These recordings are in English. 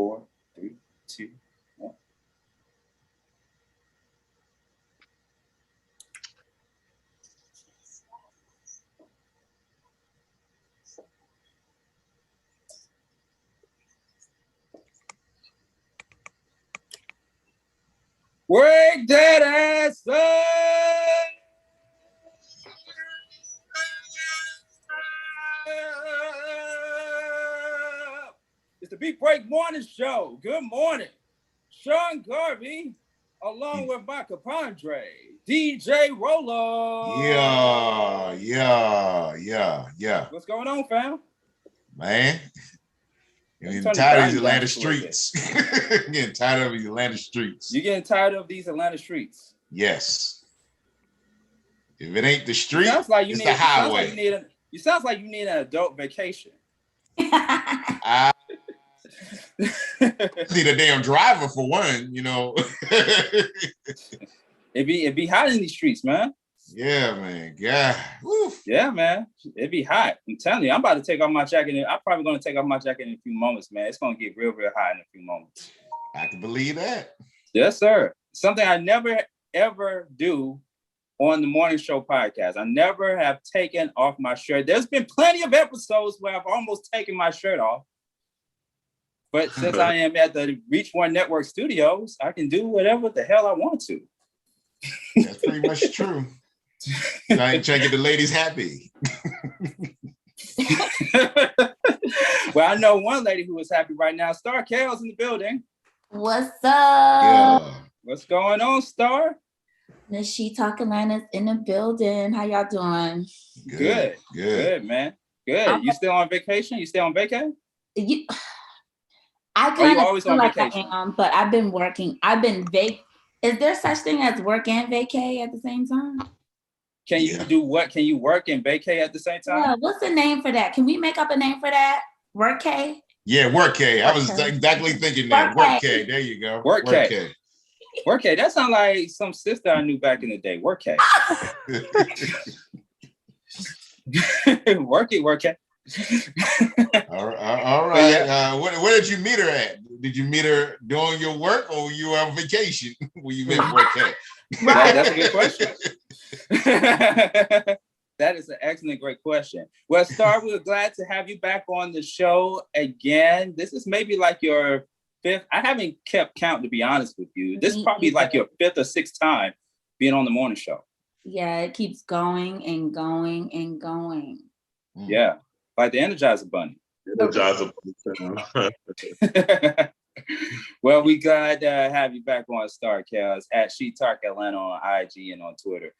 4, 3, 2, 1. Wake that ass up! It's the Beat Break Morning Show. Good morning. Sean Garvey, along with my compadre, DJ Rolo. Yeah. What's going on, fam? Man, getting tired of these Atlanta streets. Getting tired of these Atlanta streets. You getting tired of these Atlanta streets? Yes. If it ain't the street, it's the highway. Sounds like you need an adult vacation. I need a damn driver for one, you know. It'd be hot in these streets, man. Yeah, man. Yeah. Woof. Yeah, man. It'd be hot. I'm telling you, I'm about to take off my jacket. I'm probably going to take off my jacket in a few moments, man. It's going to get real, real hot in a few moments. I can believe that. Yes, sir. Something I never, ever do on the morning show podcast. I never have taken off my shirt. There's been plenty of episodes where I've almost taken my shirt off. But since I am at the Reach One Network studios, I can do whatever the hell I want to. That's pretty much true. I ain't trying to get the ladies happy. Well, I know one lady who is happy right now. Star Kale's in the building. What's up? Yeah. What's going on, Star? The She Talk Atlanta's in the building. How y'all doing? Good, man. Good. You still on vacation? You still on vacation? I kind of always feel on like vacation? I am, but I've been working. Is there such thing as work and vacay at the same time? Can you do what? Can you work and vacay at the same time? Yeah, what's the name for that? Can we make up a name for that? Work-K? Yeah, work-K. I was exactly thinking that. Work-K. There you go. Work-K. Work-K. That sounds like some sister I knew back in the day. Work-K. Work-K. All right. Yeah. Where did you meet her at? Did you meet her doing your work or were you on vacation when you met Work-K? Right. That's a good question. That is an excellent, great question. Well, Star, we're glad to have you back on the show again. This is maybe like your fifth. I haven't kept count, to be honest with you. This is probably like your fifth or sixth time being on the morning show. Yeah, it keeps going and going and going. Yeah, like the Energizer Bunny. Well, we glad to have you back on Star Kels at She Talk Atlanta on IG and on Twitter.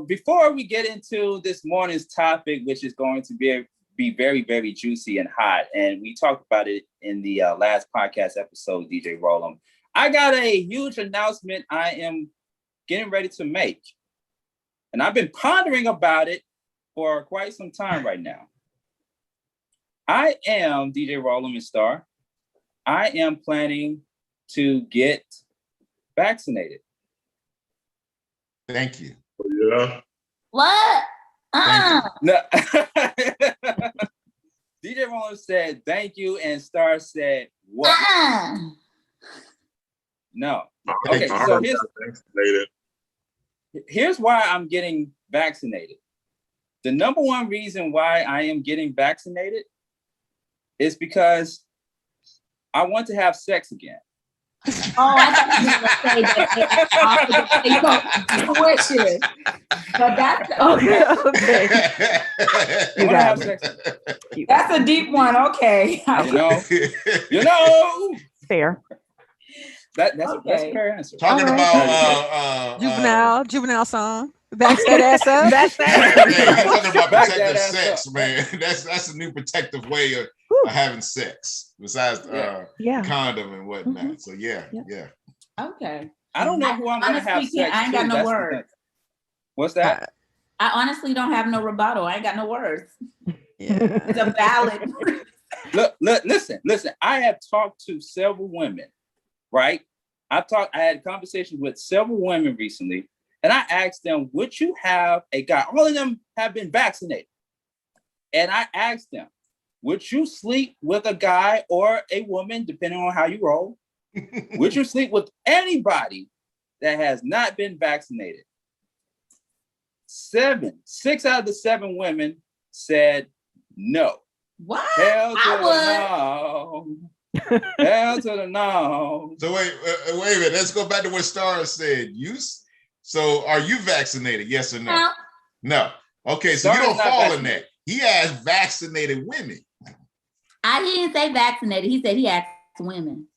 Before we get into this morning's topic, which is going to be very, very juicy and hot, and we talked about it in the last podcast episode, DJ Rollum, I got a huge announcement I am getting ready to make. And I've been pondering about it for quite some time right now. I am, DJ Rollum and Star, I am planning to get vaccinated. Thank you. Yeah. What? No. DJ Rollum said thank you, and Star said what? No. Okay, so here's why I'm getting vaccinated. The number one reason why I am getting vaccinated is because I want to have sex again. Oh, I thought you were going to say that. But that's okay. I want to have sex. That's a deep one. Okay. You know. Fair. That's a fair answer. Talking about juvenile song. Back that ass up. Back that. Yeah, you're talking about protective sex, man. That's a new protective way of having sex besides condom and whatnot. Mm-hmm. So yeah. Okay. I don't know who I'm gonna have sex. I ain't got no words. What's that? I honestly don't have no rebuttal. I ain't got no words. Yeah. It's a valid. Look, listen. I have talked to several women, right? I had conversations with several women recently. And I asked them, would you have a guy? All of them have been vaccinated. And I asked them, would you sleep with a guy or a woman, depending on how you roll? Would you sleep with anybody that has not been vaccinated? 6 out of the 7 women said no. What? Hell to the no. Hell to the no. So wait a minute. Let's go back to what Star said. So are you vaccinated? Yes or no? No. Okay, so you don't fall in that. He asked vaccinated women. He didn't say vaccinated. He said he asked women.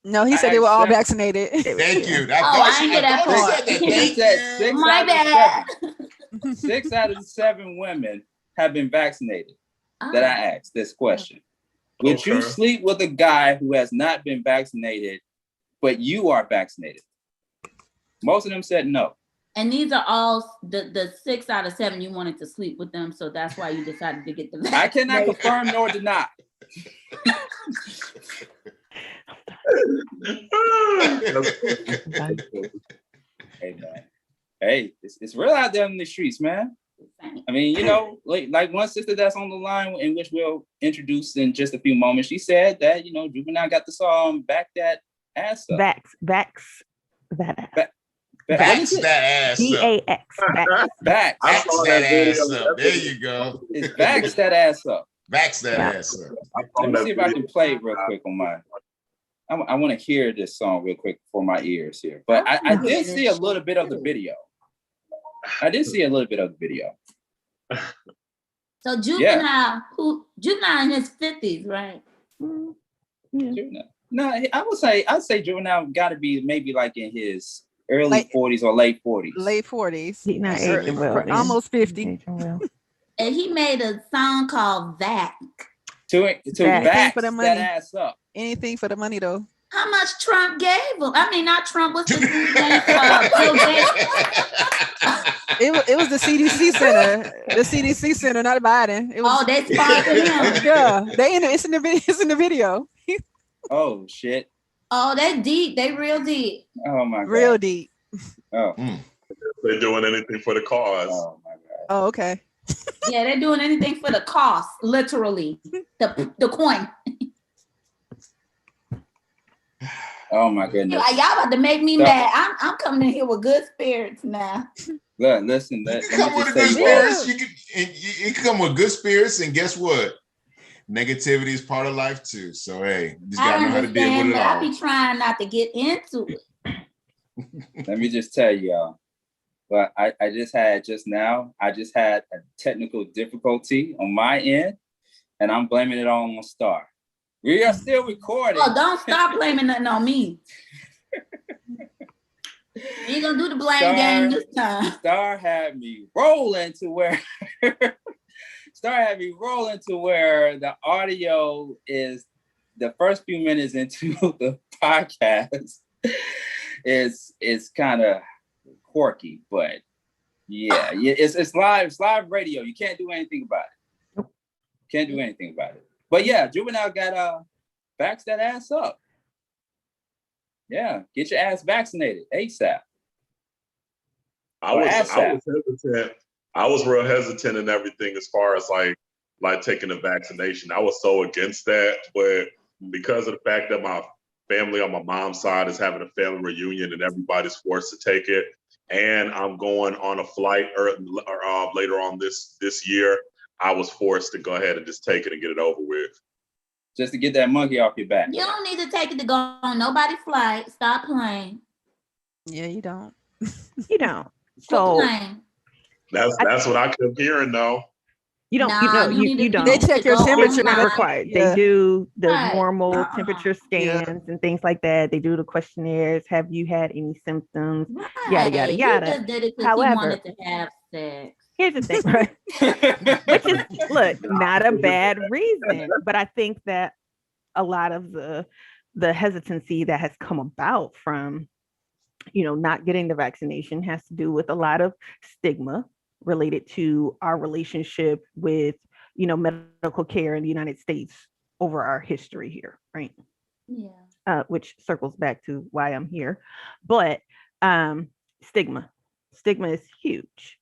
No, he said they were all vaccinated. Thank you. I didn't get that part. He said my bad. 6 out of the 7 women have been vaccinated that I asked this question. Would you sleep with a guy who has not been vaccinated, but you are vaccinated? Most of them said no. And these are all the 6 out of 7 you wanted to sleep with them, so that's why you decided to get the vaccine. I cannot confirm nor deny. Hey man, hey, it's real out there in the streets, man. I mean, you know, like one sister that's on the line, in which we'll introduce in just a few moments, she said that, you know, Juvenile got the song "Back That Ass Up." Vax that ass. Vax that ass up. B-A-X. Vax that ass up. There you go. It's vax that ass up. Vax that ass up. Let me see if I can play it real quick on mine. I want to hear this song real quick for my ears here. But I did see a little bit of the video. So Juvenile, Juvenile in his 50s, right? Juvenile. No, I'd say Juvenile got to be maybe like in his early 40s or late 40s. Late 40s. He's not aging well. Almost 50. And he made a song called "Vac." To vax for the money. that ass up. Anything for the money, though. How much Trump gave him? I mean, not Trump. What's his name? Bill Gates. It was the CDC center. The CDC center, not Biden. It was, they sponsored him. Yeah, it's in the video. Oh shit. Oh, they deep. They real deep. Oh my god. Real deep. Oh. They're doing anything for the cause. Oh my god. Oh, okay. Yeah, they're doing anything for the cost, literally. The coin. Oh my goodness. Y'all about to make me mad. I'm coming in here with good spirits now. Look, listen. You can come with good spirits. You can come with good spirits, and guess what? Negativity is part of life too. So hey, you just gotta know how to deal with it all. I be trying not to get into it. Let me just tell y'all. But I just had a technical difficulty on my end, and I'm blaming it all on Star. We are still recording. Oh, don't stop blaming nothing on me. You ain't gonna do the blame game this time. Star had me rolling to where the audio is the first few minutes into the podcast is kind of quirky, but yeah, it's live radio. You can't do anything about it. But yeah, Juvenile got vax that ass up. Yeah, get your ass vaccinated ASAP. I was hesitant. I was real hesitant in everything as far as like taking a vaccination. I was so against that, but because of the fact that my family on my mom's side is having a family reunion and everybody's forced to take it, and I'm going on a flight later on this year, I was forced to go ahead and just take it and get it over with. Just to get that monkey off your back. You don't need to take it to go on nobody's flight. Stop playing. Yeah, you don't. You don't. So that's what I kept hearing though. You don't. You don't. They check your temperature. Not required. Yeah. They do the normal temperature scans and things like that. They do the questionnaires. Have you had any symptoms? Yada yada yada. He just did it However, he wanted to have sex. Here's the thing, right? Which is not a bad reason, but I think that a lot of the hesitancy that has come about from not getting the vaccination has to do with a lot of stigma related to our relationship with medical care in the United States over our history here, right? Yeah. Which circles back to why I'm here. But stigma is huge.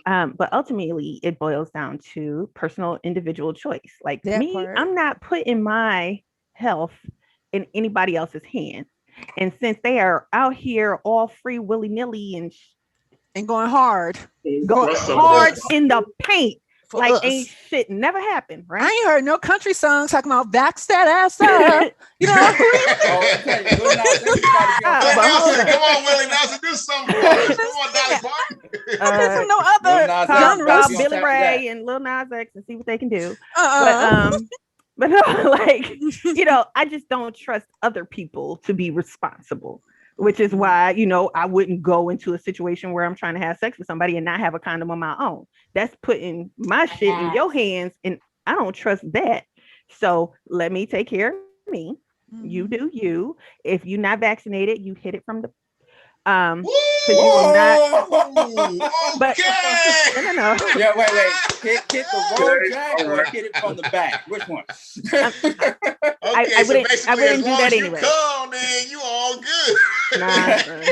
But ultimately, it boils down to personal individual choice. Like That me, part. I'm not putting my health in anybody else's hands. And since they are out here all free willy nilly And going hard. go What's up, hard boys? in the paint, For like us. ain't shit never happened, I right? ain't heard no country songs talking about vax that ass up. You know, Oh, I tell you, Lil Nas X is about to be on But Willie hold Nelson, up. come on, Willie Nelson, do something for us. Come on, Dolly Parton. from no Lil other Nas X Call, about to genres. be on Billy top of Ray and Lil Nas X and see what they can do. Uh-uh. But no, like, you know, I just don't trust other people to be responsible, which is why, you know, I wouldn't go into a situation where I'm trying to have sex with somebody and not have a condom on my own. That's putting my shit in your hands, and I don't trust that. So let me take care of me. You do you. If you're not vaccinated, you hit it from the because you will not. But Okay. no. Yeah, wait. Hit the road Okay, jack all or right. hit it from the back? Which one? Okay, I so wouldn't basically, as do long that as you anyway. come, then you all good. Nah, son.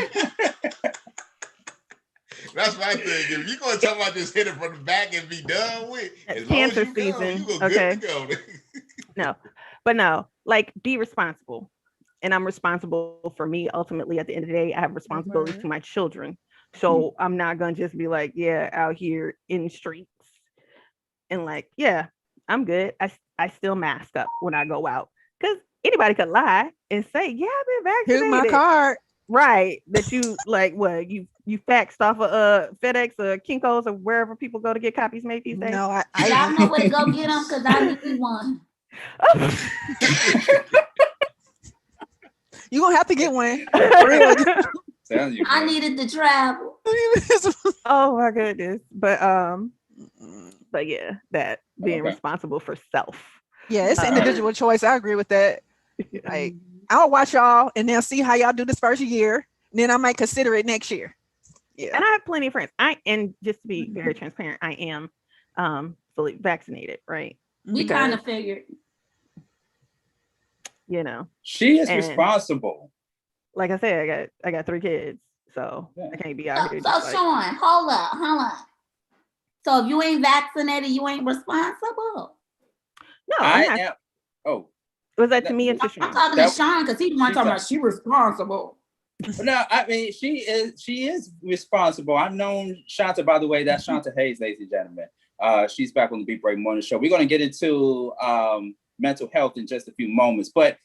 That's my thing. If you're gonna talk about just hit it from the back and be done with, as long as Cancer you come, season, you go okay. good to go. No, but no, like be responsible. And I'm responsible for me. Ultimately, at the end of the day, I have responsibilities to my children. So I'm not gonna just be like, yeah, out here in the streets and like, yeah, I'm good. I still mask up when I go out because anybody could lie and say, yeah, I've been Here's vaccinated. my card. Right. That you like what you faxed off of FedEx or Kinko's or wherever people go to get copies made these days. No, Y'all know where to go get them because I need one. You're gonna have to get one. For real. I needed to travel. Oh my goodness. But yeah, that being responsible for self. Yeah, it's individual choice. I agree with that. Like I'll watch y'all and then see how y'all do this first year. Then I might consider it next year. Yeah. And I have plenty of friends. And just to be very transparent, I am fully vaccinated, right? We kind of figured. You know. She is responsible. Like I said, I got 3 kids. So I can't be out here. So Sean, hold up. So if you ain't vaccinated, you ain't responsible. No, I am. Oh. Was that to me or to Sean? I'm talking to Sean because he's the one talking about she responsible. No, I mean she is responsible. I've known Shanta, by the way. That's Shanta Hayes, ladies and gentlemen. She's back on the Beat Break Morning Show. We're going to get into mental health in just a few moments, but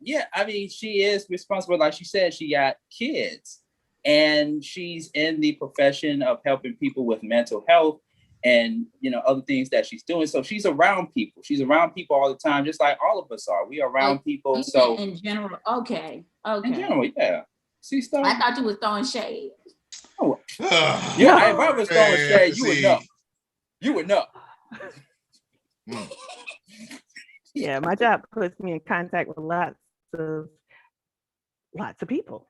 yeah, I mean she is responsible. Like she said, she got kids, and she's in the profession of helping people with mental health and other things that she's doing. So she's around people. She's around people all the time, just like all of us are. We are around people. So in general, okay. In general, yeah. See stuff. I thought you was throwing shade. Oh, yeah. If I was throwing shade, you would know. You would know. Yeah, my job puts me in contact with lots of people.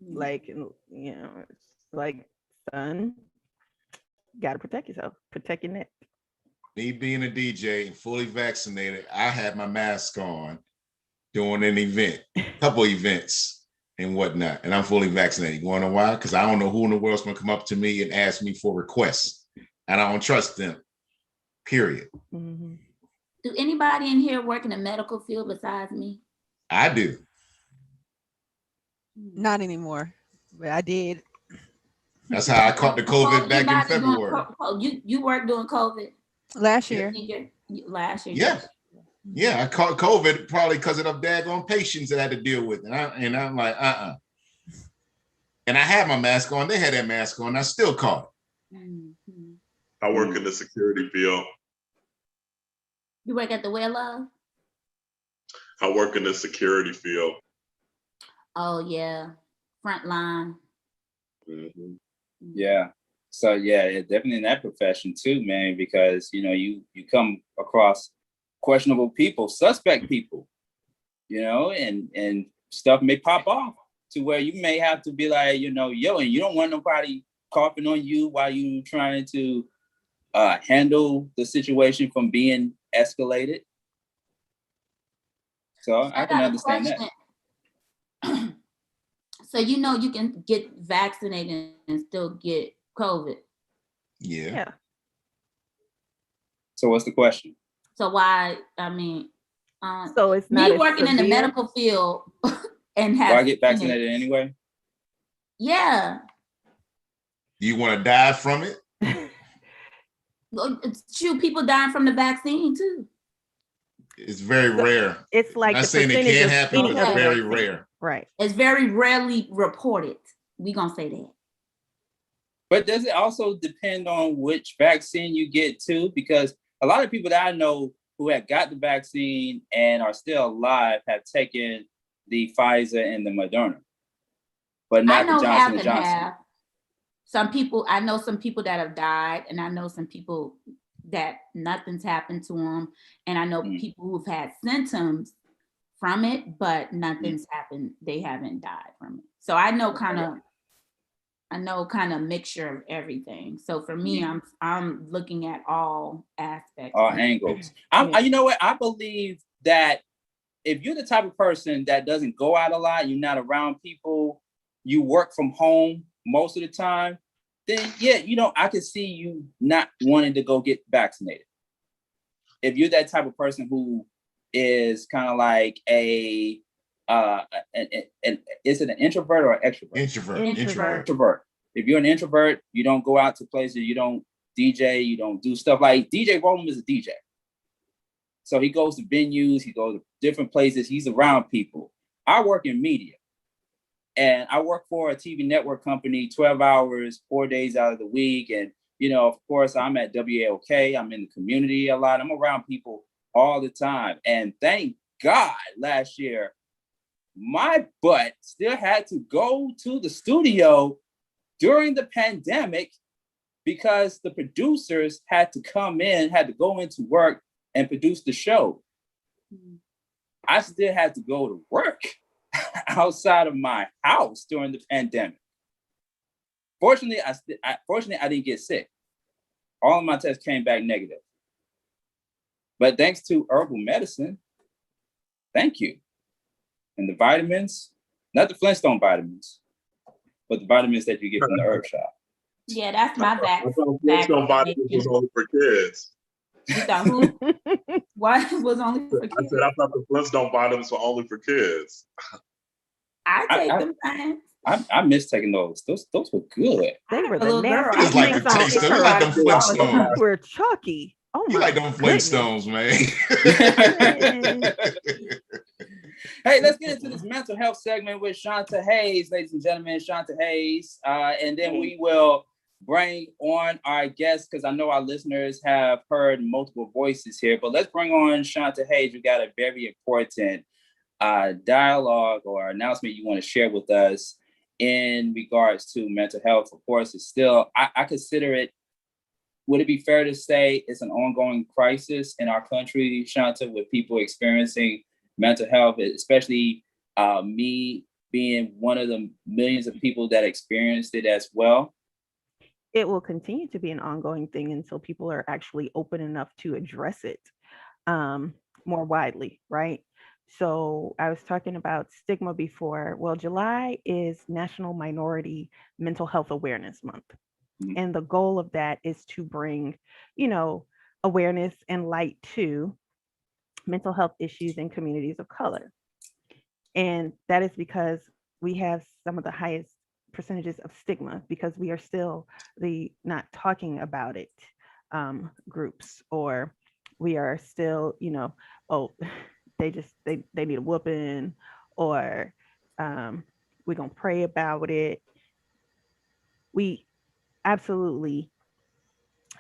Like, it's like, son, gotta protect yourself, protect your neck. Me being a DJ and fully vaccinated, I had my mask on doing an event, couple events and whatnot, and I'm fully vaccinated. You wanna know why? Because I don't know who in the world's gonna come up to me and ask me for requests, and I don't trust them. Period. Mm-hmm. Do anybody in here work in the medical field besides me? I do. Not anymore, but I did. That's how I caught the COVID back in February. You worked during COVID? Last year. Last year. Yeah. Yeah, I caught COVID probably because of the daggone patients that I had to deal with. And I'm like, And I had my mask on. They had that mask on. I still caught it. Mm-hmm. I work in the security field. You work at the Well Love? I work in the security field. Oh, yeah. Front line. Mm-hmm. Yeah. So, yeah, definitely in that profession too, man, because, you come across questionable people, suspect people, and stuff may pop off to where you may have to be like, and you don't want nobody coughing on you while you trying to handle the situation from being escalated. So I can understand that. So you can get vaccinated and still get COVID. Yeah. So what's the question? So why? I mean, so it's not me working in the severe? medical field and Why have get vaccinated anyway? Yeah. Do you want to die from it? Shoot, people dying from the vaccine too. It's very rare. It's like I'm not the saying it percentage can't of happen, any but it's other very vaccine. rare. Right. It's very rarely reported. We gonna say that. But does it also depend on which vaccine you get too? Because a lot of people that I know who have got the vaccine and are still alive have taken the Pfizer and the Moderna, but not the Johnson and Johnson. Half. Some people, I know some people that have died, and I know some people that nothing's happened to them, and I know people who've had symptoms from it, but nothing's happened. They haven't died from it. So I know kind of mixture of everything. So for me, I'm looking at all aspects, all angles. You know what? I believe that if you're the type of person that doesn't go out a lot, you're not around people, you work from home most of the time, then I could see you not wanting to go get vaccinated. If you're that type of person who is kind of like is it an introvert or an extrovert? Introvert. If you're an introvert, you don't go out to places, you don't DJ, you don't do stuff like DJ Roman is a DJ. So he goes to venues, he goes to different places, he's around people. I work in media. And I work for a TV network company 12 hours, 4 days out of the week. And, of course, I'm at WAOK. I'm in the community a lot. I'm around people all the time. And thank God last year, my butt still had to go to the studio during the pandemic because the producers had to go into work and produce the show. I still had to go to work outside of my house during the pandemic. Fortunately, I didn't get sick. All of my tests came back negative. But thanks to herbal medicine, thank you. And the vitamins, not the Flintstone vitamins, but the vitamins that you get from the herb shop. Yeah, that's my back. I thought Flintstone vitamins was only for kids. You thought who? What was only for kids? I said I thought the Flintstone vitamins were only for kids. I take them fine. I miss taking those. Those were good. They were the nasty. It's like the taste of it, like them Flintstones. They were chalky. Oh my! You like them Flintstones, man. Hey, let's get into this mental health segment with Shanta Hayes, ladies and gentlemen. Shanta Hayes, and then we will bring on our guests because I know our listeners have heard multiple voices here. But let's bring on Shanta Hayes. We got a very important dialogue or announcement you want to share with us in regards to mental health. Of course, it's still, I consider it, would it be fair to say it's an ongoing crisis in our country, Shanta, with people experiencing mental health, especially me being one of the millions of people that experienced it as well? It will continue to be an ongoing thing until people are actually open enough to address it more widely, right? So I was talking about stigma before. Well, July is National Minority Mental Health Awareness Month. Mm-hmm. And the goal of that is to bring, awareness and light to mental health issues in communities of color. And that is because we have some of the highest percentages of stigma because we are still the not talking about it groups, or we are still, they need a whooping, or we're gonna pray about it. We absolutely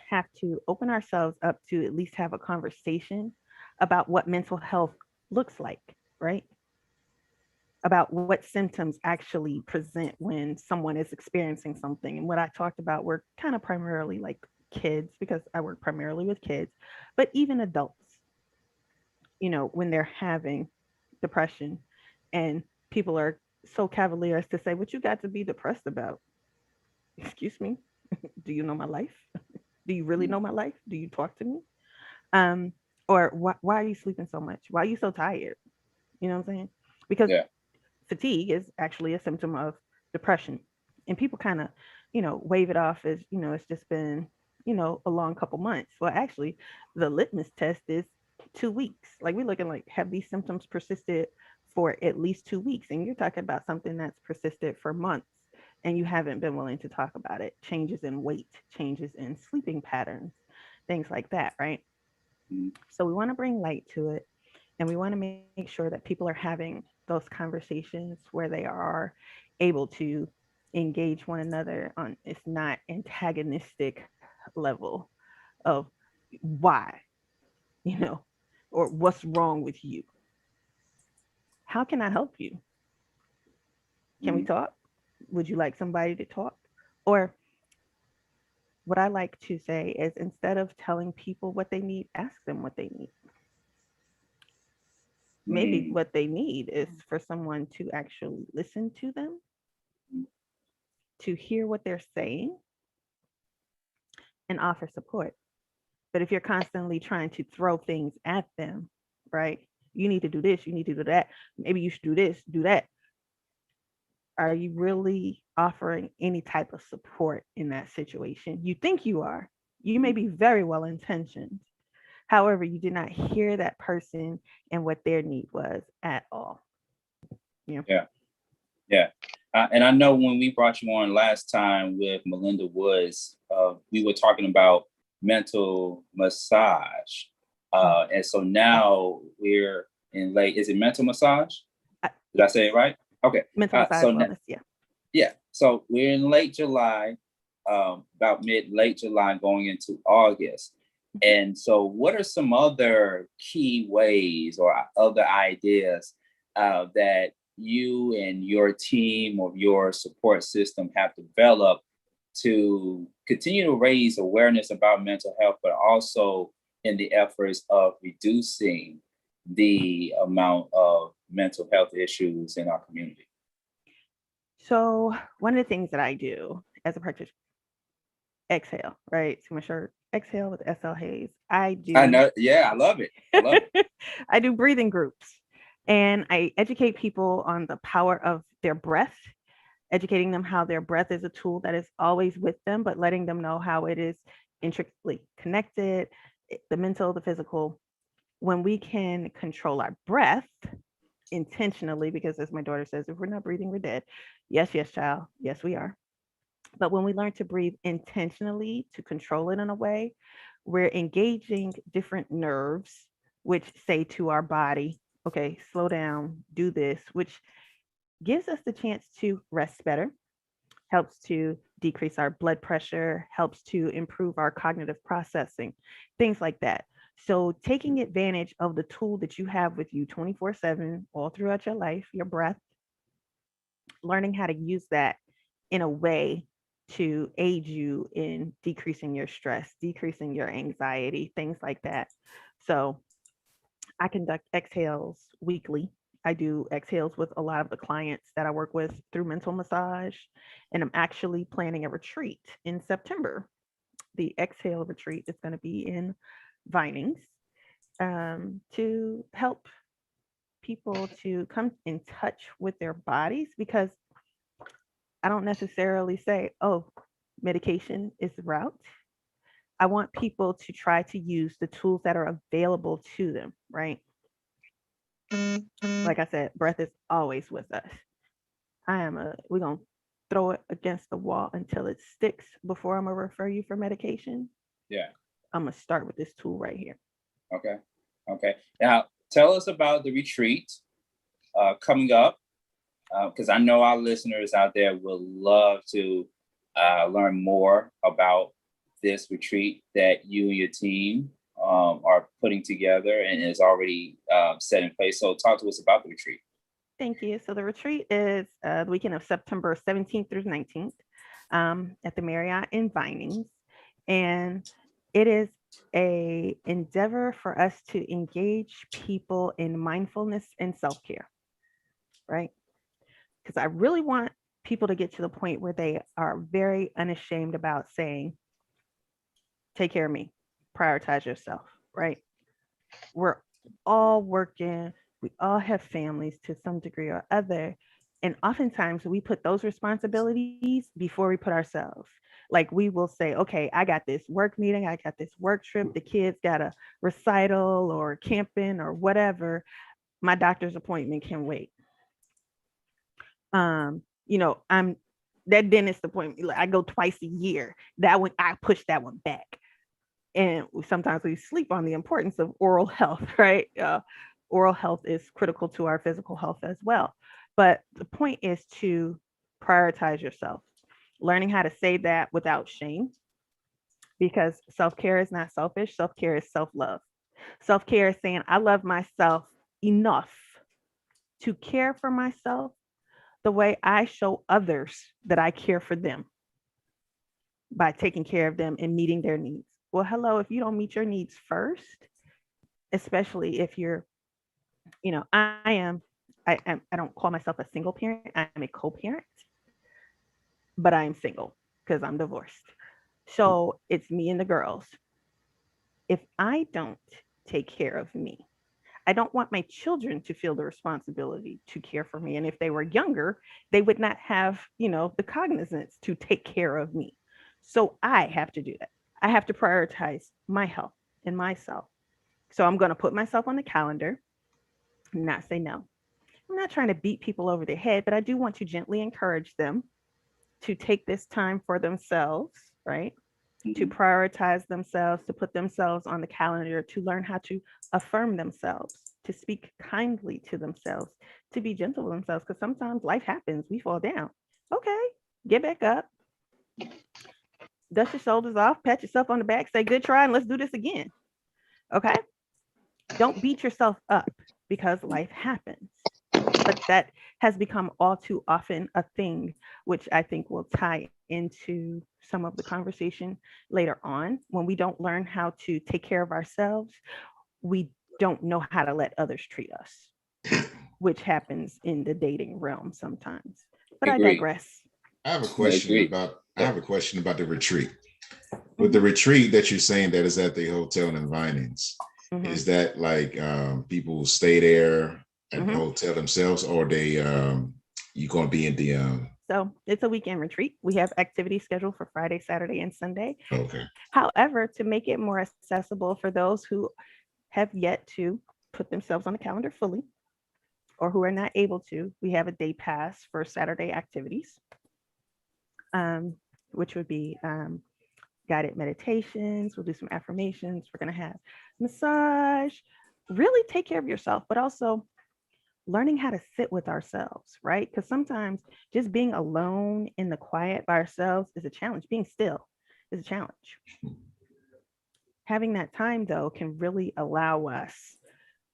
have to open ourselves up to at least have a conversation about what mental health looks like, right? About what symptoms actually present when someone is experiencing something. And what I talked about were kind of primarily like kids, because I work primarily with kids, but even adults, when they're having depression, and people are so cavalier as to say, what you got to be depressed about? Excuse me? Do you know my life? Do you really know my life? Do you talk to me? Or why are you sleeping so much? Why are you so tired? You know what I'm saying? Because fatigue is actually a symptom of depression. And people kind of, wave it off as, it's just been a long couple months. Well, actually, the litmus test is 2 weeks. Like we're looking like, have these symptoms persisted for at least 2 weeks? And you're talking about something that's persisted for months and you haven't been willing to talk about it. Changes in weight, changes in sleeping patterns, things like that, right? So we want to bring light to it, and we want to make sure that people are having those conversations where they are able to engage one another on, it's not antagonistic level of why, you know, or what's wrong with you. How can I help you? Can we talk? Would you like somebody to talk? Or what I like to say is, instead of telling people what they need, ask them what they need. Maybe what they need is for someone to actually listen to them, to hear what they're saying, and offer support. But if you're constantly trying to throw things at them, right? You need to do this, you need to do that. Maybe you should do this, do that. Are you really offering any type of support in that situation? You think you are. You may be very well intentioned. However, you did not hear that person and what their need was at all. Yeah. And I know when we brought you on last time with Melinda Woods, we were talking about mental massage. And so now we're in late, is it mental massage? Did I say it right? Okay. Mental massage wellness, yeah. Yeah. So we're in late July, about late July going into August. And so what are some other key ways or other ideas that you and your team or your support system have developed to continue to raise awareness about mental health, but also in the efforts of reducing the amount of mental health issues in our community? So one of the things that I do as a practitioner, exhale, right? So my shirt, exhale with SL Hayes. I know. Yeah, I love it. I love it. I do breathing groups, and I educate people on the power of their breath, educating them how their breath is a tool that is always with them, but letting them know how it is intricately connected, the mental, the physical. When we can control our breath intentionally, because as my daughter says, if we're not breathing, we're dead. Yes, yes, child. Yes, we are. But when we learn to breathe intentionally, to control it in a way, we're engaging different nerves, which say to our body, okay, slow down, do this, which gives us the chance to rest better, helps to decrease our blood pressure, helps to improve our cognitive processing, things like that. So taking advantage of the tool that you have with you 24/7 all throughout your life, your breath, learning how to use that in a way to aid you in decreasing your stress, decreasing your anxiety, things like that. So I conduct exhales weekly. I do exhales with a lot of the clients that I work with through mental massage. And I'm actually planning a retreat in September. The exhale retreat is going to be in Vinings, to help people to come in touch with their bodies, because I don't necessarily say, oh, medication is the route. I want people to try to use the tools that are available to them, right? Like I said, breath is always with us. We're going to throw it against the wall until it sticks before I'm going to refer you for medication. Yeah. I'm going to start with this tool right here. Okay. Now, tell us about the retreat coming up, because I know our listeners out there will love to learn more about this retreat that you and your team are putting together and is already set in place. So talk to us about the retreat. Thank you. So the retreat is the weekend of September 17th through 19th at the Marriott in Vinings. And it is a endeavor for us to engage people in mindfulness and self-care, right? Because I really want people to get to the point where they are very unashamed about saying, take care of me, prioritize yourself, right? We're all working, we all have families to some degree or other. And oftentimes we put those responsibilities before we put ourselves. Like we will say, okay, I got this work meeting, I got this work trip, the kids got a recital or camping or whatever. My doctor's appointment can wait. You know, I'm that dentist appointment, like, I go twice a year. That one, I push that one back. And sometimes we sleep on the importance of oral health, right? Oral health is critical to our physical health as well. But the point is to prioritize yourself, learning how to say that without shame, because self-care is not selfish. Self-care is self-love. Self-care is saying, I love myself enough to care for myself the way I show others that I care for them by taking care of them and meeting their needs. Well, hello, if you don't meet your needs first, especially if you're, you know, I don't call myself a single parent, I'm a co-parent, but I am single because I'm divorced. So it's me and the girls. If I don't take care of me, I don't want my children to feel the responsibility to care for me. And if they were younger, they would not have, you know, the cognizance to take care of me. So I have to do that. I have to prioritize my health and myself. So I'm going to put myself on the calendar and not say no. I'm not trying to beat people over the head, but I do want to gently encourage them to take this time for themselves, right? To prioritize themselves, to put themselves on the calendar, to learn how to affirm themselves, to speak kindly to themselves, to be gentle with themselves, because sometimes life happens, we fall down. Okay, get back up, dust your shoulders off, pat yourself on the back, say good try, and let's do this again. Okay? Don't beat yourself up because life happens. But that has become all too often a thing, which I think will tie into some of the conversation later on. When we don't learn how to take care of ourselves, we don't know how to let others treat us, which happens in the dating realm sometimes. But I digress. I have a question about the retreat. With the retreat that you're saying that is at the hotel in Vinings, is that like people stay there at the hotel themselves, or they you gonna be in the So it's a weekend retreat. We have activities scheduled for Friday, Saturday, and Sunday. Okay. However, to make it more accessible for those who have yet to put themselves on the calendar fully, or who are not able to, we have a day pass for Saturday activities, which would be guided meditations. We'll do some affirmations. We're going to have massage, really take care of yourself, but also learning how to sit with ourselves, right? Because sometimes just being alone in the quiet by ourselves is a challenge. Being still is a challenge. Having that time, though, can really allow us,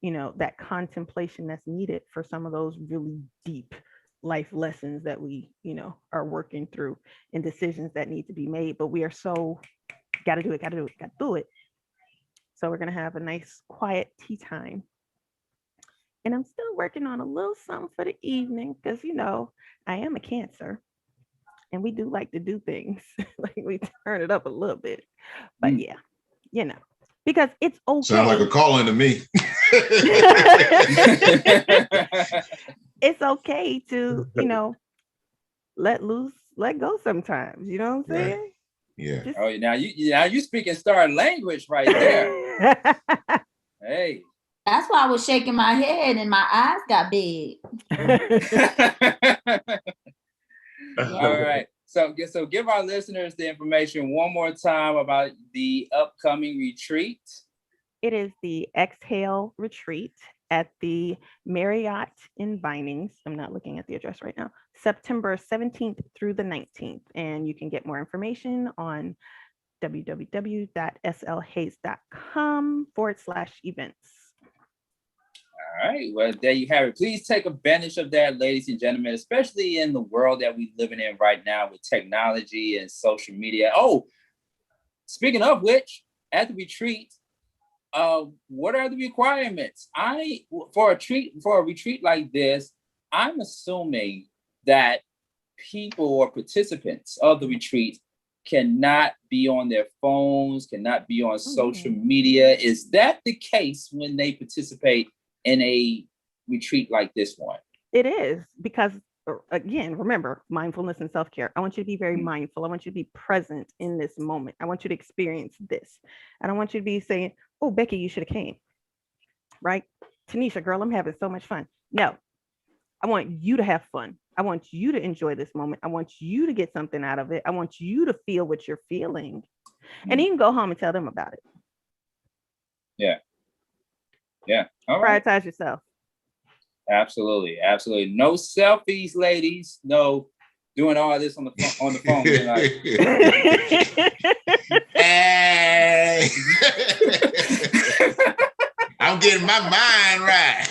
you know, that contemplation that's needed for some of those really deep life lessons that we, you know, are working through, and decisions that need to be made. But we are so gotta do it. So we're gonna have a nice quiet tea time. And I'm still working on a little something for the evening because, you know, I am a Cancer and we do like to do things like we turn it up a little bit. But yeah, you know, because it's okay. Sound like a calling to me. It's okay to, you know, let loose, let go sometimes. You know what I'm saying? Right. Yeah. Just... Oh, now you speaking star language right there. Hey. That's why I was shaking my head and my eyes got big. All right. So give our listeners the information one more time about the upcoming retreat. It is the Exhale Retreat at the Marriott in Vinings. I'm not looking at the address right now. September 17th through the 19th. And you can get more information on www.slhays.com/events. All right, well, there you have it. Please take advantage of that, ladies and gentlemen, especially in the world that we're living in right now with technology and social media. Oh, speaking of which, at the retreat, what are the requirements? For a retreat like this, I'm assuming that people or participants of the retreat cannot be on their phones, cannot be on social media. Is that the case when they participate in a retreat like this one? It is, because again, remember mindfulness and self-care. I want you to be very mindful. I want you to be present in this moment. I want you to experience this. I don't want you to be saying, oh, Becky, you should have came. Right? Tanisha, girl, I'm having so much fun. No, I want you to have fun. I want you to enjoy this moment. I want you to get something out of it. I want you to feel what you're feeling. And you can go home and tell them about it. Yeah. Yeah. All right. Prioritize yourself. Absolutely. Absolutely. No selfies, ladies. No doing all this on the phone. Being like, hey. I'm getting my mind right.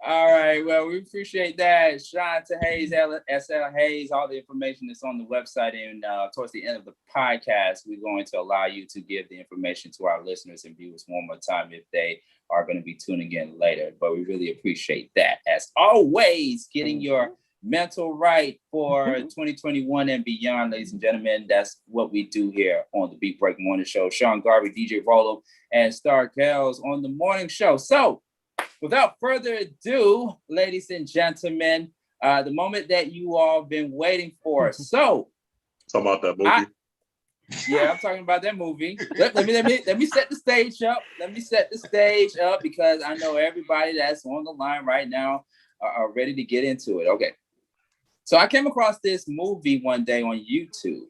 All right. Well, we appreciate that. Shanta Hayes, SL Hayes, all the information is on the website. And towards the end of the podcast, we're going to allow you to give the information to our listeners and viewers one more time if they are going to be tuning in later. But we really appreciate that. As always, getting your mental right for 2021 and beyond, ladies and gentlemen. That's what we do here on the Beat Break Morning Show. Sean Garvey, DJ Rolo, and Star Kells on the morning show. So, without further ado, ladies and gentlemen, the moment that you all been waiting for. So, talking about that movie. I'm talking about that movie. Let me set the stage up. Let me set the stage up because I know everybody that's on the line right now are ready to get into it. Okay. So I came across this movie one day on YouTube.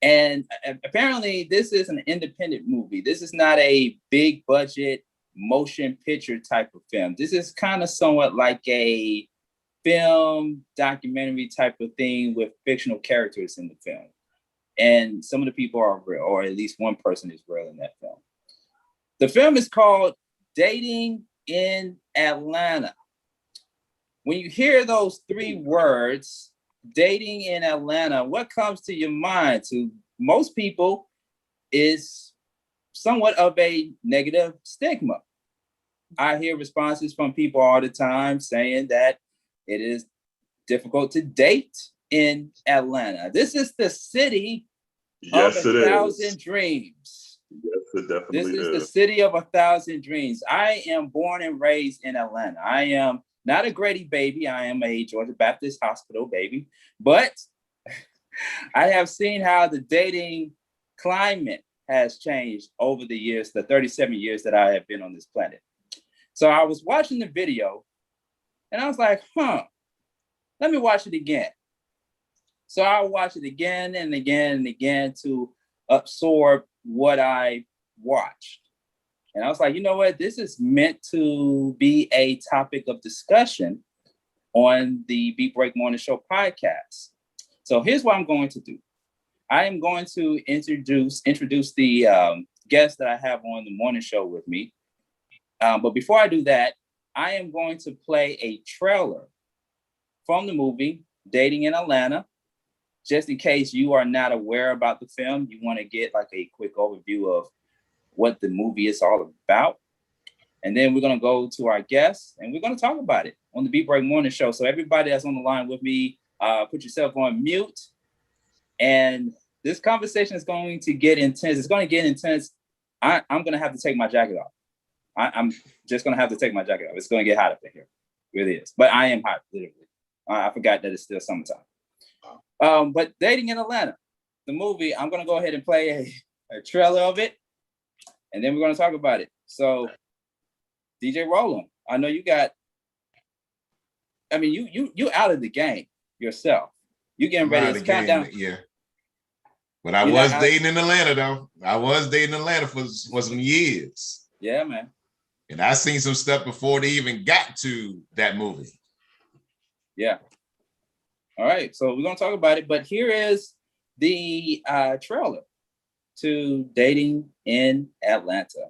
And apparently this is an independent movie. This is not a big budget motion picture type of film. This is kind of somewhat like a film documentary type of thing with fictional characters in the film. And some of the people are real, or at least one person is real in that film. The film is called Dating in Atlanta. When you hear those three words, dating in Atlanta, what comes to your mind? To most people is somewhat of a negative stigma. I hear responses from people all the time saying that it is difficult to date in Atlanta. This is the city of a thousand dreams. Yes, it definitely is. This is the city of a thousand dreams. I am born and raised in Atlanta. I am not a Grady baby. I am a Georgia Baptist Hospital baby. But I have seen how the dating climate has changed over the years, the 37 years that I have been on this planet. So I was watching the video and I was like, let me watch it again. So I watched it again and again and again to absorb what I watched. And I was like, you know what? This is meant to be a topic of discussion on the Beat Break Morning Show podcast. So here's what I'm going to do. I am going to introduce the guest that I have on the morning show with me. But before I do that, I am going to play a trailer from the movie Dating in Atlanta. Just in case you are not aware about the film, you want to get like a quick overview of what the movie is all about. And then we're going to go to our guests and we're going to talk about it on the Beat Break Morning Show. So everybody that's on the line with me, put yourself on mute. And this conversation is going to get intense. It's going to get intense. I'm going to have to take my jacket off. I'm just going to have to take my jacket off. It's going to get hot up in here. It really is. But I am hot, literally. I forgot that it's still summertime. But Dating in Atlanta, the movie, I'm going to go ahead and play a trailer of it. And then we're going to talk about it. So, DJ Roland, I know you got, I mean, you out of the game yourself. You getting ready to count down. Yeah. But I was dating in Atlanta, though. I was dating in Atlanta for some years. Yeah, man. And I seen some stuff before they even got to that movie. Yeah. All right. So we're going to talk about it. But here is the trailer to Dating in Atlanta.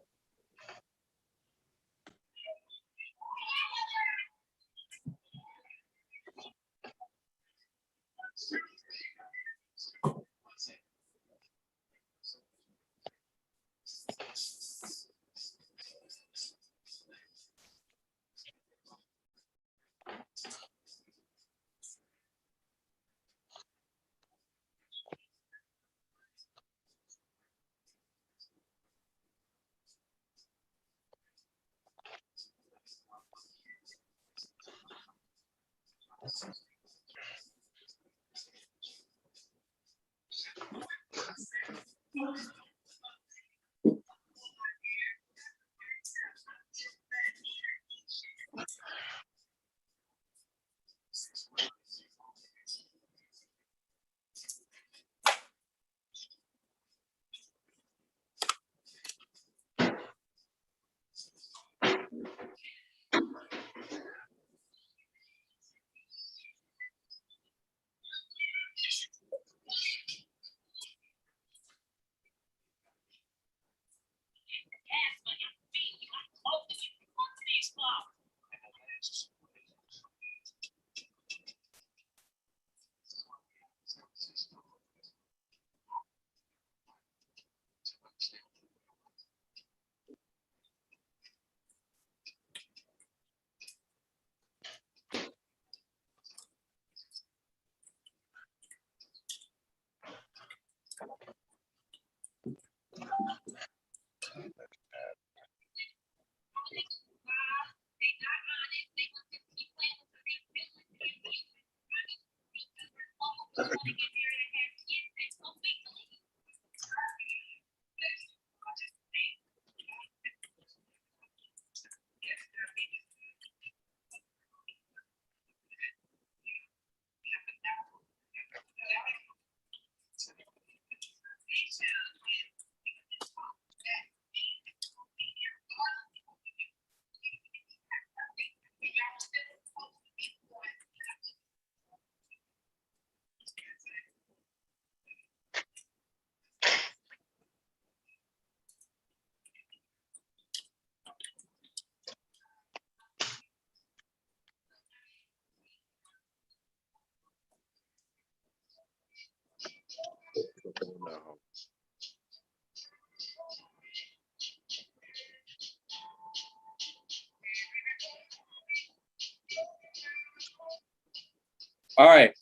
All right.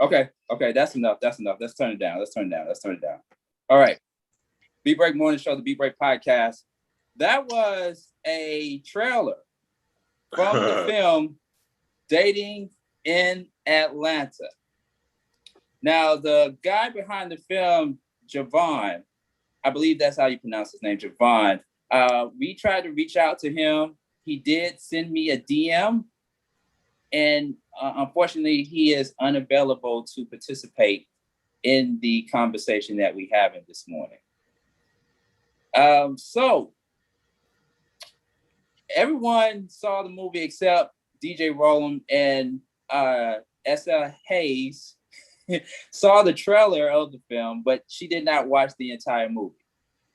Okay. That's enough. Let's turn it down. All right. Beat Break Morning Show, the Beat Break Podcast. That was a trailer from the film Dating in Atlanta. Now, the guy behind the film, Javon, I believe that's how you pronounce his name, Javon. We tried to reach out to him. He did send me a DM, and unfortunately, he is unavailable to participate in the conversation that we having this morning. So everyone saw the movie except DJ Rollum and SL Hayes saw the trailer of the film, but she did not watch the entire movie.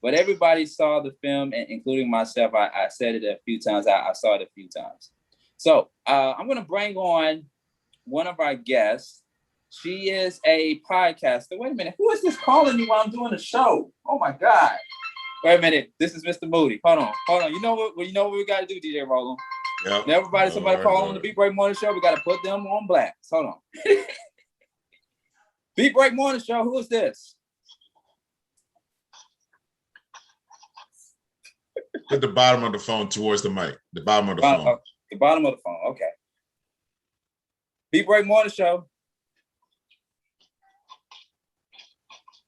But everybody saw the film, and including myself. I said it a few times. I saw it a few times. So I'm going to bring on one of our guests. She is a podcaster. Wait a minute. Who is this calling me while I'm doing the show? Oh, my God. Wait a minute. This is Mr. Moody. Hold on. You know what we got to do, DJ Rollum? Yep. Somebody call on the Beat Break Morning Show. We got to put them on blast. Hold on. Beat Break Morning Show. Who is this? Put the bottom of the phone towards the mic. The bottom of the phone. The bottom of the phone. Okay. Beat Break Morning Show.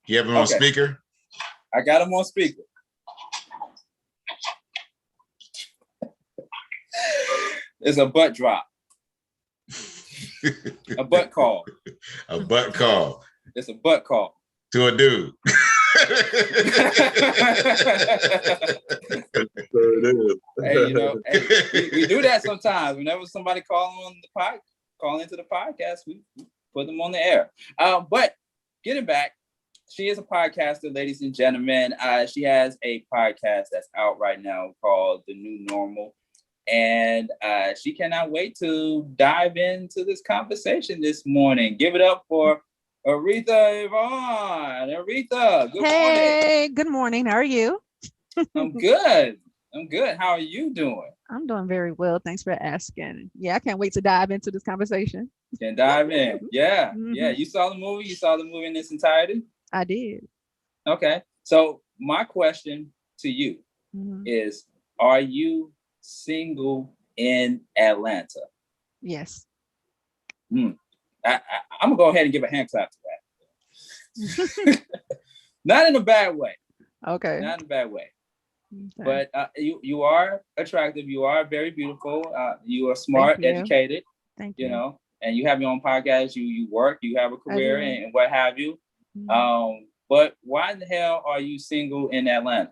You have him on speaker? I got him on speaker. It's a butt drop. A butt call. A butt call. It's a butt call. To a dude. Hey, we do that sometimes. Whenever somebody call into the podcast, we put them on the air. But getting back, she is a podcaster, ladies and gentlemen. She has a podcast that's out right now called The New Normal. And she cannot wait to dive into this conversation this morning. Give it up for Aretha Yvonne. Aretha, good morning. Hey, good morning. How are you? I'm good. How are you doing? I'm doing very well. Thanks for asking. Yeah, I can't wait to dive into this conversation. Can dive in. Yeah. Yeah. You saw the movie? You saw the movie in its entirety? I did. Okay. So my question to you is, are you single in Atlanta? Yes. I'm gonna go ahead and give a hand clap to that. Not in a bad way. Okay. Not in a bad way. Okay. But you are attractive. You are very beautiful. You are smart, educated. Thank you. You know, and you have your own podcast. You work. You have a career and what have you. But why the hell are you single in Atlanta?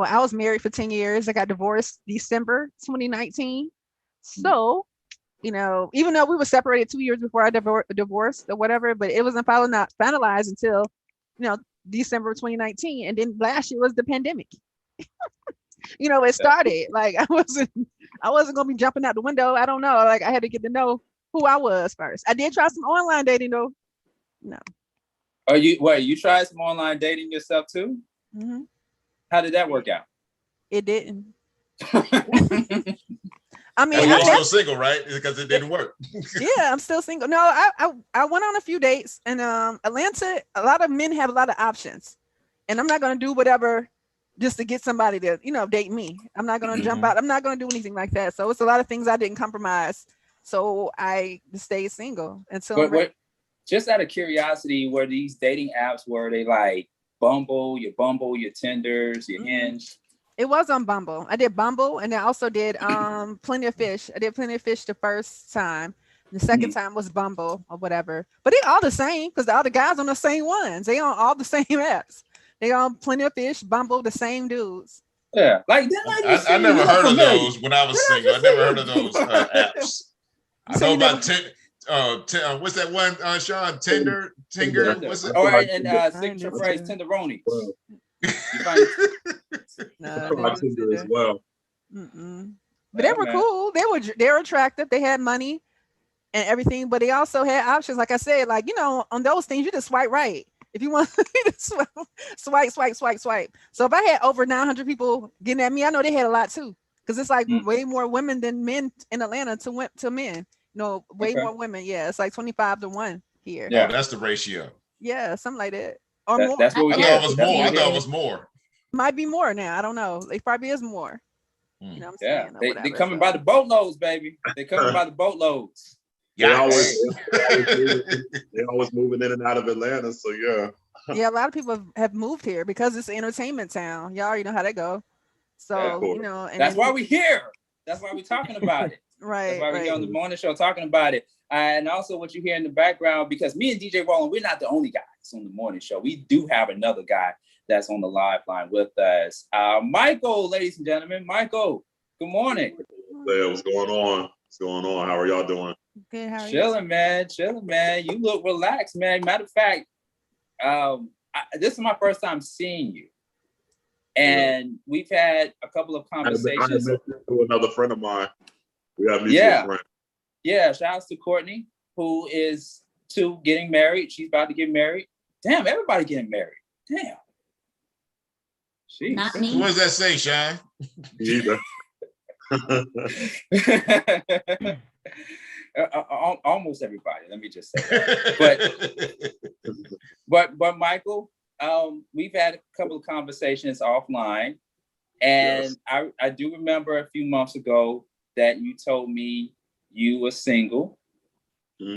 Well, I was married for 10 years. I got divorced December 2019. So, you know, even though we were separated 2 years before I divorced or whatever, but it wasn't finalized until, you know, December 2019. And then last year was the pandemic. You know, it started like I wasn't gonna be jumping out the window. I don't know. Like I had to get to know who I was first. I did try some online dating though. No. Are you tried some online dating yourself too? Mm-hmm. How did that work out? It didn't. I mean, you're still single, right? Because it didn't work. Yeah, I'm still single. No, I went on a few dates, and Atlanta, a lot of men have a lot of options, and I'm not gonna do whatever just to get somebody to, you know, date me. I'm not gonna jump out. I'm not gonna do anything like that. So it's a lot of things I didn't compromise. So I stayed single until. Just out of curiosity, were these dating apps, were they like Bumble, your Tinders, your Hinge? It was on Bumble. I did Bumble, and I also did Plenty of Fish. I did Plenty of Fish the first time. The second time was Bumble or whatever. But they all the same because all the guys on the same ones. They on all the same apps. They on Plenty of Fish, Bumble, the same dudes. Yeah, like I never heard of those when I was single. I never heard of those apps. I know about what's that one, Sean? Tinder. What's it? All right, and signature phrase, tenderoni. No, Tinder as well. But they were cool. They were attractive. They had money and everything, but they also had options. Like I said, like, you know, on those things, you just swipe right. If you want to swipe. So if I had over 900 people getting at me, I know they had a lot too. Because it's like way more women than men in Atlanta to men. No, way more women. Yeah, it's like 25-1 here. Yeah, that's the ratio. Yeah, something like that. Or more. That's what we I thought it was more. Might be more now. I don't know. It probably is more. You know what I'm saying? Yeah, they coming by the boatloads, baby. They coming by the boatloads. They always moving in and out of Atlanta. So yeah. Yeah, a lot of people have moved here because it's an entertainment town. Y'all already know how that go. So you know, and that's why we here. That's why we're talking about it. Right. That's why we're here on the morning show talking about it. And also what you hear in the background, because me and DJ Roland, we're not the only guys on the morning show. We do have another guy that's on the live line with us. Michael, ladies and gentlemen. Michael, good morning. Hey, what's going on? What's going on? How are y'all doing? Good, how are you? Chilling, man. You look relaxed, man. Matter of fact, this is my first time seeing you. And we've had a couple of conversations. I met to another friend of mine. We got mutual friend. Yeah, shout out to Courtney, who is getting married. She's about to get married. Damn, everybody getting married. Damn. Jeez. Not me. What does that say, Sean? Either. Almost everybody. Let me just say that. But Michael, we've had a couple of conversations offline, and I do remember a few months ago that you told me you were single,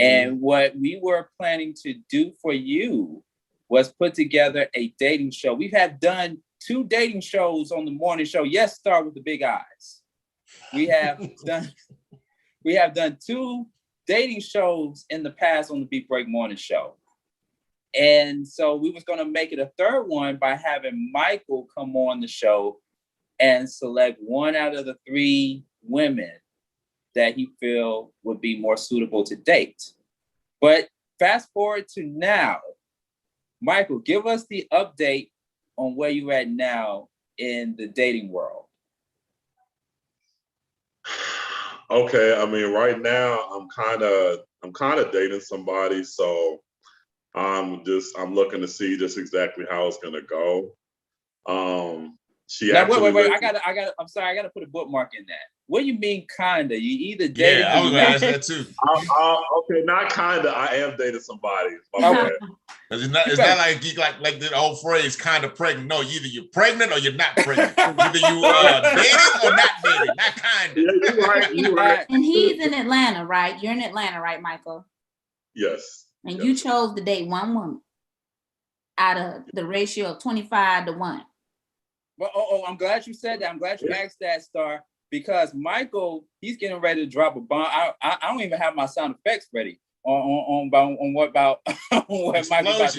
and what we were planning to do for you was put together a dating show. We have done 2 dating shows on the morning show. Yes, start with the big eyes. We have done 2 dating shows in the past on the Beat Break Morning Show. And so we was going to make it a 3rd one by having Michael come on the show and select 1 out of the 3 women that he feel would be more suitable to date. But fast forward to now, Michael, give us the update on where you're at now in the dating world. Okay, I mean, right now I'm kind of dating somebody, so I'm looking to see just exactly how it's gonna go. Wait. I'm sorry, I gotta put a bookmark in that. What do you mean kinda? You either dating. Yeah, I was gonna ask that too. Okay, not kinda. I am dating somebody. Okay. It's not like the old phrase, kind of pregnant. No, either you're pregnant or you're not pregnant. Either you dating or not dating, not kind of. Yeah, you're right. And he's in Atlanta, right? You're in Atlanta, right, Michael? Yes. And you chose to date 1 woman out of the ratio of 25-1. Well, I'm glad you said that. I'm glad you asked that, Star, because Michael, he's getting ready to drop a bomb. I don't even have my sound effects ready on what Michael about to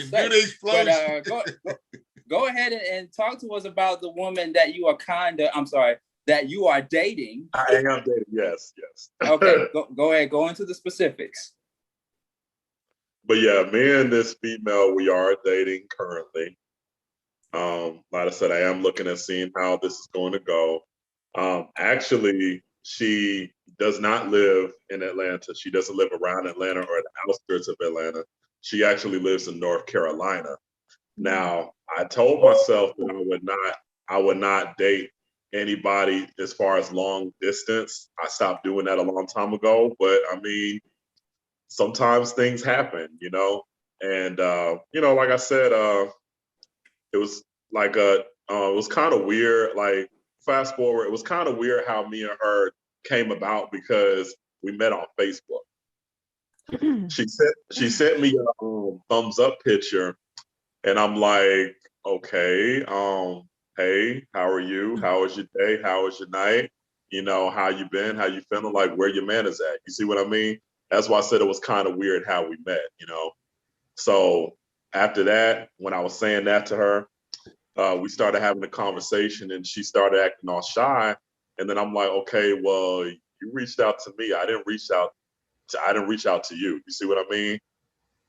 say. Do the explosion. go ahead and talk to us about the woman that you are that you are dating. I am dating. Yes. Okay, go ahead. Go into the specifics. But yeah, me and this female, we are dating currently. Like I said, I am looking at seeing how this is going to go. Actually, she does not live in Atlanta. She doesn't live around Atlanta or the outskirts of Atlanta. She actually lives in North Carolina. Now, I told myself that I would not date anybody as far as long distance. I stopped doing that a long time ago, but I mean, sometimes things happen, you know? And like I said, it was like it was kind of weird. Like, fast forward, it was kind of weird how me and her came about because we met on Facebook. She sent me a thumbs up picture, and I'm like, okay, hey, how are you? How was your day? How was your night? You know, how you been? How you feeling? Like, where your man is at? You see what I mean? That's why I said it was kind of weird how we met, you know? So after that, when I was saying that to her, we started having a conversation and she started acting all shy. And then I'm like, okay, well, you reached out to me. I didn't reach out to you. You see what I mean?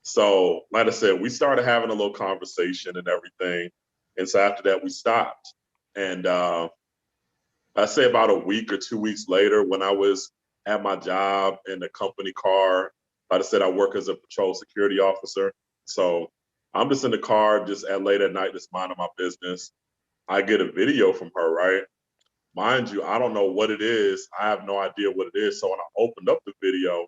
So, like I said, we started having a little conversation and everything. And so after that, we stopped. And I say about a week or 2 weeks later, when I was at my job in the company car, like I said, I work as a patrol security officer. So I'm just in the car, just at late at night, just minding my business. I get a video from her, right? Mind you, I don't know what it is. I have no idea what it is. So when I opened up the video,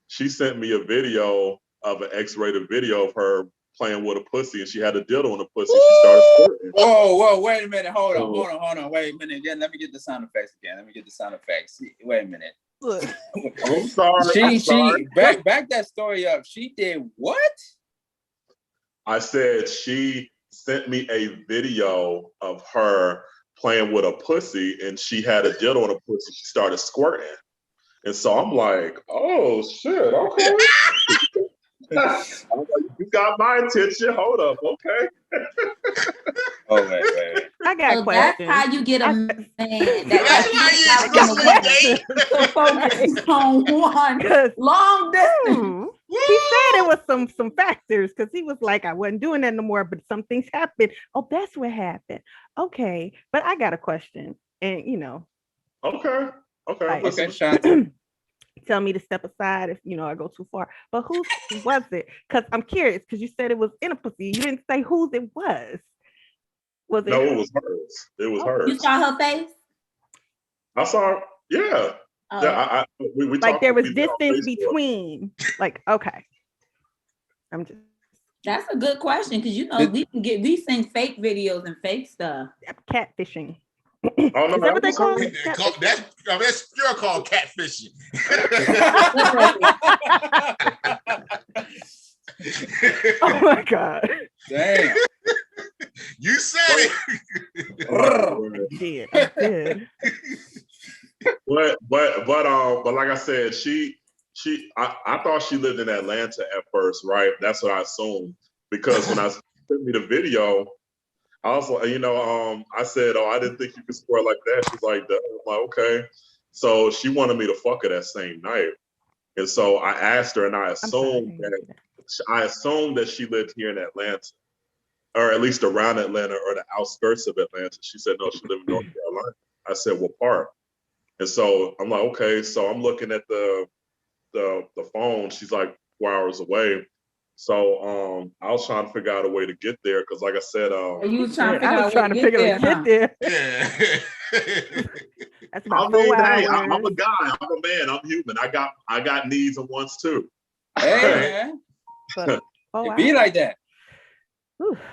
she sent me a video of an X-rated video of her playing with a pussy, and she had a dildo in the pussy. She started squirting. Whoa, wait a minute. Hold on. Wait a minute. Again, let me get the sound effects again. Wait a minute. I'm sorry. Back that story up. She did what? I said she sent me a video of her playing with a pussy, and she had a dildo in a pussy. She started squirting. And so I'm like, oh shit, okay. I'm like, you got my attention. Hold up, okay. Oh wait. I got a question. That's how you get a man. That's why you to focus on one long distance. He said it was some factors because he was like, I wasn't doing that no more, but some things happened. Oh, that's what happened. Okay, but I got a question, and Okay. Shanti. Tell me to step aside if I go too far. But whose was it? Because I'm curious. Because you said it was in a pussy. You didn't say whose it was. Was it? No, it was hers. It was hers. You saw her face? I saw her. Yeah. Oh. Yeah. We like talked, there was distance between. Like, okay. I'm just. That's a good question because we send fake videos and fake stuff. Catfishing. Oh no, is that what they call it? That's still called catfishing. Oh my God. Damn. You said it. I did. But like I said, I thought she lived in Atlanta at first, right? That's what I assumed because when I sent me the video, I was like, I said, oh, I didn't think you could swear like that. She's like, that. I'm like, okay. So she wanted me to fuck her that same night. And so I asked her, and I assumed that she lived here in Atlanta, or at least around Atlanta or the outskirts of Atlanta. She said, no, she lived in North Carolina. I said, what part? And so I'm like, okay. So I'm looking at the phone. She's like 4 hours away. So I was trying to figure out a way to get there because, like I said, you was trying to figure out a way to get there. Yeah. That's about 4 hours. I'm a guy. I'm a man. I'm human. I got needs and wants too. Hey man, it be like that.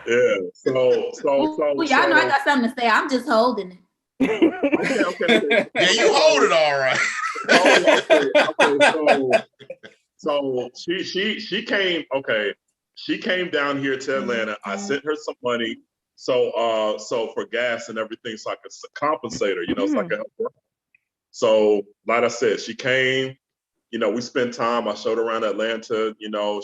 Yeah. So y'all know I got something to say. I'm just holding it. Okay. Yeah, you hold it all right. Okay. So she came. Okay, she came down here to Atlanta. I sent her some money. So for gas and everything, so I could compensate her. So I could help her. So like I said, she came. We spent time. I showed her around Atlanta.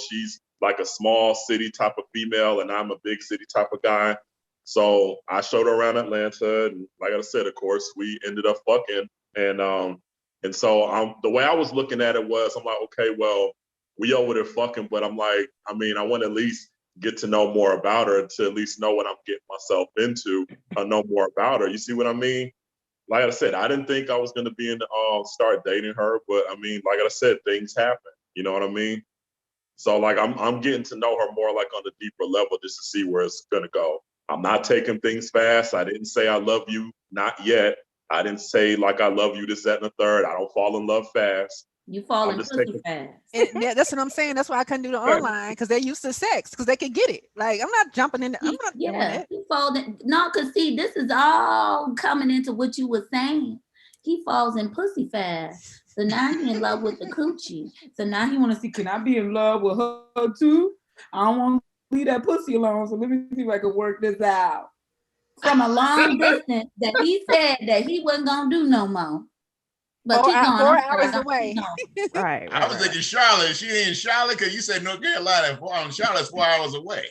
She's like a small city type of female, and I'm a big city type of guy. So I showed her around Atlanta, and like I said, of course, we ended up fucking. And so the way I was looking at it was, I'm like, okay, well, we over there fucking, but I'm like, I mean, I want to at least get to know more about her, to at least know what I'm getting myself into, or know more about her. You see what I mean? Like I said, I didn't think I was gonna be in start dating her, but I mean, like I said, things happen. You know what I mean? So like I'm getting to know her more like on a deeper level, just to see where it's gonna go. I'm not taking things fast. I didn't say I love you, not yet. I didn't say like I love you, this, that, and the third. I don't fall in love fast. You fall in pussy fast. That's what I'm saying. That's why I couldn't do the online, because they're used to sex, because they can get it. Like, I'm not jumping in. I'm not doing it. He falls in, no, because see, this is all coming into what you were saying. He falls in pussy fast. So now he in love with the coochie. So now he want to see, can I be in love with her too? I don't want to leave that pussy alone. So let me see if I can work this out. From a long distance that he said that he wasn't going to do no more. But 4 hours away. Right. I was thinking Charlotte. She ain't Charlotte because you said North Carolina. Charlotte's 4 hours away.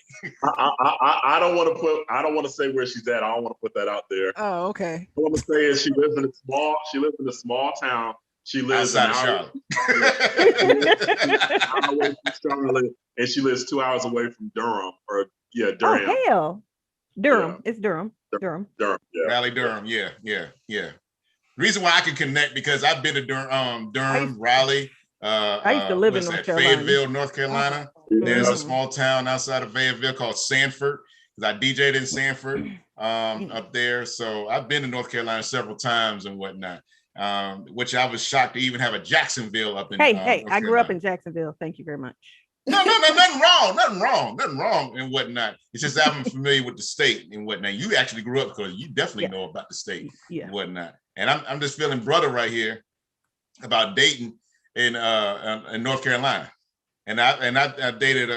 I don't want to say where she's at. I don't want to put that out there. Oh, okay. I want to say is she lives in a small town. She lives outside of Charlotte, and she lives 2 hours away from Durham. Durham. Oh hell, Durham. Yeah. It's Durham. Durham. Yeah. Raleigh, Durham. Yeah. The reason why I can connect, because I've been to Durham, Raleigh. I used to live in North Carolina. Fayetteville, North Carolina. There's a small town outside of Fayetteville called Sanford, because I DJ'd in Sanford up there. So I've been to North Carolina several times and whatnot, which I was shocked to even have a Jacksonville up in. Hey, I grew up in Jacksonville. Thank you very much. No, nothing wrong and whatnot. It's just that I'm familiar with the state and whatnot. You actually grew up, because you definitely know about the state and whatnot. And I'm just feeling brother right here about dating in North Carolina. And I dated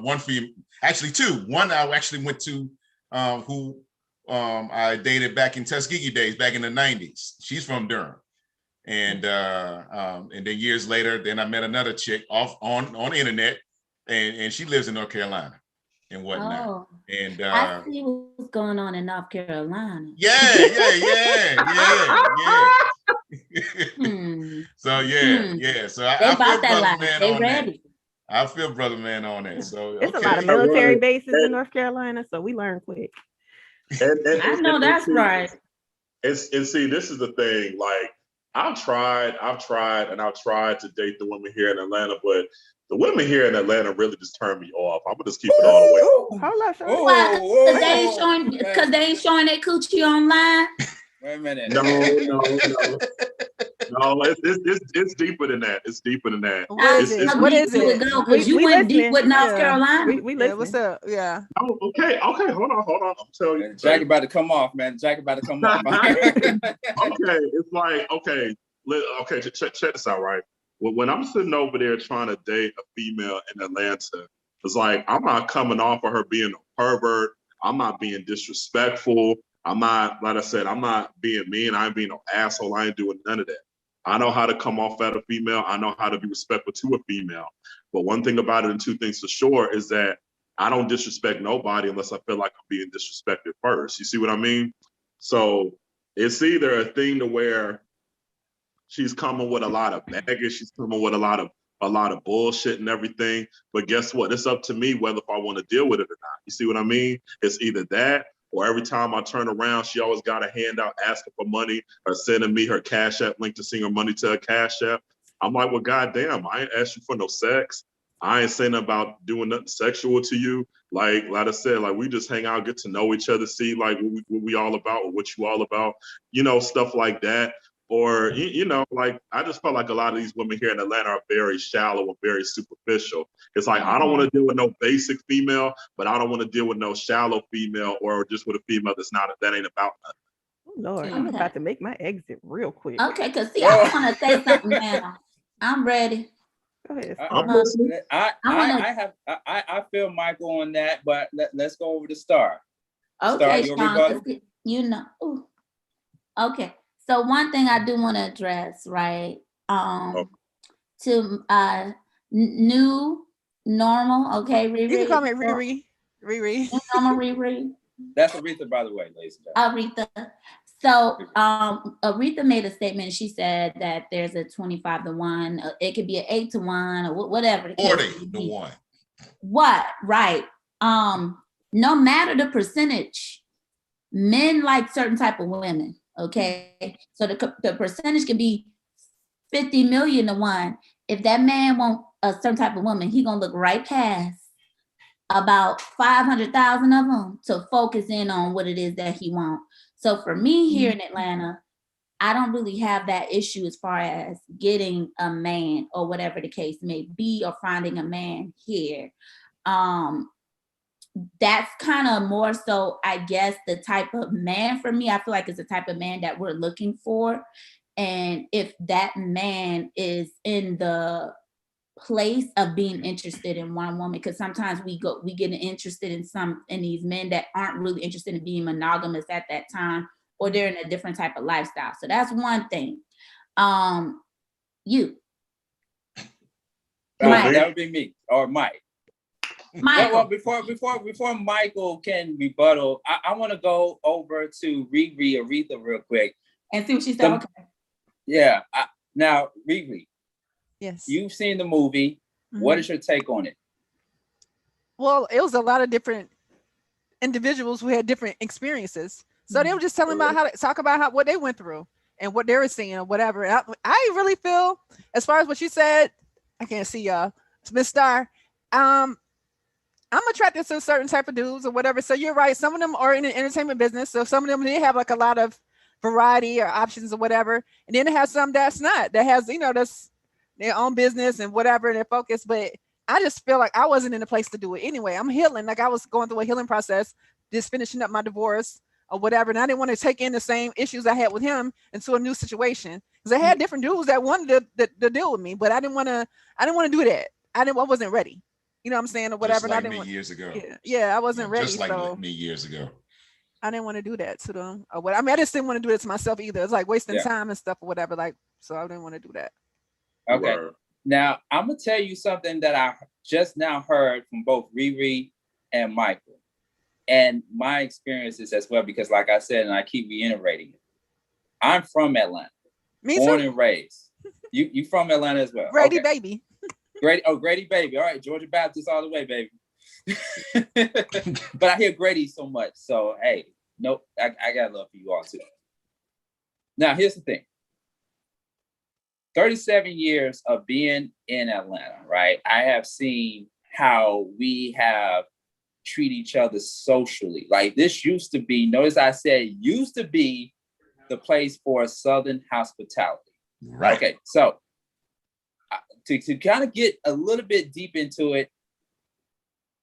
one female, actually two. One I actually went to who I dated back in Tuskegee days, back in the 90s. She's from Durham. And then years later, then I met another chick off on the internet, and she lives in North Carolina and whatnot. Oh, and I see what's going on in North Carolina. Yeah. So yeah. So I feel brother man on that. I feel brother man on that. So it's a lot of military bases in North Carolina, so we learn quick. I know that's right. And see, this is the thing. Like, I've tried to date the women here in Atlanta, but the women here in Atlanta really just turn me off. I'm gonna just keep it all the way. Because they ain't showing their coochie online. Wait a minute. No, it's deeper than that. It's deeper than that. What is it? Because you went deep with North Carolina. We listen. What's up? Yeah. Oh, okay. Hold on. I'm telling you. Jack about to come off, man. Jack about to come off. Okay, it's like, check this out, right? When I'm sitting over there trying to date a female in Atlanta, it's like, I'm not coming off of her being a pervert. I'm not being disrespectful. I'm not, like I said, I'm not being mean. I ain't being no asshole. I ain't doing none of that. I know how to come off at a female. I know how to be respectful to a female. But one thing about it, and two things for sure, is that I don't disrespect nobody unless I feel like I'm being disrespected first. You see what I mean? So it's either a thing to where she's coming with a lot of baggage, she's coming with a lot of bullshit and everything. But guess what? It's up to me whether if I want to deal with it or not. You see what I mean? It's either that, or every time I turn around, she always got a handout asking for money or sending me her Cash App link to send her money to her Cash App. I'm like, well, goddamn, I ain't asked you for no sex. I ain't saying about doing nothing sexual to you. Like I said, like, we just hang out, get to know each other, see like what we all about or what you all about, stuff like that. Or, like, I just felt like a lot of these women here in Atlanta are very shallow and very superficial. It's like, I don't want to deal with no basic female, but I don't want to deal with no shallow female or just with a female that ain't about nothing. Oh, Lord, I'm about to make my exit real quick. Okay, because see, I want to say something now. I'm ready. Go ahead. I feel Michael on that, but let's go over to Star. Okay, Star, Sean, okay. So one thing I do want to address, right? To new normal, okay, Riri. You can call me Riri. New normal, Riri. That's Aretha, by the way, ladies and gentlemen. Aretha. So Aretha made a statement. She said that there's a 25-1. It could be an 8-1 or whatever. The case 40-1. What? Right. No matter the percentage, men like certain type of women. Okay. So the percentage can be 50 million to 1. If that man want a certain type of woman, he gonna look right past about 500,000 of them to focus in on what it is that he wants. So for me here in Atlanta, I don't really have that issue as far as getting a man or whatever the case may be, or finding a man here. That's kind of more so, I guess, the type of man for me. I feel like it's the type of man that we're looking for. And if that man is in the place of being interested in one woman, because sometimes we get interested in these men that aren't really interested in being monogamous at that time, or they're in a different type of lifestyle. So that's one thing. You. Mike. That would be me or Mike. Michael. Well, before Michael can rebuttal, I want to go over to Aretha real quick and see what she said. Okay. Yeah. Now, Riri. Yes. You've seen the movie. Mm-hmm. What is your take on it? Well, it was a lot of different individuals who had different experiences. So they were just telling about how to talk about what they went through and what they were seeing or whatever. And I really feel, as far as what you said, I can't see y'all, Miss Star. I'm attracted to certain type of dudes or whatever. So you're right. Some of them are in the entertainment business. So some of them, they have like a lot of variety or options or whatever. And then they have some that's not, that has, that's their own business and whatever, their focus. But I just feel like I wasn't in a place to do it anyway. I'm healing. Like I was going through a healing process, just finishing up my divorce or whatever. And I didn't want to take in the same issues I had with him into a new situation. Because I had different dudes that wanted to deal with me, but I didn't want to do that. I wasn't ready. You know what I'm saying, or whatever. Just like me years ago. Yeah, I wasn't ready. Just like me years ago. I didn't want to do that to them or what. I mean, I just didn't want to do it to myself either. It's like wasting time and stuff or whatever. Like, so I didn't want to do that. Okay. Now I'm gonna tell you something that I just now heard from both Riri and Michael, and my experiences as well. Because, like I said, and I keep reiterating it, I'm from Atlanta, born and raised. You from Atlanta as well? Grady baby. Grady baby. All right, Georgia Baptist all the way, baby. But I hear Grady so much. So, hey, nope, I got love for you all too. Now, here's the thing. 37 years of being in Atlanta, right? I have seen how we have treated each other socially. Like this used to be, notice I said used to be the place for Southern hospitality. Right. Okay, so to kind of get a little bit deep into it,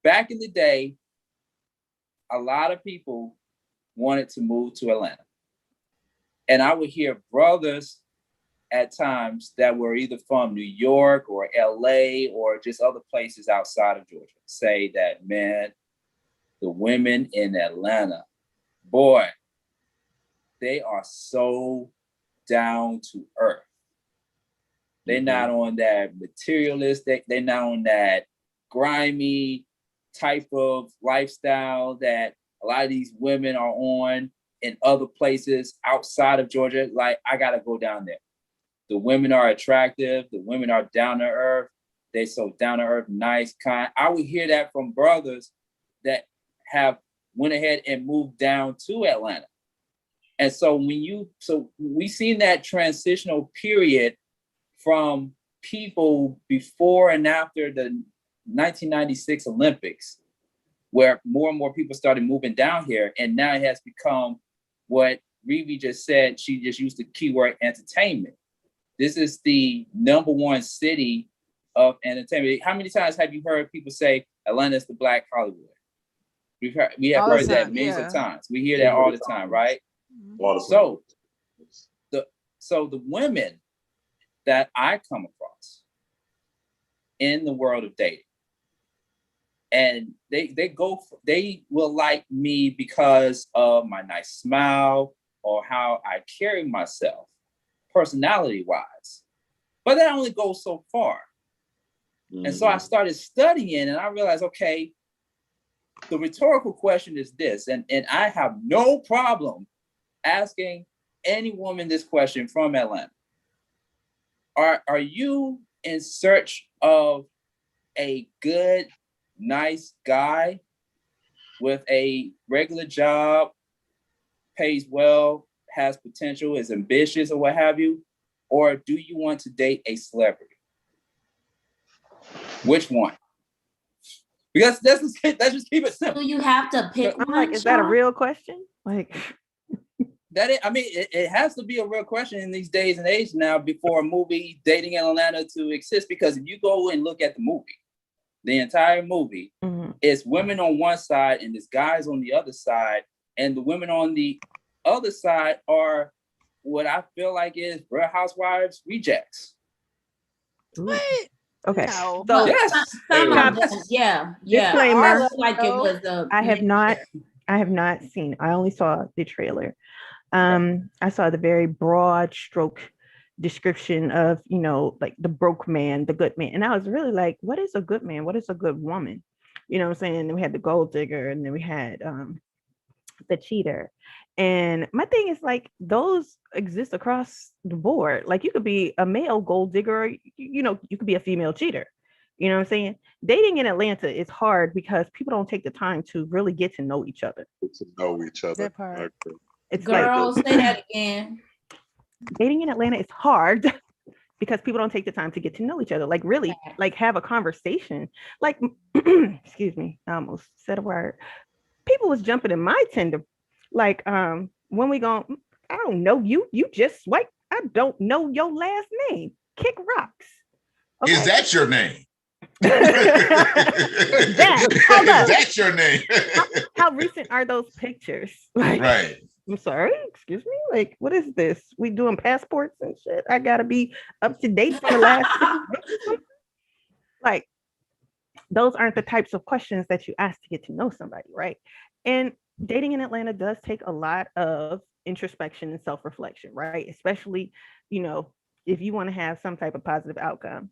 back in the day, a lot of people wanted to move to Atlanta. And I would hear brothers at times that were either from New York or LA or just other places outside of Georgia say that, man, the women in Atlanta, boy, they are so down to earth. They're not on that materialistic, they're not on that grimy type of lifestyle that a lot of these women are on in other places outside of Georgia. Like, I gotta go down there. The women are attractive, the women are down to earth, they so down to earth, nice, kind. I would hear that from brothers that have went ahead and moved down to Atlanta. And so we seen that transitional period from people before and after the 1996 Olympics, where more and more people started moving down here. And now it has become what Riri just said. She just used the keyword entertainment. This is the #1 city of entertainment. How many times have you heard people say Atlanta is the Black Hollywood? We have heard that millions of times. We hear that all the time, right? So the women that I come across in the world of dating, and they will like me because of my nice smile or how I carry myself, personality wise, but that only goes so far. And so I started studying and I realized, okay, the rhetorical question is this, and I have no problem asking any woman this question from Atlanta. Are you in search of a good, nice guy with a regular job, pays well, has potential, is ambitious, or what have you? Or do you want to date a celebrity? Which one? Because let's just keep it simple. Do you have to pick I'm one? like, is that a Sean? real question? Like, It has to be a real question in these days and age now before a movie Dating in Atlanta to exist. Because if you go and look at the movie, the entire movie, it's women on one side and there's guys on the other side, and the women on the other side are what I feel like is Real Housewives rejects. What? okay. No. So Yes. Some of them, yeah. Disclaimer. I feel like it was a. I have not seen. I only saw the trailer. I saw the very broad stroke description of, you know, like the broke man, the good man. And I was really like, what is a good man? What is a good woman? You know what I'm saying? And we had the gold digger, and then we had the cheater. And my thing is, like, those exist across the board. Like, you could be a male gold digger, or, you know, you could be a female cheater. You know what I'm saying? Dating in Atlanta is hard because people don't take the time to really get to know each other. To know each other. That part. Okay. It's Girl, like, say that again. dating in Atlanta is hard because people don't take the time to get to know each other. Like, really, like, have a conversation. Like, excuse me, I almost said a word. People was jumping in my Tinder. Like, when we going, I don't know you. You just swipe. I don't know your last name. Kick rocks. Okay. Is that your name? Hold up. Is that your name? How recent are those pictures? Like, Right. I'm sorry, excuse me. Like, what is this? We doing passports and shit? I gotta be up to date for the last 6 months. Like, those aren't the types of questions that you ask to get to know somebody, right? And dating in Atlanta does take a lot of introspection and self-reflection, right? Especially, you know, if you want to have some type of positive outcome.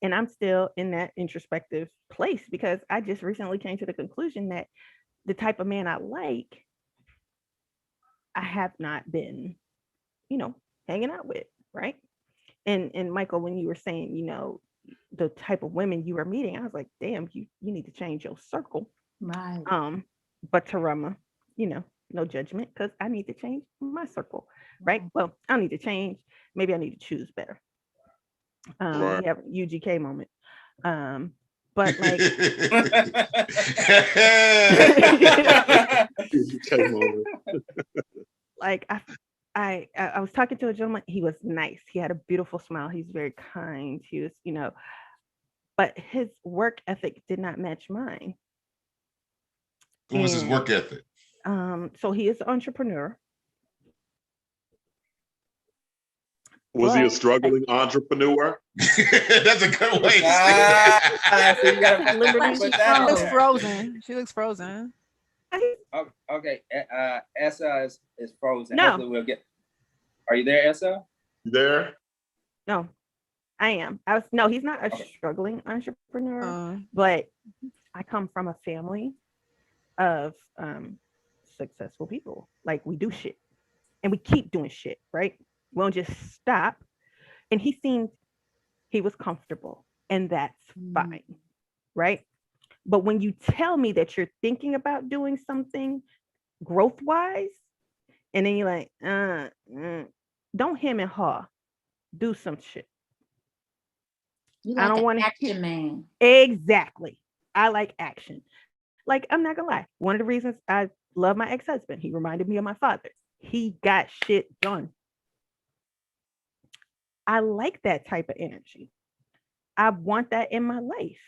And I'm still in that introspective place because I just recently came to the conclusion that the type of man I like, I have not been, you know, hanging out with, right? And Michael, when you were saying, you know, the type of women you were meeting, I was like, damn, you need to change your circle. Right. But Tarama, you know, no judgment, because I need to change my circle, right? Well, I need to change. Maybe I need to choose better. Right. We have a UGK moment. But like, like I was talking to a gentleman. He was nice. He had a beautiful smile. He's very kind. He was, you know, but his work ethic did not match mine. What was his work ethic? So he is an entrepreneur. Was he a struggling entrepreneur? That's a good way to say it. She looks frozen. She looks frozen. Okay, Essa is frozen. No. Hopefully we'll get. Are you there, Essa? There? No, I am. No, he's not a struggling entrepreneur, but I come from a family of successful people. Like, we do shit and we keep doing shit, right? We won't just stop. And he was comfortable, and that's fine, right? But when you tell me that you're thinking about doing something growth-wise, and then you're like, don't hem and haw, do some shit. You like, I don't want action, man. Exactly. I like action. Like, I'm not gonna lie. One of the reasons I love my ex-husband, he reminded me of my father. He got shit done. I like that type of energy. I want that in my life.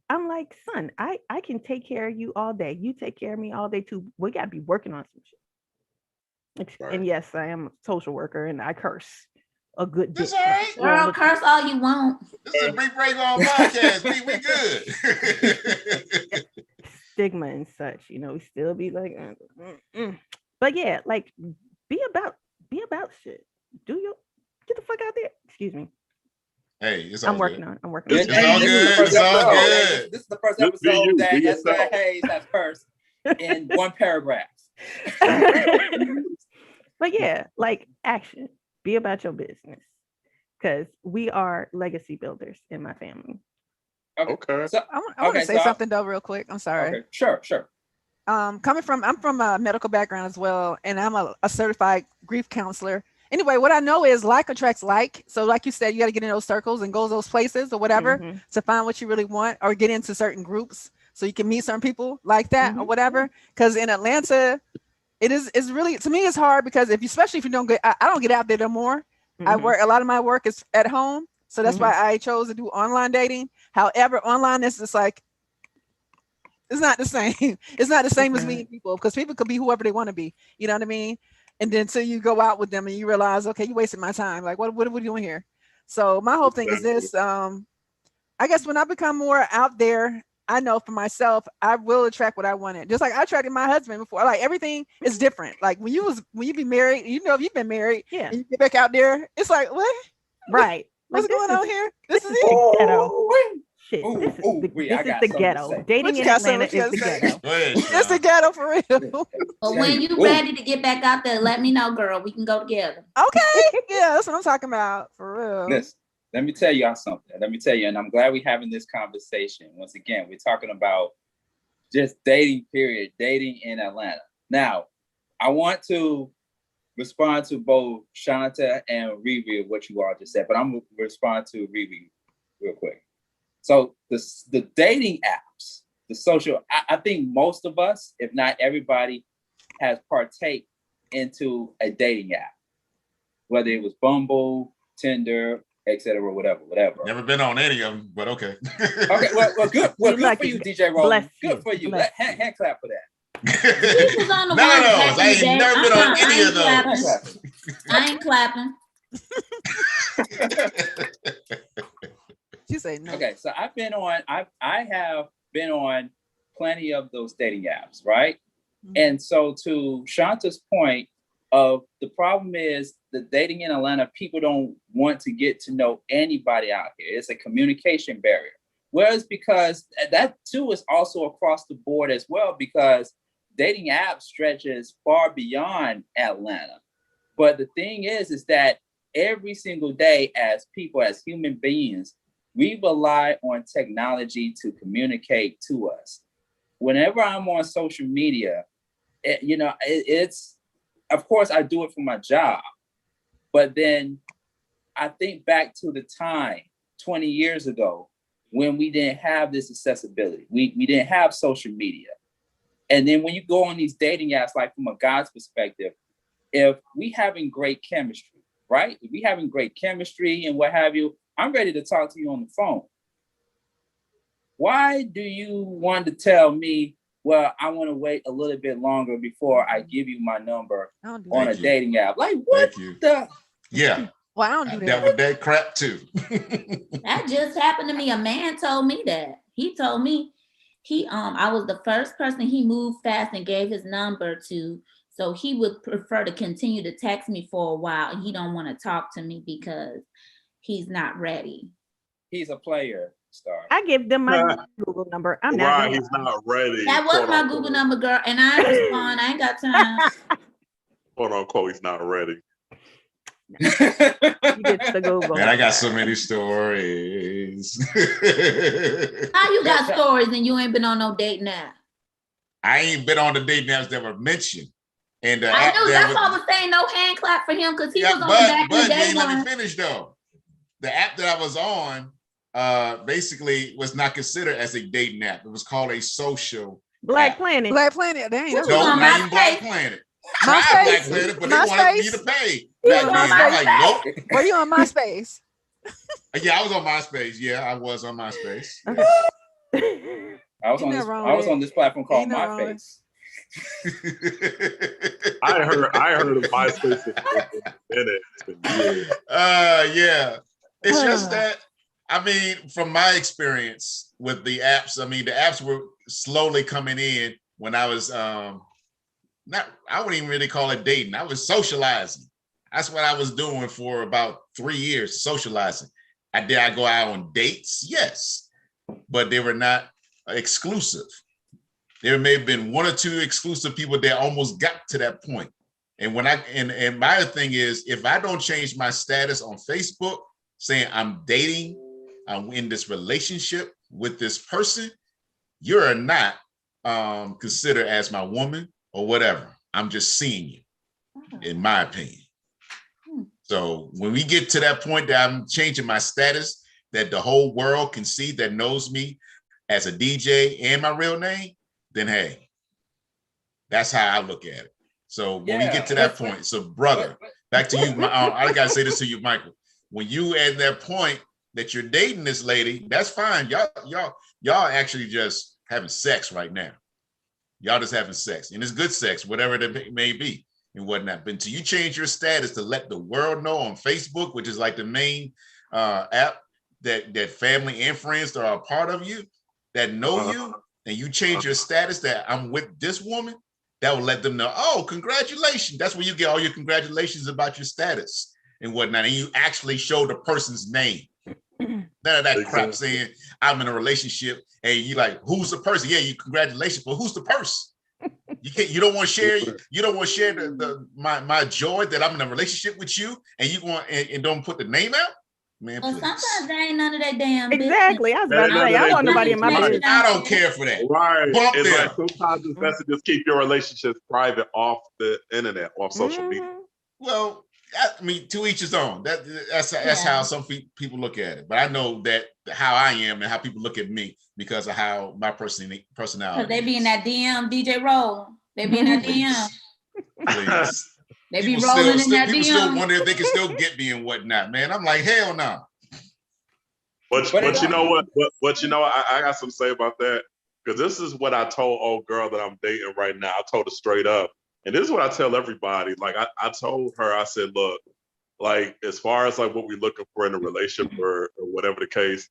I'm like, son, I can take care of you all day. You take care of me all day too. We gotta be working on some shit. Right. And yes, I am a social worker and I curse a good bit. That's all right. Girl, curse all you want. This is a Be Brave on podcast. We good. Stigma and such, you know, we still be like, but yeah, like, be about shit. Get the fuck out there. Excuse me. Hey, it's all I'm working good. on it. I'm working on It's it. all This is the good. first It's all episode. good. This is the first Just be episode you, that be Esther yourself. Hayes has cursed in one paragraph. But yeah, like action. Be about your business. Because we are legacy builders in my family. Okay. So, I want to say something though, real quick. I'm sorry. okay, sure. I'm from a medical background as well, and I'm a certified grief counselor. Anyway, what I know is like attracts like. So like you said, you got to get in those circles and go those places or whatever to find what you really want, or get into certain groups so you can meet certain people like that or whatever. Because in Atlanta, it's really, to me, it's hard because especially if you don't get, I don't get out there no more. I work, a lot of my work is at home. So that's why I chose to do online dating. However, online is just like, it's not the same. It's not the same as meeting people, because people could be whoever they want to be. You know what I mean? And then so you go out with them and you realize, okay, you wasted my time. Like, what are we doing here? So my whole thing is this. I guess when I become more out there, I know for myself, I will attract what I wanted. Just like I attracted my husband before. Like everything is different. Like when you be married, you know, if you've been married, and you get back out there, it's like, what? Right. What's going on here? This is the ghetto. Shit. Ooh, This is ooh, the, wait, this I is got the something to ghetto. say. Dating in Atlanta is the ghetto. Go ahead, it's the Sean. ghetto for real. But when you ready to get back out there, let me know, girl. We can go together. Okay. Yeah, that's what I'm talking about. For real. Listen, let me tell y'all something. Let me tell you, and I'm glad we're having this conversation. Once again, we're talking about just dating, period, dating in Atlanta. Now, I want to respond to both Shanta and Riri of what you all just said, but I'm going to respond to Riri real quick. So the dating apps, the social, I think most of us, if not everybody, has partake into a dating app, whether it was Bumble, Tinder, etc., whatever. Never been on any of them, but okay. Okay, well, good. Well, good lucky. for you, DJ Roland. Bless Good for you. Bless Hand clap for that. He was on the None one of those. back in I the ain't day. never been on any of clapping. those. I ain't clapping. She say no. Okay, so I have been on plenty of those dating apps, right? And so to Shanta's point of the problem is the dating in Atlanta, people don't want to get to know anybody out here. It's a communication barrier. Whereas because that too is also across the board as well, because dating apps stretches far beyond Atlanta. But the thing is that every single day as people, as human beings, we rely on technology to communicate to us. Whenever I'm on social media, it's, of course, I do it for my job. But then I think back to the time 20 years ago when we didn't have this accessibility. We didn't have social media. And then when you go on these dating apps, like from a guy's perspective, if we having great chemistry, right? If we having great chemistry and what have you, I'm ready to talk to you on the phone. Why do you want to tell me, well, I want to wait a little bit longer before I give you my number on a dating app? Like, what the? Yeah. Well, I don't do that. That with that crap too. That just happened to me. A man told me that. He told me I was the first person he moved fast and gave his number to. So he would prefer to continue to text me for a while, and he don't want to talk to me because he's not ready. He's a player, Star. I give them my Google number. I'm not Right, he's not ready. That was my Google number, girl, and I respond. I ain't got time. Quote unquote, he's not ready. You get the Google. Man, I got so many stories. How you got stories and you ain't been on no date now? I ain't been on the dating apps that were mentioned. And I knew that's why I was saying no hand clap for him, because he was on the back of the But day you ain't let one. me finish though. The app that I was on basically was not considered as a dating app. It was called a social Black app. Planet. Black Planet. Dang, What that's you No, on not even Black MySpace? Planet. MySpace? Tried Black Planet, but they wanted me to pay. Back then. I'm like, nope. Were you on MySpace? Yeah, I was on MySpace. Yeah, I was on MySpace. Okay. I was on this platform called MySpace. I heard of MySpace in it. Yeah. It's just that, I mean, from my experience with the apps, I mean, the apps were slowly coming in when I was I wouldn't even really call it dating. I was socializing. That's what I was doing for about 3 years, socializing. Did I go out on dates? Yes, but they were not exclusive. There may have been one or two exclusive people that almost got to that point. And when and my thing is, if I don't change my status on Facebook saying I'm dating, I'm in this relationship with this person, you're not considered as my woman or whatever. I'm just seeing you, in my opinion. So when we get to that point that I'm changing my status, that the whole world can see, that knows me as a DJ and my real name, then hey, that's how I look at it. So when we get to that point, so brother, back to you. I gotta say this to you, Michael. When you at that point that you're dating this lady, that's fine. Y'all actually just having sex right now. Y'all just having sex, and it's good sex, whatever it may be and whatnot. But until you change your status to let the world know on Facebook, which is like the main app that family and friends that are a part of you, that know you, and you change your status that I'm with this woman, that will let them know, oh, congratulations. That's where you get all your congratulations about your status and whatnot. And you actually show the person's name. None of that crap saying I'm in a relationship and you like, who's the person? Yeah, you congratulations, but who's the person? You don't want to share. You don't want to share my joy that I'm in a relationship with you, and you want and don't put the name out, man. Well, please. sometimes there ain't none of that damn exactly. I was about to say, I don't want nobody in my business. I don't care for that. Right. Bump it's them. like sometimes it's best to just keep your relationships private off the internet, off social media. Well, I mean, to each his own. That's how some people look at it. But I know that how I am and how people look at me because of how my personality. Because they be in that DM, DJ Roll. They be in that DM. Please. They be rolling in that people DM. still wonder if they can still get me and whatnot, man. I'm like, hell no. But you know what? But you know, I got something to say about that. Because this is what I told old girl that I'm dating right now. I told her straight up. And this is what I tell everybody. Like I told her, I said, look, like as far as like what we're looking for in a relationship or whatever the case,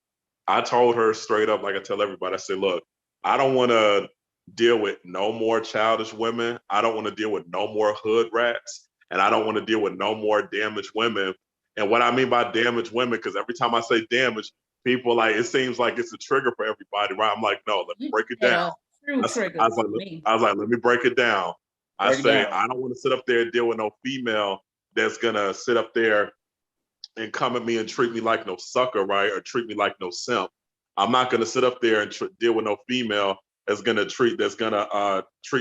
I told her straight up, like I tell everybody, I said, look, I don't want to deal with no more childish women. I don't want to deal with no more hood rats. And I don't want to deal with no more damaged women. And what I mean by damaged women, because every time I say damaged, people like, it seems like it's a trigger for everybody, right? I'm like, no, let me break it down. I was like, let me break it down. I don't want to sit up there and deal with no female that's gonna sit up there and come at me and treat me like no sucker, right? Or treat me like no simp. I'm not gonna sit up there and deal with no female that's gonna treat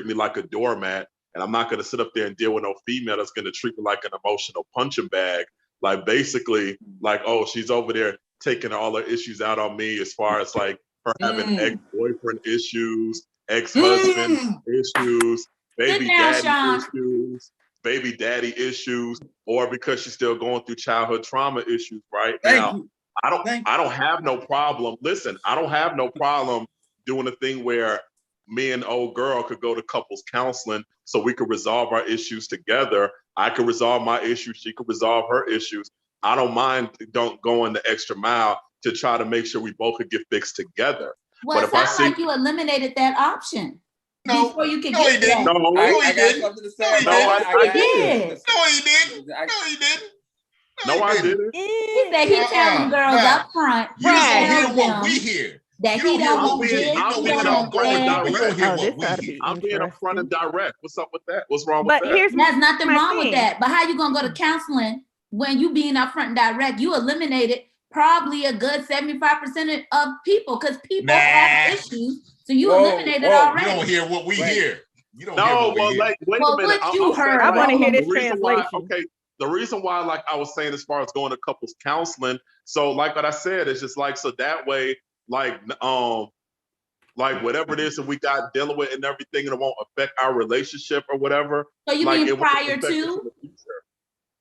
me like a doormat. And I'm not gonna sit up there and deal with no female that's gonna treat me like an emotional punching bag. Like basically, like, oh, she's over there taking all her issues out on me as far as like her having ex-boyfriend issues, ex-husband issues, baby daddy issues, or because she's still going through childhood trauma issues right now. I don't have no problem. Listen, I don't have no problem doing a thing where me and old girl could go to couples counseling so we could resolve our issues together. I could resolve my issues. She could resolve her issues. I don't mind going the extra mile to try to make sure we both could get fixed together. Well, it sounds like you eliminated that option. No, before you could no, get he didn't. that. No, he didn't. No, I did. No, he didn't. No, he didn't. No, I didn't. He said he telling girls up front. You don't hear what we hear. That he don't want this. I'm being upfront and direct. What's up with that? What's wrong with that? There's nothing wrong with that. But how you gonna go to counseling when you being upfront and direct? You eliminated probably a good 75% of people because people have issues. So you eliminated already. You don't hear what we hear. You don't hear what we hear. Like, wait a minute. What you heard? I want to hear this translation. The reason why, like I was saying, as far as going to couples counseling, so like what I said, it's just like, so that way, like whatever it is that we got dealing with and everything, and it won't affect our relationship or whatever. So you mean prior to?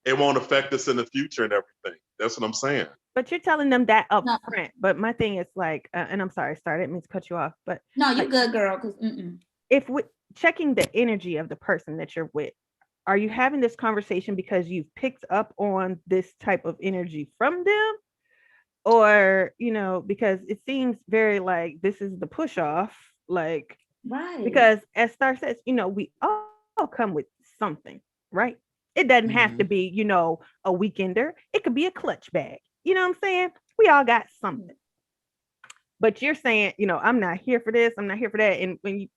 It won't affect us in the future and everything. That's what I'm saying. But you're telling them that up front. But my thing is like, and I'm sorry, I didn't mean to cut you off, but no, you're good, girl. If we checking the energy of the person that you're with, are you having this conversation because you've picked up on this type of energy from them? Or, because it seems very like this is the push off, like, right. Because as Star says, we all come with something, right? It doesn't have to be, a weekender. It could be a clutch bag. You know what I'm saying? We all got something. But you're saying, you know, I'm not here for this, I'm not here for that. And when you,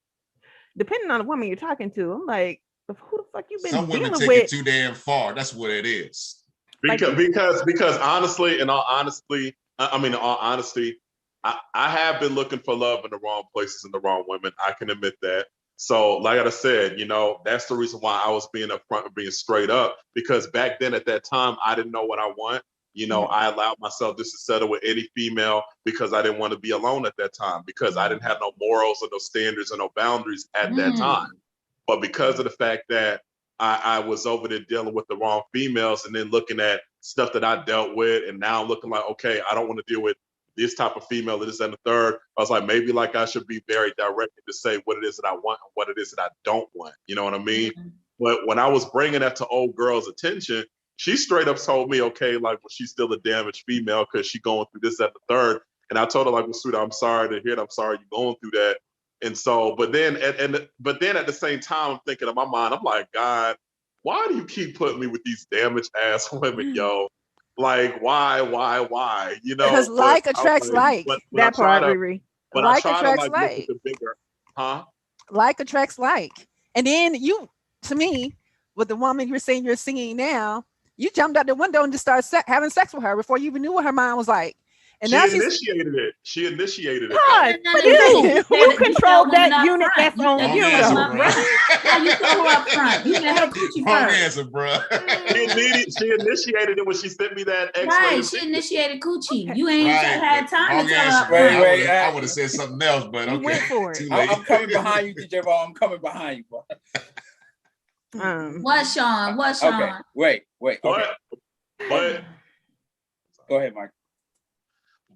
depending on the woman you're talking to, I'm like, who the fuck you been Some women dealing take with? it too damn far. That's what it is. Because honestly, in all honesty, I have been looking for love in the wrong places and the wrong women. I can admit that. So, like I said, you know, that's the reason why I was being upfront and being straight up, because back then at that time, I didn't know what I want. You know, I allowed myself just to settle with any female because I didn't want to be alone at that time, because I didn't have no morals or no standards or no boundaries at that time. But because of the fact that I was over there dealing with the wrong females and then looking at stuff that I dealt with, and now looking like, okay, I don't want to deal with this type of female, this and the third. I was like, maybe like I should be very direct to say what it is that I want and what it is that I don't want. You know what I mean? But when I was bringing that to old girl's attention, she straight up told me, okay, like, well, she's still a damaged female because she going through this, that, the third. And I told her, like, well, sweetie, I'm sorry to hear it. I'm sorry you're going through that. And so, but then at the same time, I'm thinking in my mind, I'm like, God, why do you keep putting me with these damaged ass women, yo? Like, why? You know, because like attracts like. That part, Riri. But like I try to attracts like look like. at the bigger, Like attracts like. And then you, to me, with the woman you're saying you're seeing now, you jumped out the window and just started having sex with her before you even knew what her mind was like. And now she initiated it. God, but who controlled that unit that's on you, though? How you throw her up front? You let her coochie Wrong first. answer, bro. She initiated it when she sent me that X-ray. Right, she initiated coochie. You ain't had time to tell her up Right, front. I would have said something else, but okay. Went for it. I'm coming behind you, DJ Ball. I'm coming behind you, bro. What, Sean? Okay, wait. Okay. But go ahead, Mike.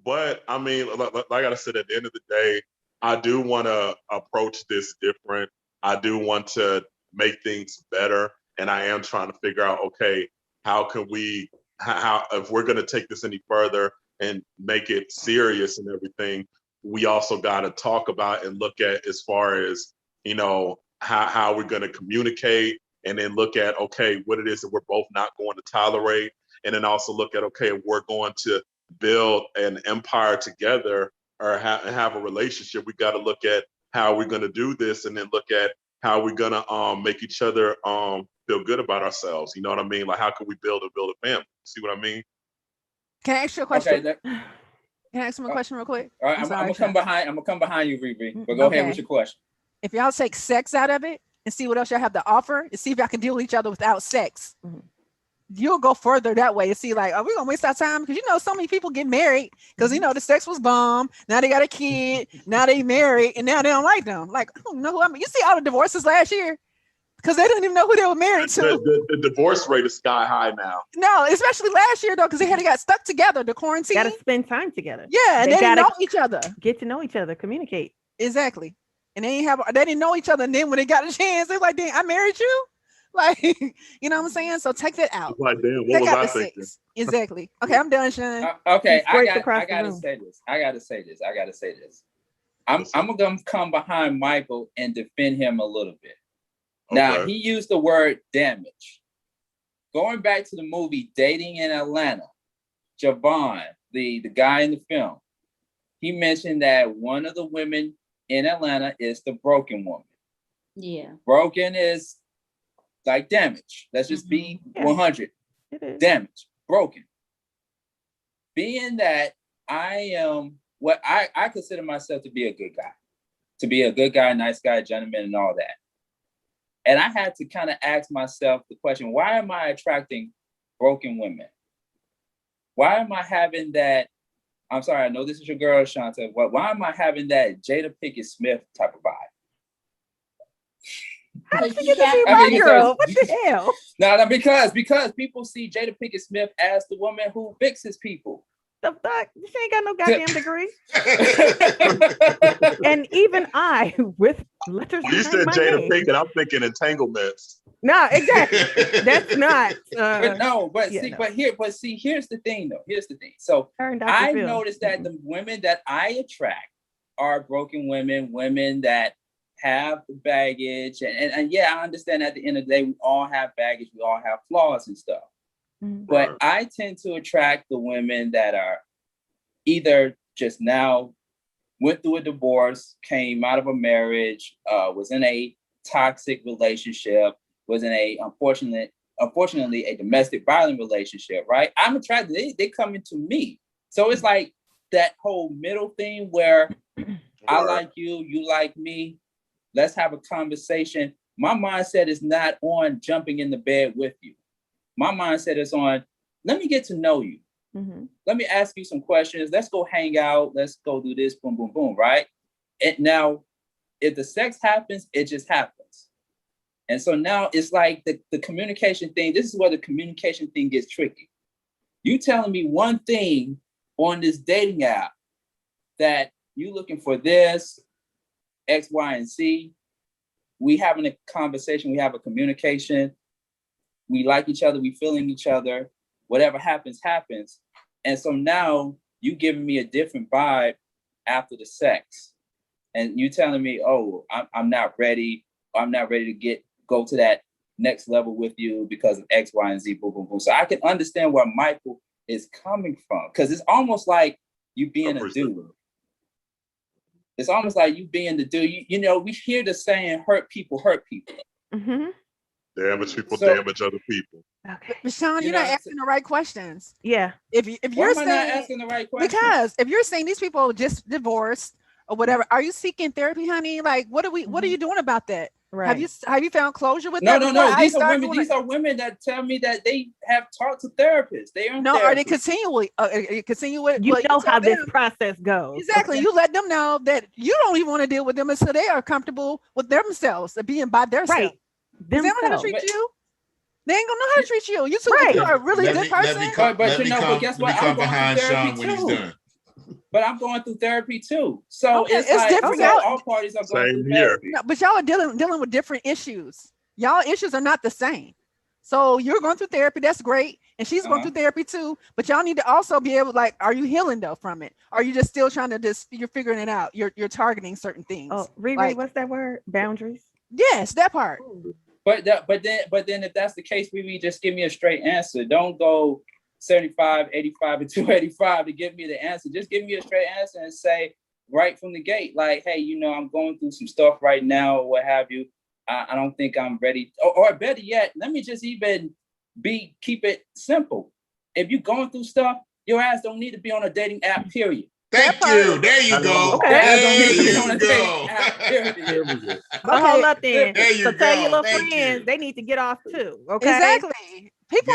But I mean, like I said, at the end of the day, I do want to approach this different. I do want to make things better, and I am trying to figure out, okay, how can we, how if we're going to take this any further and make it serious and everything, we also got to talk about and look at as far as, you know, how we're going to communicate, and then look at, okay, what it is that we're both not going to tolerate, and then also look at, okay, we're going to build an empire together or have a relationship. We got to look at how we're going to do this, and then look at how we're going to make each other feel good about ourselves. You know what I mean? Like, how can we build a family? See what I mean? Can I ask you a question? Okay, Can I ask him a question real quick? All right, I'm gonna come behind you, Riri. But go ahead with your question. If y'all take sex out of it and see what else y'all have to offer, and see if y'all can deal with each other without sex, you'll go further that way and see, like, are we gonna waste our time? Because you know, so many people get married because you know the sex was bomb. Now they got a kid. Now they married, and now they don't like them. Like, I don't know who I mean. You see all the divorces last year because they didn't even know who they were married to. The divorce rate is sky high now. No, especially last year though, because they got stuck together. The quarantine. Got to spend time together. Yeah, and they didn't know each other. Get to know each other. Communicate. Exactly. And they didn't know each other. And then when they got a chance, they're like, "Damn, I married you." Like, you know what I'm saying? So take that out. Like, damn, what was I thinking? Exactly. Okay, I'm done, Sean. Okay, I gotta say this. I'm gonna come behind Michael and defend him a little bit. Okay. Now, he used the word damage. Going back to the movie Dating in Atlanta, Javon, the guy in the film, he mentioned that one of the women in Atlanta is the broken woman. Yeah. Broken is like damage. Let's just be 100. Damage, broken. Being that I am what I consider myself to be a good guy, nice guy, gentleman, and all that. And I had to kind of ask myself the question, why am I attracting broken women? Why am I having that? I'm sorry, I know this is your girl, Shanta. Why am I having that Jada Pinkett Smith type of vibe? How did you get to be my girl? What the hell? No, because people see Jada Pinkett Smith as the woman who fixes people. The fuck? She ain't got no goddamn degree. And even I, with letters. You said Jada Pinkett, I'm thinking entanglements. No, exactly. That's not. But here's the thing, though. Here's the thing. So I noticed that the women that I attract are broken women that have the baggage, and yeah, I understand at the end of the day, we all have baggage, we all have flaws and stuff. But I tend to attract the women that are either just now went through a divorce, came out of a marriage, was in a toxic relationship, was in a unfortunately a domestic violent relationship, right? I'm attracted, they come into me. So it's like that whole middle thing where I like you, you like me, let's have a conversation. My mindset is not on jumping in the bed with you. My mindset is on, let me get to know you. Mm-hmm. Let me ask you some questions. Let's go hang out. Let's go do this, boom, boom, boom, right? And now, if the sex happens, it just happens. And so now it's like the communication thing. This is where the communication thing gets tricky. You telling me one thing on this dating app that you looking for this, X, Y, and Z. We having a conversation. We have a communication. We like each other. We feeling each other. Whatever happens, happens. And so now you giving me a different vibe after the sex. And you telling me, oh, I'm not ready. I'm not ready to go to that next level with you because of X, Y, and Z, boom, boom, boom. So I can understand where Michael is coming from. Because it's almost like you being a dude. It's almost like you being the dude. You know, we hear the saying, hurt people hurt people. Mm-hmm. Damage people, damage other people. Okay. But Sean, you're not asking the right questions. Yeah. If you're saying, not asking the right questions? Because if you're saying these people just divorced or whatever, are you seeking therapy, honey? Like, what are you doing about that? Right. Have you found closure with that? No. These are women that tell me that they have talked to therapists. They are no. Are they continually? You know how this process goes. Exactly. You let them know that you don't even want to deal with them until they are comfortable with themselves, being by themselves. Right. They don't know how to treat you. They ain't gonna know how to treat you. You are a really good person. But guess what? I'm going through therapy too. But I'm going through therapy too. So it's like different. All parties are going through therapy. No, but y'all are dealing with different issues. Y'all issues are not the same. So you're going through therapy. That's great. And she's going through therapy too. But y'all need to also be able, like, are you healing though from it? Are you just still trying to you're figuring it out? You're targeting certain things. Oh, Riri, what's that word? Boundaries? Yes, that part. But then if that's the case, Riri, just give me a straight answer. Don't go 75, 85, and 285 to give me the answer. Just give me a straight answer and say right from the gate, like, hey, I'm going through some stuff right now, or what have you. I don't think I'm ready. Or better yet, let me just even keep it simple. If you're going through stuff, your ass don't need to be on a dating app, period. Thank you. There you go. Okay. There you go. Hold up then. So tell your little friends they need to get off too. Okay. Exactly. People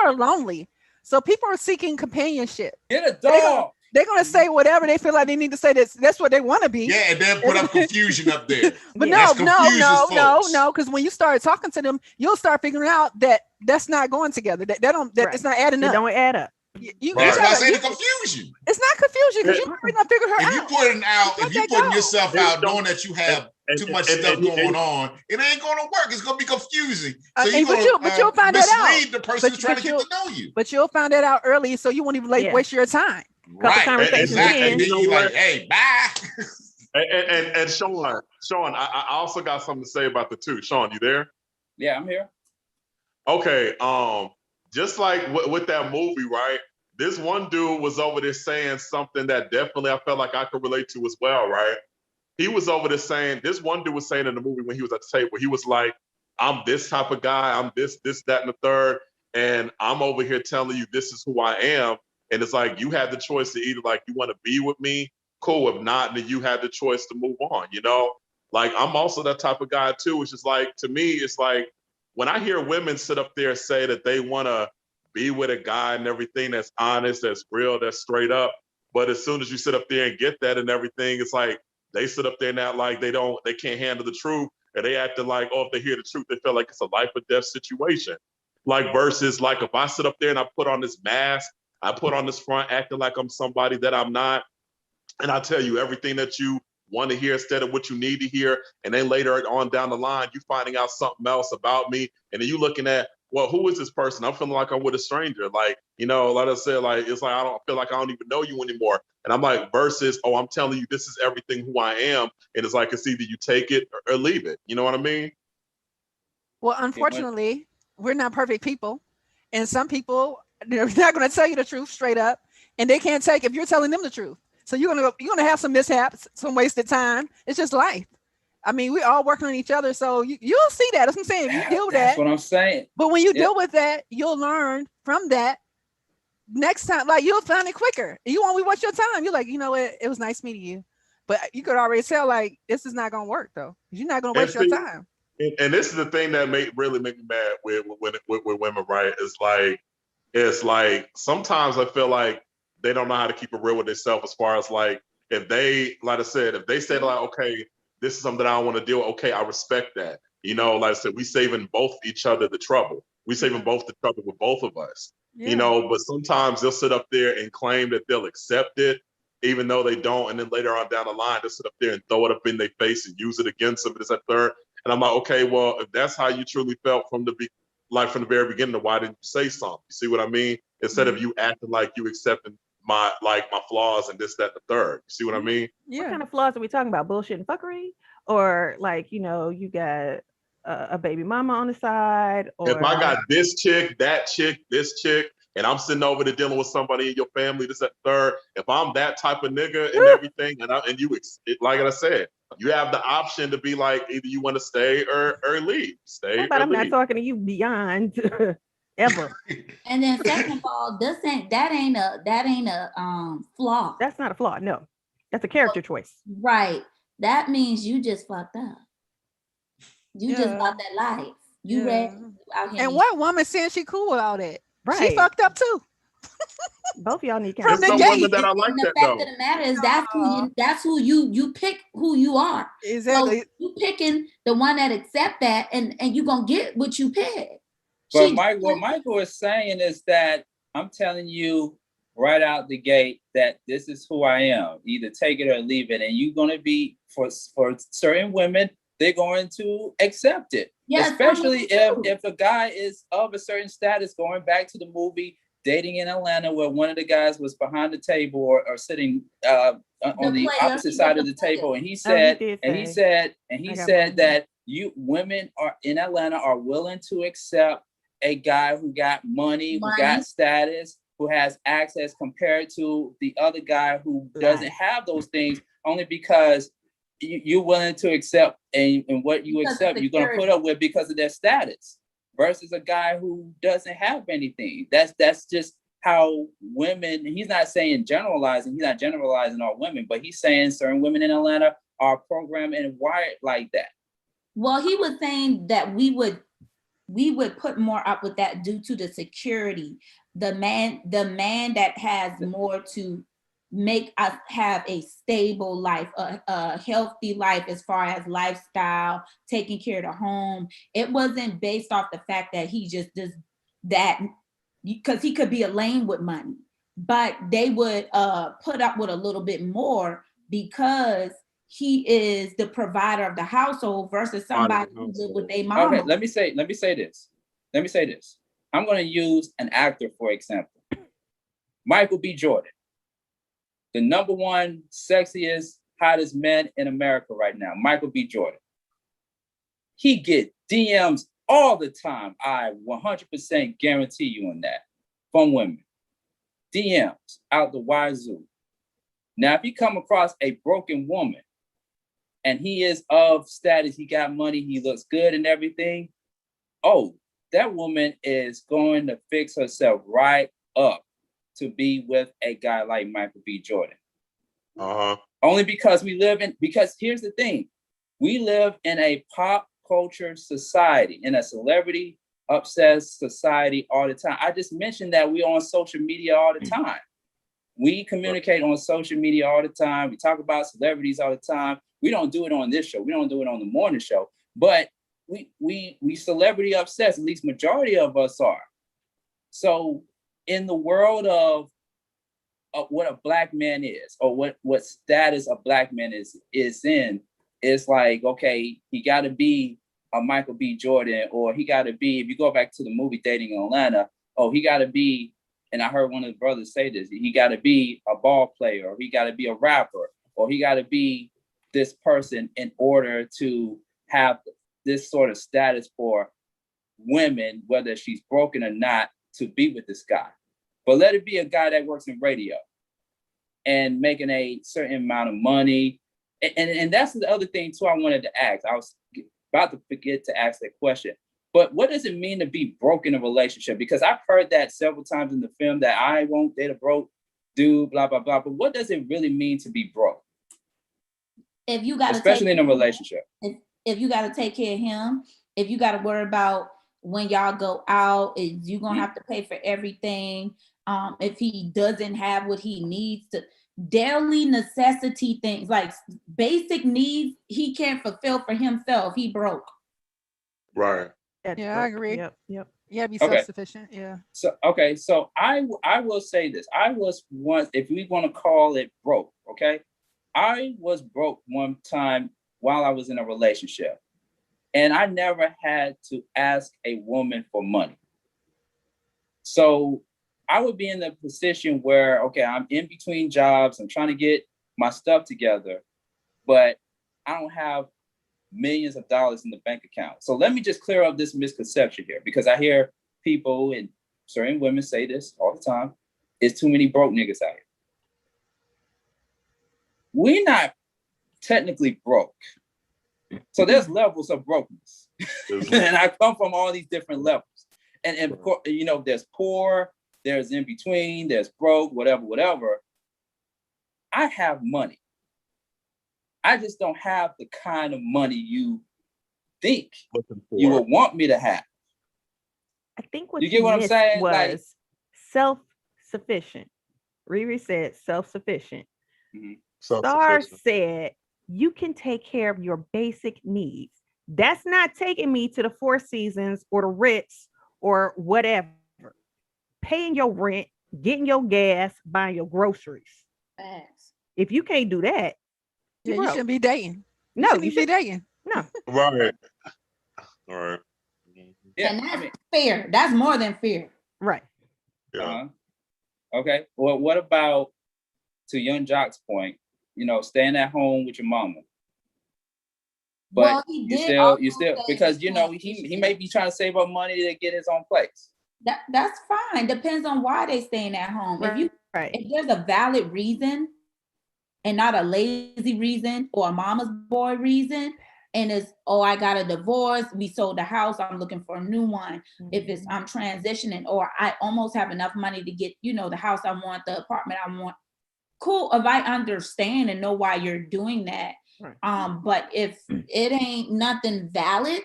are lonely. So people are seeking companionship. Get a dog. They're gonna say whatever they feel like they need to say. That's what they want to be. Yeah, and then put up confusion up there. But no. Because when you start talking to them, you'll start figuring out that that's not going together. It's not adding up. It don't add up. That's why I say the confusion. It's not confusion because you're not figuring her out. If you putting yourself out knowing that you have too much stuff going on, it ain't gonna work. It's gonna be confusing. So you'll find that out. Mislead the person who's trying to get to know you. But you'll find that out early, so you won't even waste your time. Right. Exactly. And then you like, hey, bye. And Sean, I also got something to say about the two. Sean, you there? Yeah, I'm here. Okay. Just like with that movie, right? This one dude was over there saying something that definitely I felt like I could relate to as well, right? He was over there saying, this one dude was saying in the movie when he was at the table, he was like, I'm this type of guy, I'm this, that, and the third, and I'm over here telling you this is who I am. And it's like, you have the choice to either like, you want to be with me, cool. If not, then you have the choice to move on, Like, I'm also that type of guy too. It's just like, to me, it's like, when I hear women sit up there and say that they want to be with a guy and everything that's honest, that's real, that's straight up, but as soon as you sit up there and get that and everything, it's like they sit up there and act like they can't handle the truth, and they acting like, oh, if they hear the truth, they feel like it's a life or death situation. Like versus like if I sit up there and I put on this mask, I put on this front acting like I'm somebody that I'm not, and I tell you everything that you want to hear instead of what you need to hear. And then later on down the line, you finding out something else about me. And then you looking at, well, who is this person? I'm feeling like I'm with a stranger. Like, like I said, like, it's like, I don't feel like I don't even know you anymore. And I'm like, versus, oh, I'm telling you, this is everything who I am. And it's like, it's either you take it or leave it. You know what I mean? Well, unfortunately, we're not perfect people. And some people, they're not going to tell you the truth straight up. and they can't take if you're telling them the truth. So you're gonna have some mishaps, some wasted time. It's just life. I mean, we all working on each other, so you'll see that. That's what I'm saying. If you deal with That's that, what I'm saying. but when you deal with that, you'll learn from that. Next time, like you'll find it quicker. You only waste your time. You're like, you know what? It was nice meeting you, but you could already tell like this is not gonna work though. You're not gonna waste your time. And this is the thing that really make me mad with women, right? It's like sometimes I feel like they don't know how to keep it real with themselves as far as like if they, like I said, if they say like, okay, this is something I don't want to deal with, okay, I respect that. You know, like I said, we saving both each other the trouble. We saving both the trouble with both of us. Yeah. You know, but sometimes they'll sit up there and claim that they'll accept it, even though they don't. And then later on down the line, they'll sit up there and throw it up in their face and use it against them. This, that, third. And I'm like, okay, well, if that's how you truly felt from the very beginning, why didn't you say something? You see what I mean? Instead of you acting like you accepting my flaws and this, that, the third. You see what I mean? Yeah. What kind of flaws are we talking about? Bullshit and fuckery? Or like, you know, you got a baby mama on the side? Or if I got this chick, that chick, this chick, and I'm sitting over there dealing with somebody in your family, this, that, third, if I'm that type of nigga and everything, and you, like I said, you have the option to be like, either you want to stay or leave. Stay or I'm leave. not talking to you beyond ever. And then second of all, that ain't a flaw. That's not a flaw. No, that's a character choice. Right. That means you just fucked up. You just got that life. You read out here. And what woman saying she cool with all that? Right. She fucked up too. Both of y'all need from the gate. Women that I like the that, fact though. of the matter is that's who you pick who you are. Exactly. So you picking the one that accept that, and you gonna get what you pick. But what Michael is saying is that I'm telling you right out the gate that this is who I am. Either take it or leave it, and you're gonna be for certain women. They're going to accept it, especially if a guy is of a certain status. Going back to the movie Dating in Atlanta, where one of the guys was behind the table or sitting on the opposite side of the table, and he said that you women are in Atlanta are willing to accept a guy who got money, who got status, who has access, compared to the other guy who doesn't have those things, only because you're willing to accept and what you accept, you're going to put up with because of their status, versus a guy who doesn't have anything. That's just how women, he's not saying generalizing, he's not generalizing all women, but he's saying certain women in Atlanta are programmed and wired like that. Well, he was saying that we would put more up with that due to the security. The man that has more to make us have a stable life, a healthy life as far as lifestyle, taking care of the home. It wasn't based off the fact that he just does that, because he could be a lame with money, but they would put up with a little bit more because he is the provider of the household versus somebody who live with their mom. Okay, let me say this. I'm going to use an actor, for example. Michael B. Jordan. The number one sexiest, hottest man in America right now, Michael B. Jordan. He get DMs all the time. I 100% guarantee you on that, from women. DMs out the wazoo. Now, if you come across a broken woman and he is of status, he got money, he looks good and everything, that woman is going to fix herself right up to be with a guy like Michael B. Jordan. Only because because here's the thing, we live in a pop culture society, in a celebrity obsessed society all the time. I just mentioned that we on social media all the time. We communicate on social media all the time. We talk about celebrities all the time. We don't do it on this show. We don't do it on the morning show, but we celebrity obsessed, at least majority of us are. So in the world of what a black man is, or what status a black man is in, it's like, okay, he got to be a Michael B. Jordan, or he got to be, if you go back to the movie Dating in Atlanta, he got to be, and I heard one of the brothers say this, he got to be a ball player, or he got to be a rapper, or he got to be this person in order to have this sort of status for women, whether she's broken or not, to be with this guy. But let it be a guy that works in radio and making a certain amount of money. And that's the other thing too I wanted to ask. I was about to forget to ask that question. But what does it mean to be broke in a relationship? Because I've heard that several times in the film that I won't date a broke dude, blah, blah, blah. But what does it really mean to be broke? If you got to, especially in a relationship, if you got to take care of him, if you got to worry about when y'all go out, is you gonna have to pay for everything. If he doesn't have what he needs to, daily necessity things like basic needs, he can't fulfill for himself. He broke. Right. Yeah, I agree. Yep. Yeah, be Okay. self-sufficient. Yeah. So I will say this. I was once, if we want to call it broke, okay, I was broke one time while I was in a relationship, and I never had to ask a woman for money. So I would be in the position where, okay, I'm in between jobs, I'm trying to get my stuff together, but I don't have millions of dollars in the bank account. So let me just clear up this misconception here, because I hear people and certain women say this all the time. It's too many broke niggas out here. We're not technically broke. So there's levels of brokenness. And I come from all these different levels. And of course, you know, there's poor, there's in between, there's broke, whatever. I have money. I just don't have the kind of money you think you would want me to have. I think what you get what I'm saying was like, self-sufficient. Riri said self-sufficient. Mm-hmm. Star said you can take care of your basic needs. That's not taking me to the Four Seasons or the Ritz or whatever. Paying your rent, getting your gas, buying your groceries. Facts. If you can't do that, Yeah, you shouldn't be dating. No, you shouldn't be dating. No. Right. All right. Yeah, and that's fair. That's more than fair. Right. Yeah. Uh-huh. Okay. Well, what about, to Young Jock's point, you know, staying at home with your mama? But well, you still because you know he may be trying to save up money to get his own place. That's fine. Depends on why they staying at home. Right. If there's a valid reason and not a lazy reason or a mama's boy reason, and it's, oh, I got a divorce, we sold the house, I'm looking for a new one. Mm-hmm. If it's I'm transitioning, or I almost have enough money to get, you know, the house I want, the apartment I want. Cool, if I understand and know why you're doing that. Right. But if it ain't nothing valid,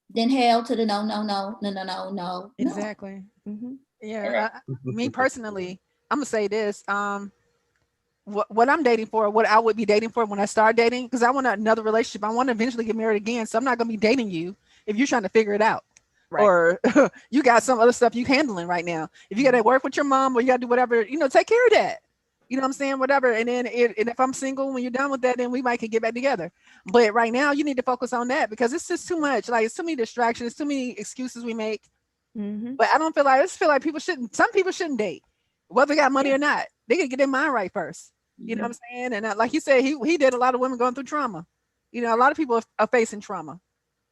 then hell to the no. Exactly. Mm-hmm. Yeah. Me personally, I'm gonna say this. What I'm dating for, what I would be dating for when I start dating, because I want another relationship. I want to eventually get married again. So I'm not gonna be dating you if you're trying to figure it out. Right. Or you got some other stuff you handling right now. If you got to work with your mom or you got to do whatever, you know, take care of that. You know what I'm saying? Whatever. And then and if I'm single, when you're done with that, then we might could get back together. But right now you need to focus on that, because it's just too much. Like, it's too many distractions, too many excuses we make. Mm-hmm. But I just feel like some people shouldn't date, whether they got money or not. They can get their mind right first. You know what I'm saying? And like you said, he did a lot of women going through trauma. You know, a lot of people are facing trauma,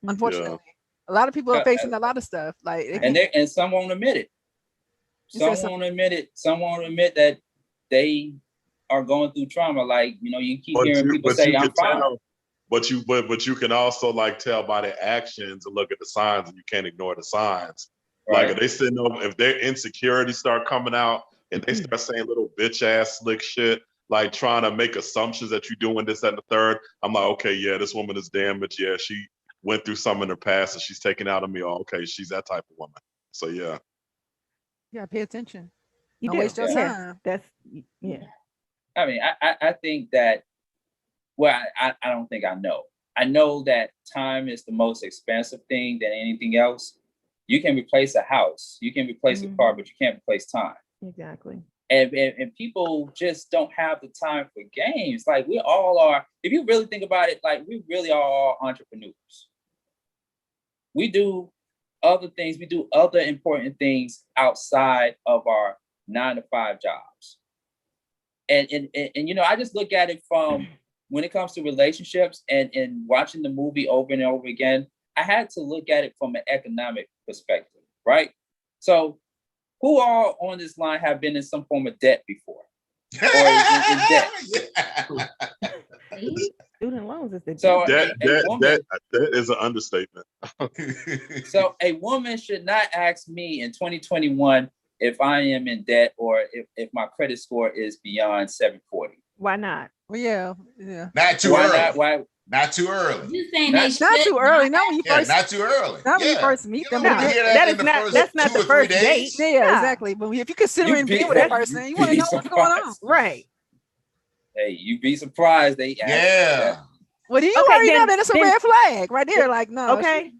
unfortunately. Yeah. A lot of people are facing a lot of stuff. Like, and some won't admit it. Some won't admit it. Some won't admit that they are going through trauma. Like, you know, you keep hearing people say, I'm fine. But you can also like tell by their actions and look at the signs, and you can't ignore the signs. Right. Like, if they sitting over, if their insecurities start coming out and they start saying little bitch ass slick shit, like trying to make assumptions that you're doing this, that, and the third, I'm like, okay, yeah, this woman is damaged. Yeah, she went through something in her past and she's taking out on me. Oh, okay, she's that type of woman. So yeah. Yeah, pay attention. You don't waste your time. That's I mean, I think that, well, I don't think I know. I know that time is the most expensive thing than anything else. You can replace a house, you can replace a car, but you can't replace time. Exactly. And people just don't have the time for games. Like, we all are, if you really think about it, like, we really are entrepreneurs. We do other things, we do other important things outside of our 9-to-5 jobs. And you know, I just look at it from when it comes to relationships and watching the movie over and over again, I had to look at it from an economic perspective, right? So, who all on this line have been in some form of debt before? Or is in debt? Student loans is the So that is an understatement. So a woman should not ask me in 2021 if I am in debt or if my credit score is beyond 740. Why not? Well, yeah. Not too Why early. not? Why? Not too early. You saying Not- they Not should too early. Not when you Yeah, first. not too early. Not when you Yeah. first meet them. You don't but wanna hear that in is the not- first that's not 2 the or 3 first days. date. Yeah, No. exactly. But if you consider You being be- with that you person, you want to be know what's going on. surprised. Right. Hey, you'd be surprised. They ask Yeah. Well, then you Okay, already know then- that it's a then- red flag right there. Like, no. Okay.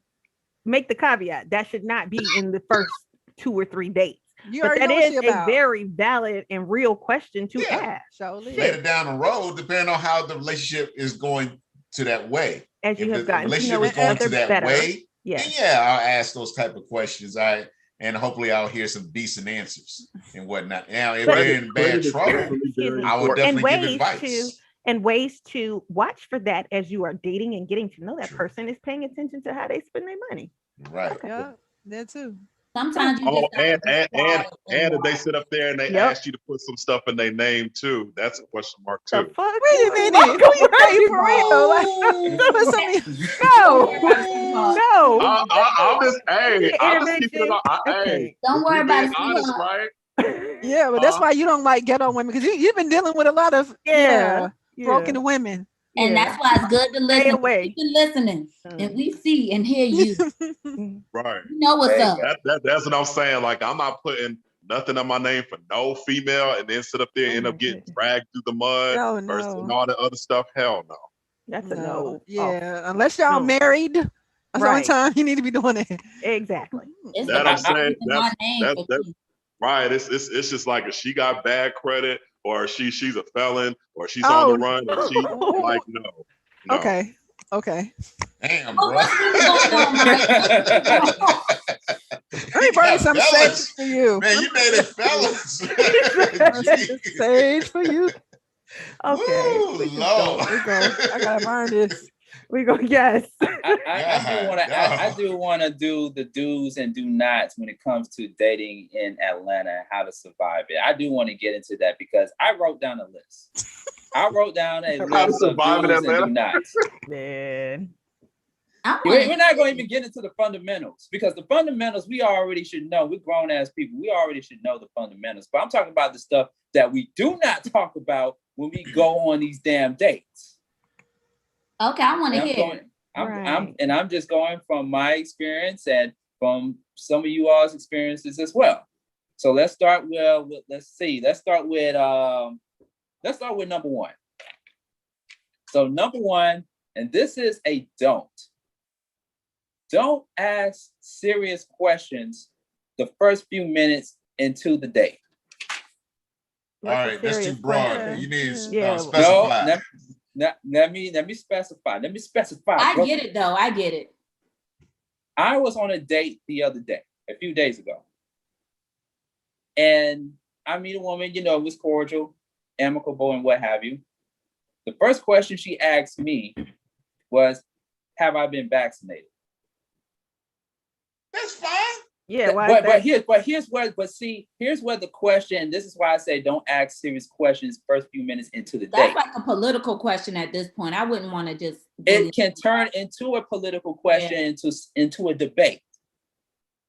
Make the caveat that should not be in the first 2 or 3 dates. You But already that know what is she a about. very valid and real question to Yeah. ask. Surely. Later down the road, depending on how the relationship is going to that way. As you If have the gotten to relationship know is each going other to that better. way, Yeah. then yeah, I'll ask those type of questions. And hopefully I'll hear some decent answers and whatnot. Now, if But- they're in bad Credit is trouble, definitely very I would important. definitely give ways advice. And ways to watch for that as you are dating and getting to know that True. person is paying attention to how they spend their money. Right. Yeah, that too. Sometimes you Oh, just gotta be quiet and if they watch. sit up there and they Yep. ask you to put some stuff in their name too, that's a question mark The too. fuck? Wait a minute. Who you pay for real? Like, put some in- No. No. I'm just, hey, I'm just keeping it on. Hey, Don't worry we about being it. honest, right? Yeah, but that's why you don't like ghetto women because you've been dealing with a lot of Yeah. broken women. And that's why it's good to listen. away. Keep listening, and Mm. we see and hear you. Right. You know what's Hey, up. That's what I'm saying. Like, I'm not putting nothing on my name for no female and then sit up there and end Oh up my getting goodness. dragged through the mud No, versus no. all the other stuff. Hell no. That's a no. Yeah, unless y'all No. married. That's the only Right. time you need to be doing it. Exactly. It's That about I'm saying, using my name for that's peace. right. It's just like if she got bad credit or she's a felon or she's Oh. on the run and she like no. Okay. Damn, Oh, bro. what's really going on, Mike? What's really going on? Let me bring some Fellas. sage for you. Man, you dated fellas. Jeez. Sage for you. Okay. Ooh, we just Lord. We go. I gotta find this. We go. Yes. I do want to do the do's and do nots when it comes to dating in Atlanta and how to survive it. I do want to get into that because I wrote down a list. I wrote down a How to list of survive in do's and Atlanta? do nots. Man. We're not going to even get into the fundamentals because the fundamentals we already should know. We're grown ass people. We already should know the fundamentals. But I'm talking about the stuff that we do not talk about when we go on these damn dates. Okay, I want to And hear. I'm just going from my experience and from some of you all's experiences as well. So let's start with let's start with number one. So number one, and this is a don't. Don't ask serious questions the first few minutes into the date. All right, that's too broad. You need to specify. Let me specify. I get it though. I get it. I was on a date the other day, a few days ago. And I meet a woman, it was cordial, amicable, and what have you. The first question she asked me was, have I been vaccinated? That's fine. Yeah. Here's where the question, and this is why I say don't ask serious questions first few minutes into the That's date. like a political question at this point. I wouldn't want to just. It can turn into a political question, into a debate.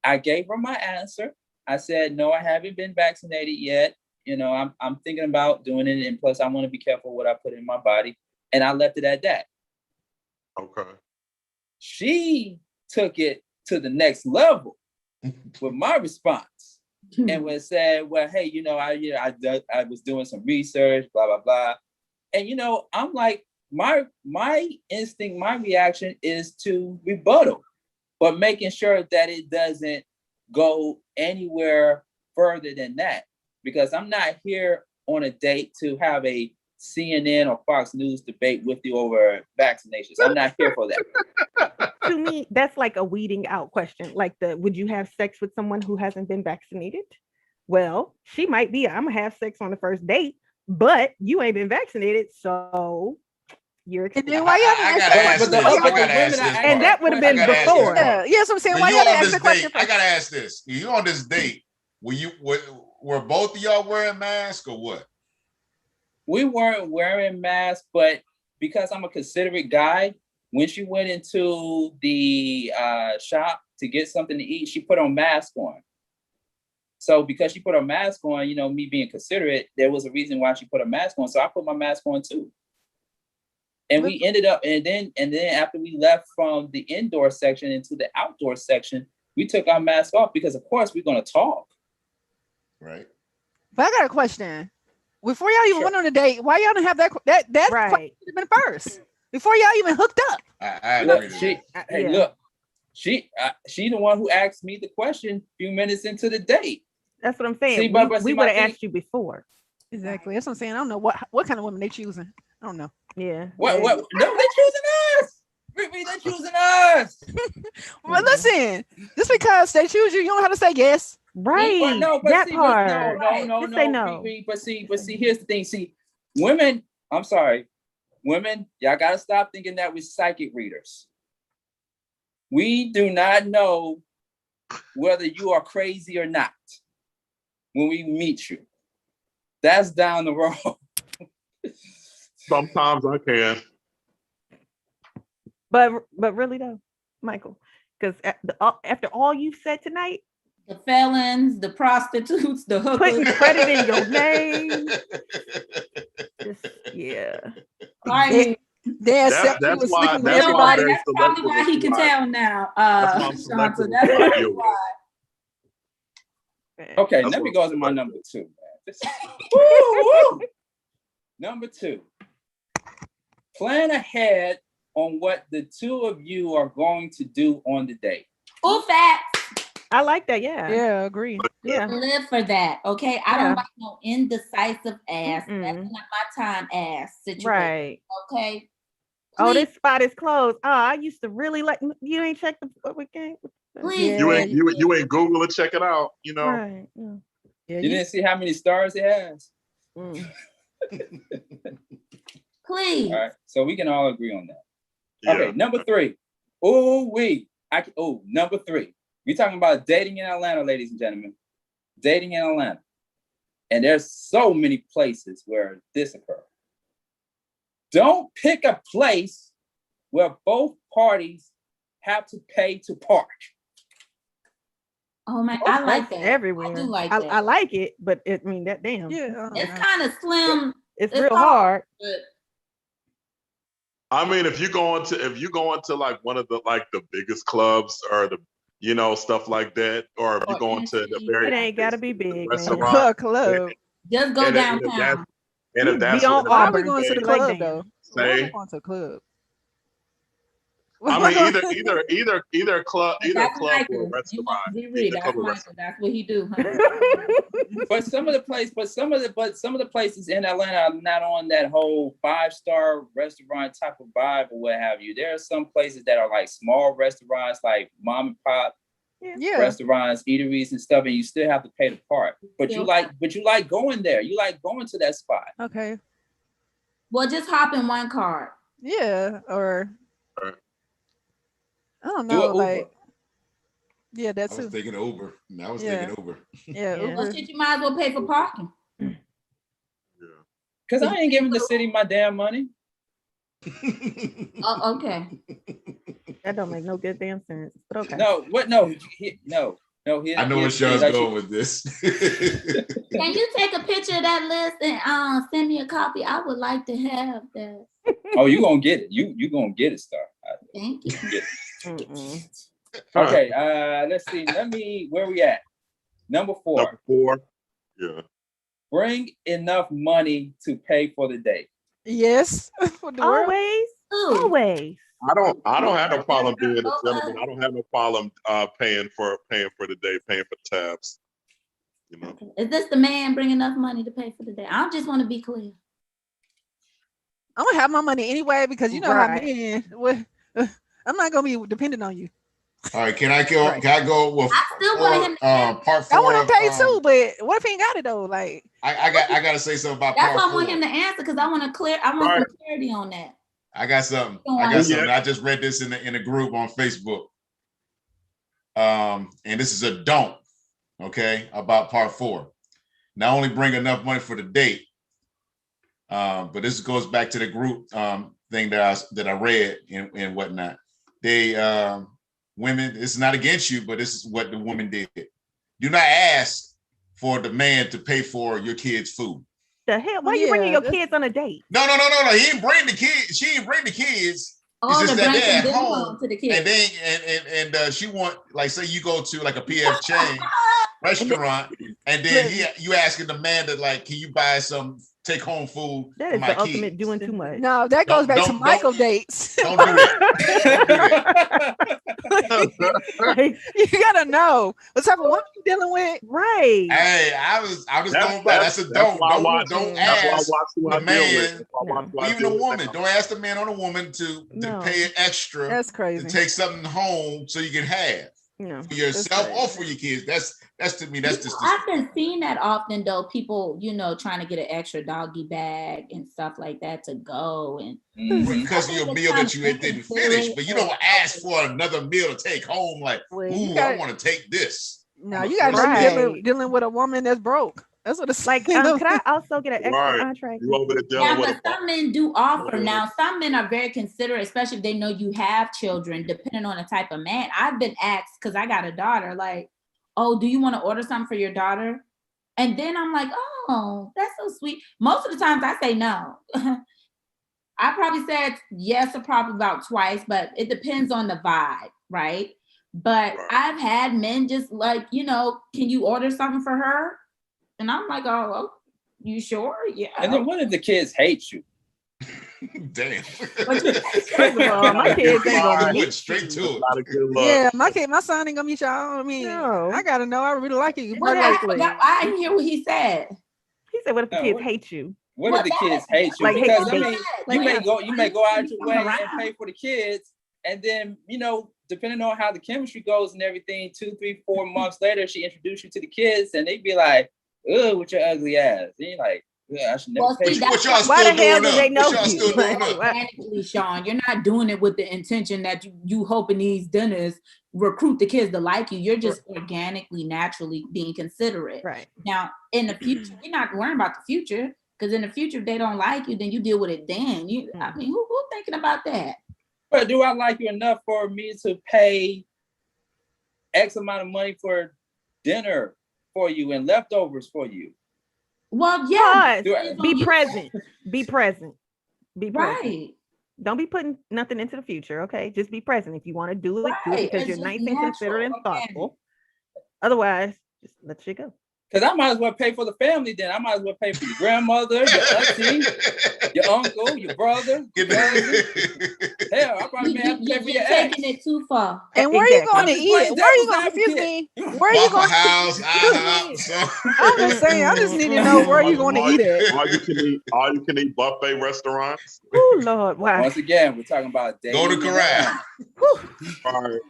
I gave her my answer. I said, no, I haven't been vaccinated yet. I'm thinking about doing it. And plus I want to be careful what I put in my body. And I left it at that. Okay. She took it to the next level with my response and was said, well, hey, I was doing some research, blah, blah, blah. And, I'm like, my instinct, my reaction is to rebuttal, but making sure that it doesn't go anywhere further than that, because I'm not here on a date to have a CNN or Fox News debate with you over vaccinations. I'm not here for that. To me, that's like a weeding out question. Like would you have sex with someone who hasn't been vaccinated? Well, she might be, I'm gonna have sex on the first date, but you ain't been vaccinated, so you're. And then why y'all gotta ask this. And that would have been before. Yes, I'm saying. Why you y'all on ask this the question date? I gotta ask this. You on this date? were both of y'all wearing masks or what? We weren't wearing masks, but because I'm a considerate guy, when she went into the shop to get something to eat, she put her mask on. So because she put her mask on, you know, me being considerate, there was a reason why she put her mask on. So I put my mask on too. And we ended up, and then after we left from the indoor section into the outdoor section, we took our mask off because of course we're gonna talk. Right. But I got a question. Before y'all even went on a date, why y'all didn't have that Right. question should have been first? Before y'all even hooked up. I Look, agree to that. hey, Yeah. look, she the one who asked me the question a few minutes into the date. That's what I'm saying. See, but we see, would my have thing- asked you before. Exactly. That's what I'm saying. I don't know what kind of women they choosing. I don't know. Yeah. What? No, they're choosing us. Riri, they're choosing us. But listen, just because they choose you, you don't have to say yes. Right. But no, but that see, part. no. Just say no. Riri, but see, here's the thing. See, women, I'm sorry, women, y'all gotta stop thinking that we're psychic readers. We do not know whether you are crazy or not when we meet you. That's down the road. Sometimes I can. But really though, Michael, because after all you've said tonight, The felons, the prostitutes, the putting hookers. credit in your name, just, yeah. Right. They accept you That's as why- sleeping with that's why I'm everybody. very That's probably selective why he with can who I- tell now. That's why I'm Shanta, selective that's with who I probably deal with. why. Okay, That's let me what go I'm to my saying. number two, man. Woo, woo. Number two, plan ahead on what the two of you are going to do on the date. Full facts. I like that. Yeah. Yeah, agree. Yeah. Live for that. Okay. I Yeah. don't like no indecisive ass. Mm-mm. That's not my time ass situation. Right. Okay. Oh, Please, this spot is closed. Oh, I used to really like. You ain't checked the weekend. please. You Yeah. ain't you ain't Google and check it out, you know. Right. Yeah. Yeah, You didn't see how many stars it has? Mm. Please. All right, so we can all agree on that. Yeah. Okay, number three. Number three. We're talking about dating in Atlanta, ladies and gentlemen. Dating in Atlanta. And there's so many places where this occurs. Don't pick a place where both parties have to pay to park. Oh man, I like That's that. everywhere. I do like I that. like it, but I mean that damn. Yeah. It's kind of slim. It's it's real hard. But I mean, if you go into like one of the like the biggest clubs or the stuff like that, or if you Or go into the fancy. very It ain't gotta be big, man. restaurant, Club. just go and if downtown. that's You if that's be on what Why are we Auburn. going to the Like, club damn. though? Why are we say. going to the club? I mean, either club That's or Michael. restaurant. Be real. Either That's club or Michael. That's what he do. Huh? But some of the places in Atlanta are not on that whole 5-star restaurant type of vibe or what have you. There are some places that are like small restaurants, like mom and pop Yeah. restaurants, eateries and stuff, and you still have to pay the park. But you like going there. You like going to that spot. Okay. Well, just hop in one car. Yeah. Or Right. I don't Do know. an Uber. Like yeah, I that's was too. thinking Uber. I was Yeah. thinking Uber. Yeah. Yeah. Well, Uber. shit, you might as well pay for parking. Yeah. Because I ain't giving the city my damn money. Oh, okay. That don't make no good damn sense. But okay. No, what? No. No. I know where Sean's going with this. Can you take a picture of that list and send me a copy? I would like to have that. Oh, you gonna get it. You gonna get it, Star. Thank you. Get it. Mm-mm. Okay, let's see. Where we at? Number 4. Number 4. Yeah. Bring enough money to pay for the date. Yes. What the world? Always. Ooh. Always. I don't have no problem being a gentleman. I don't have no problem paying for the day, paying for the tabs. You know. Is this the man bring enough money to pay for the day? I just want to be clear. I'm gonna have my money anyway because you know Right. how men. I'm not gonna be dependent on you. All right, can I go? Can I go with I still want him to part 4? I want to pay too, but what if he ain't got it though? Like I got to say something about That's part why I 4. want him to answer because I want some clarity on that. I got something. Yeah. I just read this in a group on Facebook. And this is a don't. okay, about part 4. Not only bring enough money for the date, but this goes back to the group thing that I read and whatnot. They women, it's not against you, but this is what the woman did. Do not ask for the man to pay for your kids' food. The hell? Why are you bringing your kids on a date? No. He didn't bring the kids. She didn't bring the kids. It's just that they're at home, to the kids. and she want, like, say you go to like a PF chain restaurant, and then you asking the man to, like, can you buy some take home food? That is the ultimate doing too much. No, that goes back to Michael dates. Don't do that. You gotta know what type of woman you dealing with, right? Hey, I was going back. That's a don't ask the man, even a woman. Don't ask the man on a woman to pay an extra. That's crazy. To take something home so you can have for yourself or for your kids. That's to me. That's just. I've been seeing that often though. People, trying to get an extra doggy bag and stuff like that to go and because of your meal that you didn't finish, but you don't ask for another meal to take home. Like, I want to take this. No, you got to be dealing with a woman that's broke. That's what it's like. Could I also get an extra contract? But some men do offer. Now, some men are very considerate, especially if they know you have children, depending on the type of man. I've been asked, because I got a daughter, like, oh, do you want to order something for your daughter? And then I'm like, oh, that's so sweet. Most of the times I say no. I probably said yes, or probably about twice, but it depends on the vibe, right? But I've had men just like, can you order something for her? And I'm like, oh, you sure? Yeah. And then what if the kids hate you? Damn. First of all, my kids ain't gonna be straight to it. Yeah, my son ain't gonna meet y'all. I mean, I gotta know. I really like you. I didn't hear what he said. He said, "What if the kids hate you?" What if the kids hate you? Like, because you may go out your way and pay for the kids, and then depending on how the chemistry goes and everything, 2, 3, 4 months later, she introduced you to the kids, and they be like, "Ugh, with your ugly ass." And you're like, "Yeah, I should never pay." Why the hell do they know you? Organically, Sean, you're not doing it with the intention that you hoping these dinners recruit the kids to like you. You're just organically, naturally being considerate. Right. Now, in the future, you're not worrying about the future, because in the future, if they don't like you, then you deal with it then. I mean, who thinking about that? But do I like you enough for me to pay X amount of money for dinner for you and leftovers for you? Well, yeah. Be present. Be present. Be present. Right. Don't be putting nothing into the future, okay? Just be present. If you want to do it, do it because you're nice and considerate and thoughtful. Otherwise, just let shit go. Because I might as well pay for the family then. I might as well pay for your grandmother, your auntie, your uncle, your brother. Hell, I probably may have to pay for your ex. You're taking it too far. And where are you going to eat? Where are you going to, excuse me? Where are you going to I'm just saying, I just need to know where you're going to eat it. All you can eat buffet restaurants. Oh, Lord, wow. Once again, we're talking about dating. Go to Corral. All right.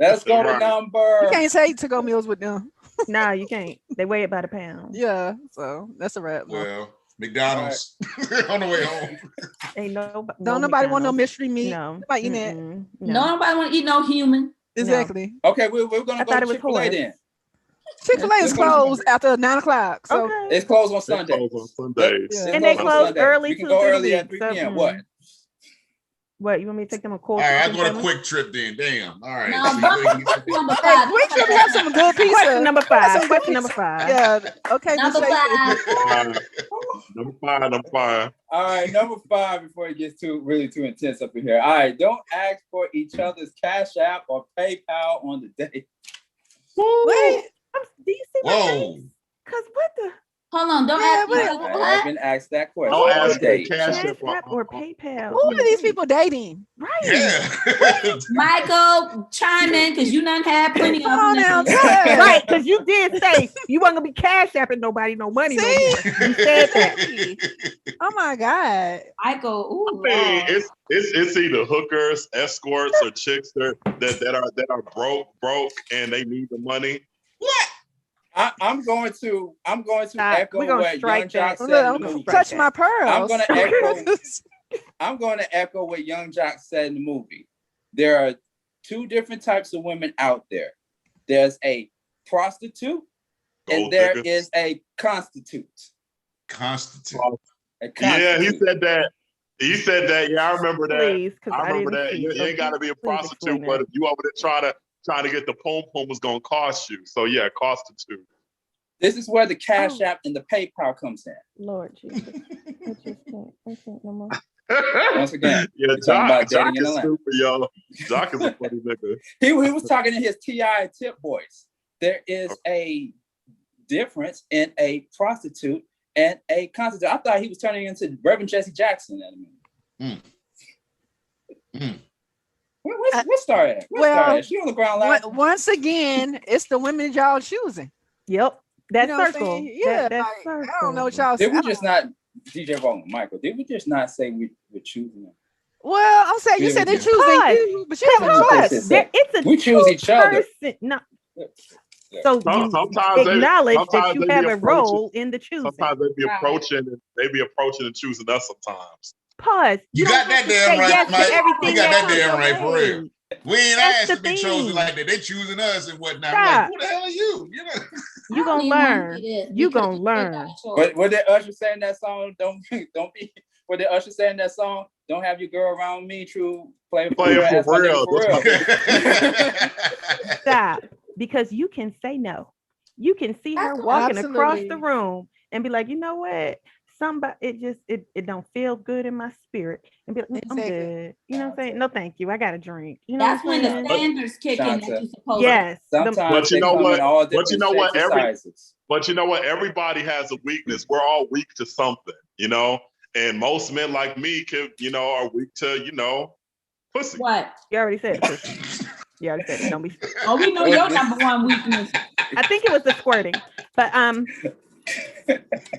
Let's go to number. You can't take to-go meals with them. Nah, you can't. They weigh it by the pound. Yeah, so that's a wrap. Well, McDonald's on the way home. Ain't don't nobody want no mystery meat. No. Nobody eating that. Nobody want to eat no human. Exactly. Okay, we're gonna go to Chick-fil-A then. Chick-fil-A is closed after 9 o'clock. So it's closed on Sundays. Yeah. And they close early. You can go early at 3 p.m. What, you want me to take them a course? All right, I'll go to Quick Trip then. Damn. All right. Number 5. Quick Trip have some good pizza. Question number 5. Question number 5. Yeah. Okay. Number 5. Number 5. All right, number 5 before it gets really too intense up in here. All right, don't ask for each other's Cash App or PayPal on the date. Wait. Do you see my Whoa. face? Because what the? Hold on, don't ask me. I've been asked that question. Don't ask for Cash App or PayPal. Who are these people dating? Right. Yeah. Michael, chime in because you done had plenty of Come on now. them. Right, because you did say you weren't gonna be Cash Apping nobody no money. No more. You said that. Oh my God. Michael, ooh, it's either hookers, escorts, or chicks that are broke and they need the money. What? I'm going to echo what Young Jock said. Look, touch my pearls. I'm going to echo what Young Jock said in the movie. There are 2 different types of women out there. There's a prostitute And there is a constitute. Constitute. Yeah, he said that. He said that. Yeah, I remember that. Please, because I remember that. see. You ain't got to be a prostitute, but if you over there trying to get the pom pom, was gonna cost you. So yeah, constitute. This is where the Cash App and the PayPal comes in. Lord Jesus, I can't no more. Once again, yeah, Jock is stupid, yo. Jock is a funny nigga. He was talking in his T.I. tip voice. There is a difference in a prostitute and a constitute. I thought he was turning into Reverend Jesse Jackson at a minute. Where's Star at? She on the ground laughing. Once again, it's the women y'all choosing. Yep. That you know circle. Yeah, that circle. I don't know what y'all Did we just not, DJ Vaughn, Michael, did we just not say we're choosing them? Well, I'm saying you said they're choosing you, but you have a choice. We choose each other. No. So sometimes acknowledge that you have a role in the choosing. Sometimes they be approaching and choosing us sometimes. Pause. You got that damn right, Mike. You got that damn right for real. We ain't asked to be chosen like that. They choosing us and whatnot. Like, who the hell are you? You know, you gonna learn. You gonna learn. But what did Usher say in that song? Don't be. What did Usher say in that song? Don't have your girl around me. True, play for real. Stop. Because you can say no. You can see her walking across the room and be like, you know what? Somebody, it don't feel good in my spirit, and be like, I'm good. You know what I'm saying? No, thank you. I got a drink. You know, that's when the standards kick in that you supposed. Yes. Sometimes you know what? But you know what? Everybody has a weakness. We're all weak to something, you know. And most men like me are weak to, pussy. What? You already said pussy. You already said it. Don't be. Oh, we know your number one weakness. I think it was the squirting, but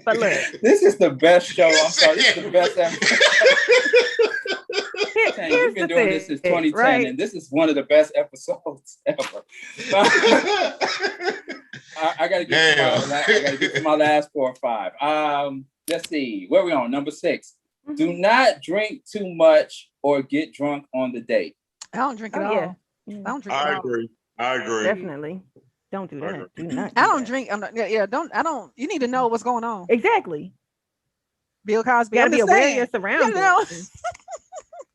look, this is the best show. I'm sorry, this is the best episode. We've been doing this since 2010, right? And this is one of the best episodes ever. I gotta get to my last 4 or 5. Let's see, where are we on? Number 6. Mm-hmm. Do not drink too much or get drunk on the date. I don't drink at all. Yeah. I don't drink at all. I agree. Definitely. Don't do that. Do not. I don't drink. I'm not. Yeah. Don't. I don't. You need to know what's going on. Exactly. Bill Cosby. You gotta be aware of your surroundings.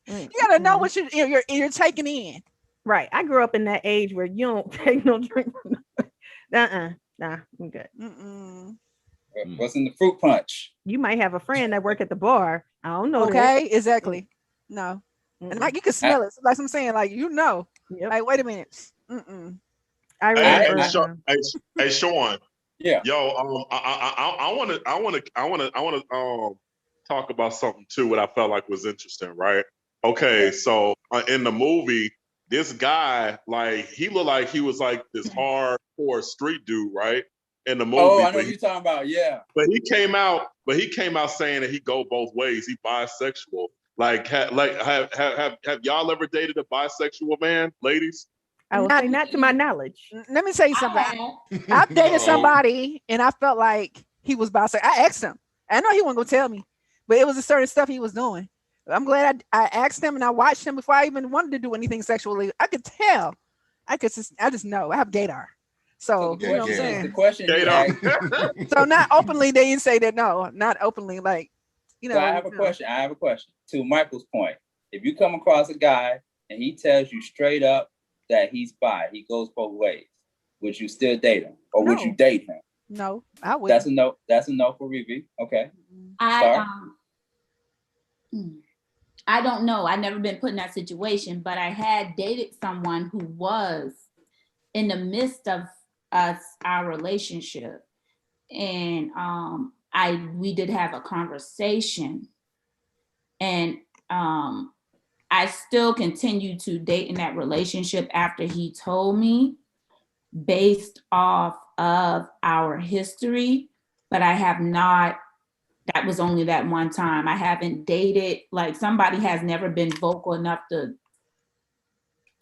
You gotta know what you're taking in. Right. I grew up in that age where you don't take no drink. Nah, I'm good. What's in the fruit punch? You might have a friend that work at the bar. I don't know. Okay. Exactly. No. And like you can smell it. Like I'm saying, like Yep. like wait a minute. I remember. Hey, Sean. Yeah. Yo, I want to talk about something too. What I felt like was interesting, right? Okay, so in the movie, this guy, like, he looked like he was like this hardcore street dude, right? In the movie. Oh, I know you're talking about. Yeah. But he came out saying that he go both ways. He bisexual. Like, have y'all ever dated a bisexual man, ladies? I will say not to my knowledge. Let me tell you something. I've dated somebody and I felt like he was bisexual. I asked him. I know he wasn't gonna tell me, but it was a certain stuff he was doing. I'm glad I asked him and I watched him before I even wanted to do anything sexually. I could tell. I just know. I have gaydar. So you know what I'm saying? The question so not openly, they didn't say that. No, not openly. Like, So I have a question. To Michael's point. If you come across a guy and he tells you straight up that he's bi, he goes both ways, would you still date him, or would you date him? No, I would. That's a no. That's a no for Revy. Okay. I don't know. I've never been put in that situation, but I had dated someone who was in the midst of our relationship, and we did have a conversation, and I still continued to date in that relationship after he told me, based off of our history, but I have not. That was only that one time. I haven't dated, like, somebody has never been vocal enough to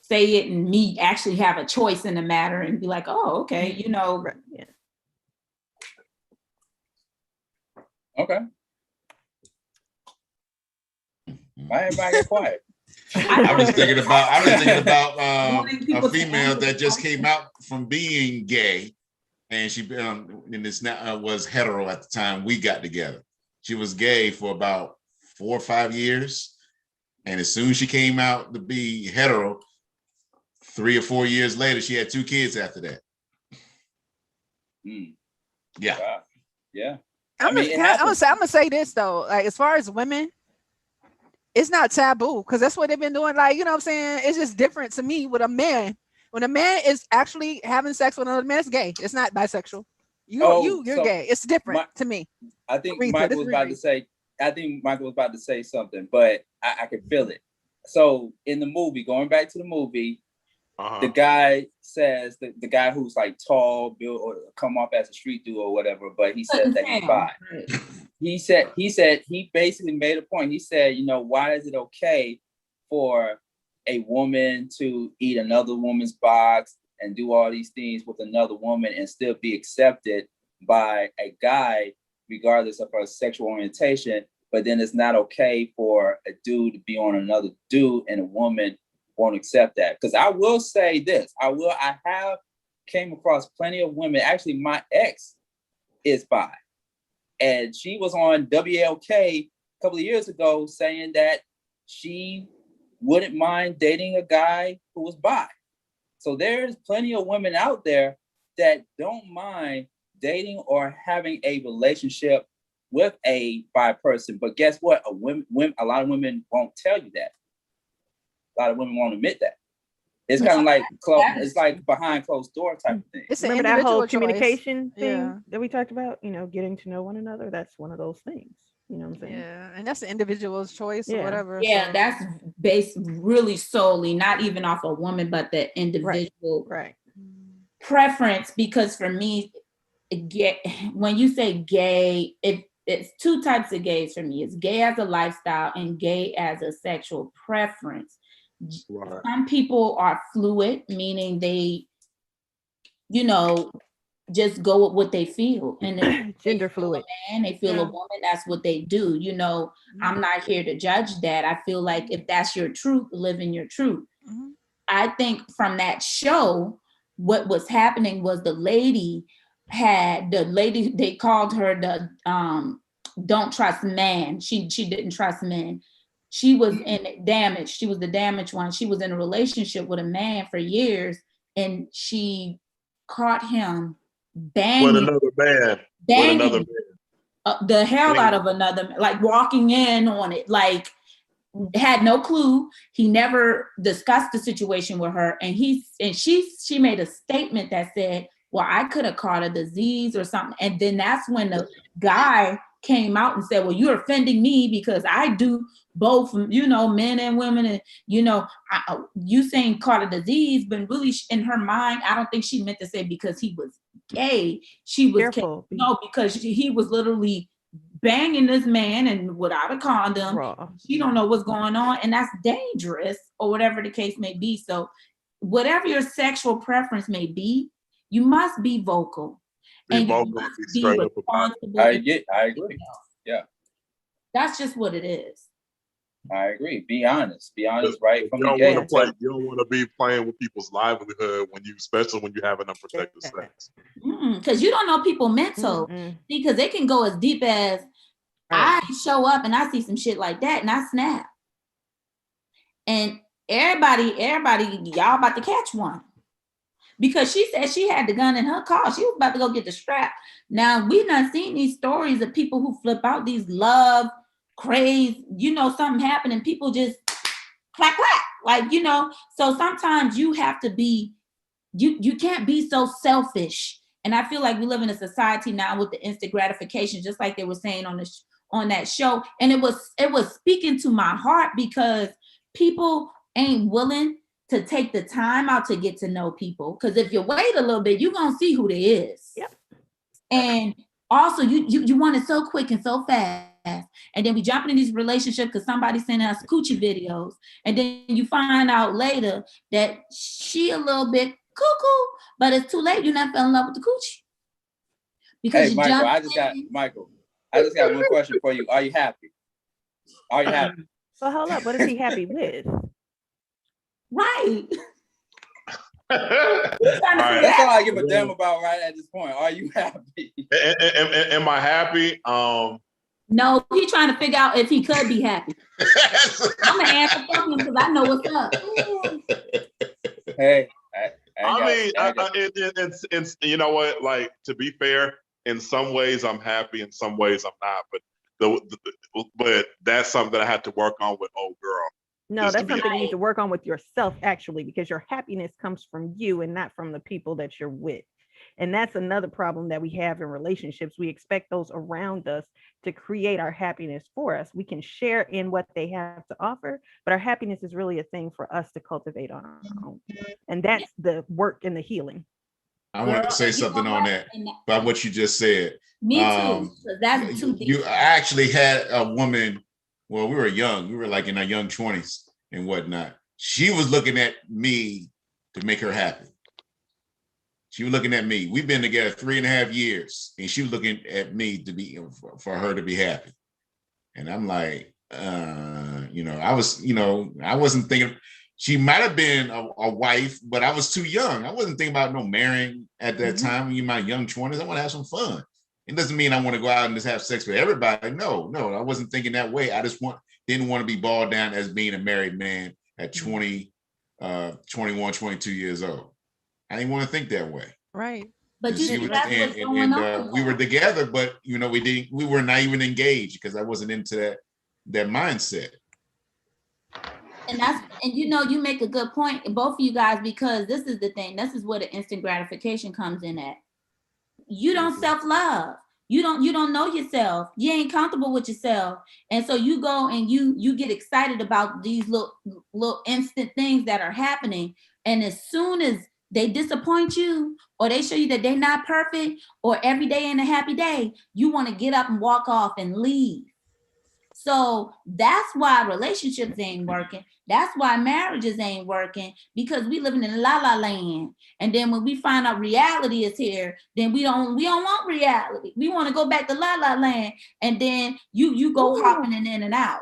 say it and me actually have a choice in the matter and be like, oh, okay, you know. Yeah. Okay. Why everybody get quiet? I was thinking about a female that just came out from being gay, and she and this now was hetero at the time we got together. She was gay for about 4 or 5 years, and as soon as she came out to be hetero, 3 or 4 years later, she had 2 kids after that. Yeah. Wow. Yeah. I'm gonna say this though, like as far as women, it's not taboo because that's what they've been doing. Like, you know what I'm saying? It's just different to me with a man. When a man is actually having sex with another man, it's gay. It's not bisexual. You're gay. It's different to me. I think Michael was about to say something, but I could feel it. So in the movie, going back to the movie, the guy says the guy who's like tall, built, or come off as a street dude or whatever, but he says that he's bi. He said he basically made a point. He said, you know, why is it okay for a woman to eat another woman's box and do all these things with another woman and still be accepted by a guy, regardless of her sexual orientation, but then it's not okay for a dude to be on another dude and a woman won't accept that. Because I will say this, I have came across plenty of women. Actually, my ex is bi, and she was on WLK a couple of years ago saying that she wouldn't mind dating a guy who was bi. So there's plenty of women out there that don't mind dating or having a relationship with a bi person. But guess what? A lot of women won't tell you that. A lot of women won't admit that. It's kind of like it's like behind closed door type of thing. Remember that whole communication thing that we talked about? You know, getting to know one another. That's one of those things. You know what I'm saying? Yeah, and that's the individual's choice or whatever. Yeah, so that's based really solely, not even off a woman, but the individual preference. Because for me, when you say gay, it's 2 types of gays for me. It's gay as a lifestyle and gay as a sexual preference. Right. Some people are fluid, meaning they, you know, just go with what they feel, and gender fluid. And they feel a woman, that's what they do. You know, I'm not here to judge that. I feel like if that's your truth, live in your truth. I think from that show, what was happening was the lady, they called her the don't trust man. She didn't trust men. She was damaged. She was the damaged one. She was in a relationship with a man for years, and she caught him banging with another man. The hell out of another, like walking in on it, like had no clue. He never discussed the situation with her, and she made a statement that said, well, I could have caught a disease or something. And then that's when the guy came out and said, well, you're offending me because I do both, you know, men and women. And, you know, you saying caught a disease, but really in her mind, I don't think she meant to say because he was gay. She was careful. No, because he was literally banging this man and without a condom. Raw. She don't know what's going on. And that's dangerous, or whatever the case may be. So whatever your sexual preference may be, you must be vocal. Be vocal, be straight up about it. I agree. Yeah. That's just what it is. I agree. Be honest. Be honest, right? You don't want to be playing with people's livelihood especially when you're having unprotected sex. Because you don't know people mental. Because they can go as deep as I show up and I see some shit like that and I snap. And everybody, y'all about to catch one. Because she said she had the gun in her car. She was about to go get the strap. Now, we've not seen these stories of people who flip out, these love, craze, you know, something happened and people just clack, clack. Like, you know, so sometimes you have to be, you can't be so selfish. And I feel like we live in a society now with the instant gratification, just like they were saying on that show. And it was speaking to my heart because people ain't willing to take the time out to get to know people. Because if you wait a little bit, you're going to see who they is. Yep. And also, you want it so quick and so fast. And then we jump into these relationships because somebody's sending us coochie videos. And then you find out later that she a little bit cuckoo, but it's too late. You not fell in love with the coochie. Because hey, Michael, I just got one question for you. Are you happy? Are you happy? So hold up. What is he happy with? Right. That's all I give a damn about right at this point. Are you happy? Am I happy? No, he's trying to figure out if he could be happy. I'm gonna answer for him because I know what's up. Hey, it's you know what? Like, to be fair, in some ways I'm happy, in some ways I'm not. But that's something that I have to work on with old girl. No, that's something you need to work on with yourself, actually, because your happiness comes from you and not from the people that you're with. And that's another problem that we have in relationships. We expect those around us to create our happiness for us. We can share in what they have to offer, but our happiness is really a thing for us to cultivate on our own. And that's the work and the healing. I want to say something on that about what you just said. Me too. That's too deep. You actually had a woman. Well, we were young. We were like in our young 20s and whatnot. She was looking at me to make her happy. She was looking at me. We've been together 3.5 years, and she was looking at me to be for her to be happy. And I'm like, I wasn't thinking. She might have been a wife, but I was too young. I wasn't thinking about no marrying at that time. In my young 20s, I want to have some fun. It doesn't mean I want to go out and just have sex with everybody. No, I wasn't thinking that way. I just didn't want to be bogged down as being a married man at 20, 21, 22 years old. I didn't want to think that way. Right. But you see, that's what's going on. We were together, but we were not even engaged because I wasn't into that mindset. And you make a good point, both of you guys, because this is the thing. This is where the instant gratification comes in at. You don't self-love. You don't know yourself. You ain't comfortable with yourself. And so you go and you get excited about these little instant things that are happening. And as soon as they disappoint you, or they show you that they're not perfect, or every day ain't a happy day, you want to get up and walk off and leave. So that's why relationships ain't working. That's why marriages ain't working, because we living in la la land. And then when we find out reality is here, then we don't want reality. We want to go back to la la land. And then you go hopping in and out.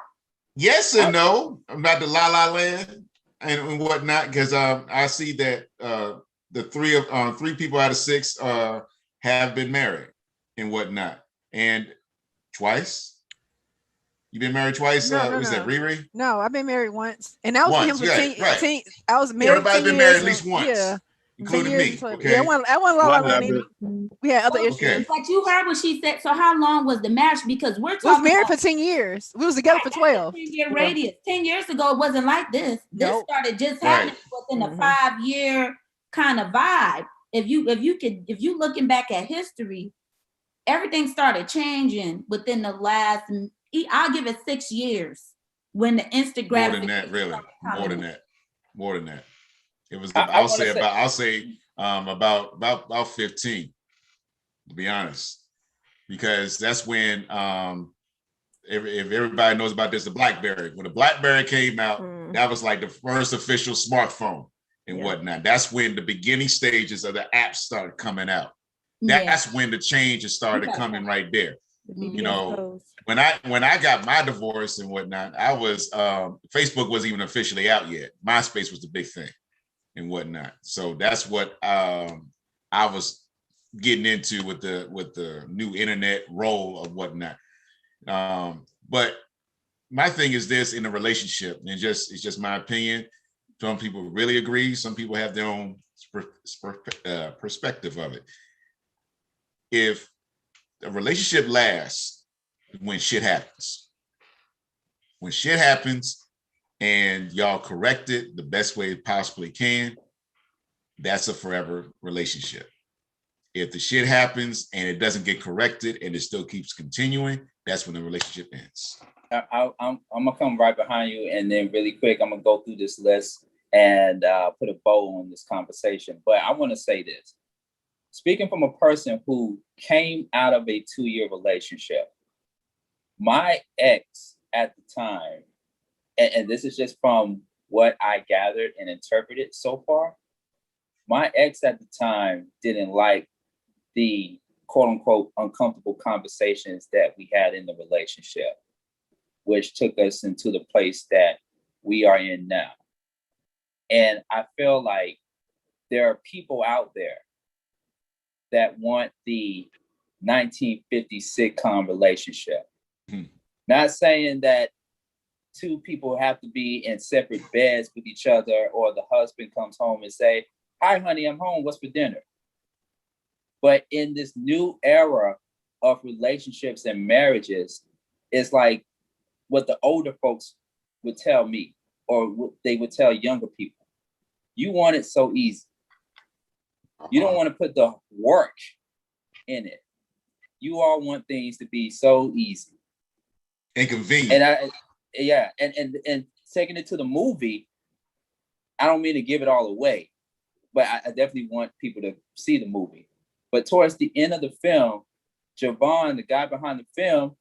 Yes and no about the la la land and whatnot, because I see that the three people out of 6 have been married and whatnot, and twice. You've been married twice? Was that Riri? No, I've been married once, and I was with him for 10. I was married. Everybody's been married at least once, including me. Okay. Yeah, I wasn't. We had other issues. Okay. But you heard what she said. So how long was the marriage? Because we're talking. We was married for 10 years. We was together for 12. 10-year radius. 10 years ago, it wasn't like this. This started just happening within a 5-year kind of vibe. If you looking back at history, everything started changing within the last. I'll give it 6 years when the instant gratification. More than that, really. More than that. It was. I'll say about 15. To be honest, because that's when if everybody knows about this, the BlackBerry. When the BlackBerry came out, that was like the first official smartphone and whatnot. That's when the beginning stages of the apps started coming out. That's when the changes started coming right there. When I got my divorce and whatnot, I was Facebook wasn't even officially out yet. MySpace was the big thing and whatnot. So that's what I was getting into with the new internet role of whatnot. But my thing is this in a relationship, and it's just my opinion. Some people really agree. Some people have their own perspective of it. If a relationship lasts when shit happens. When shit happens and y'all correct it the best way it possibly can, that's a forever relationship. If the shit happens and it doesn't get corrected and it still keeps continuing, that's when the relationship ends. I'm gonna come right behind you, and then really quick, I'm gonna go through this list and put a bow on this conversation. But I want to say this. Speaking from a person who came out of a 2-year relationship, my ex at the time, and this is just from what I gathered and interpreted so far, my ex at the time didn't like the quote unquote uncomfortable conversations that we had in the relationship, which took us into the place that we are in now. And I feel like there are people out there that want the 1950s sitcom relationship. Not saying that two people have to be in separate beds with each other, or the husband comes home and say, "Hi, honey, I'm home. What's for dinner?" But in this new era of relationships and marriages, it's like what the older folks would tell me, or what they would tell younger people. You want it so easy. You don't want to put the work in it. You all want things to be so easy. Inconvenient. And taking it to the movie, I don't mean to give it all away, but I definitely want people to see the movie. But towards the end of the film, Javon, the guy behind the film,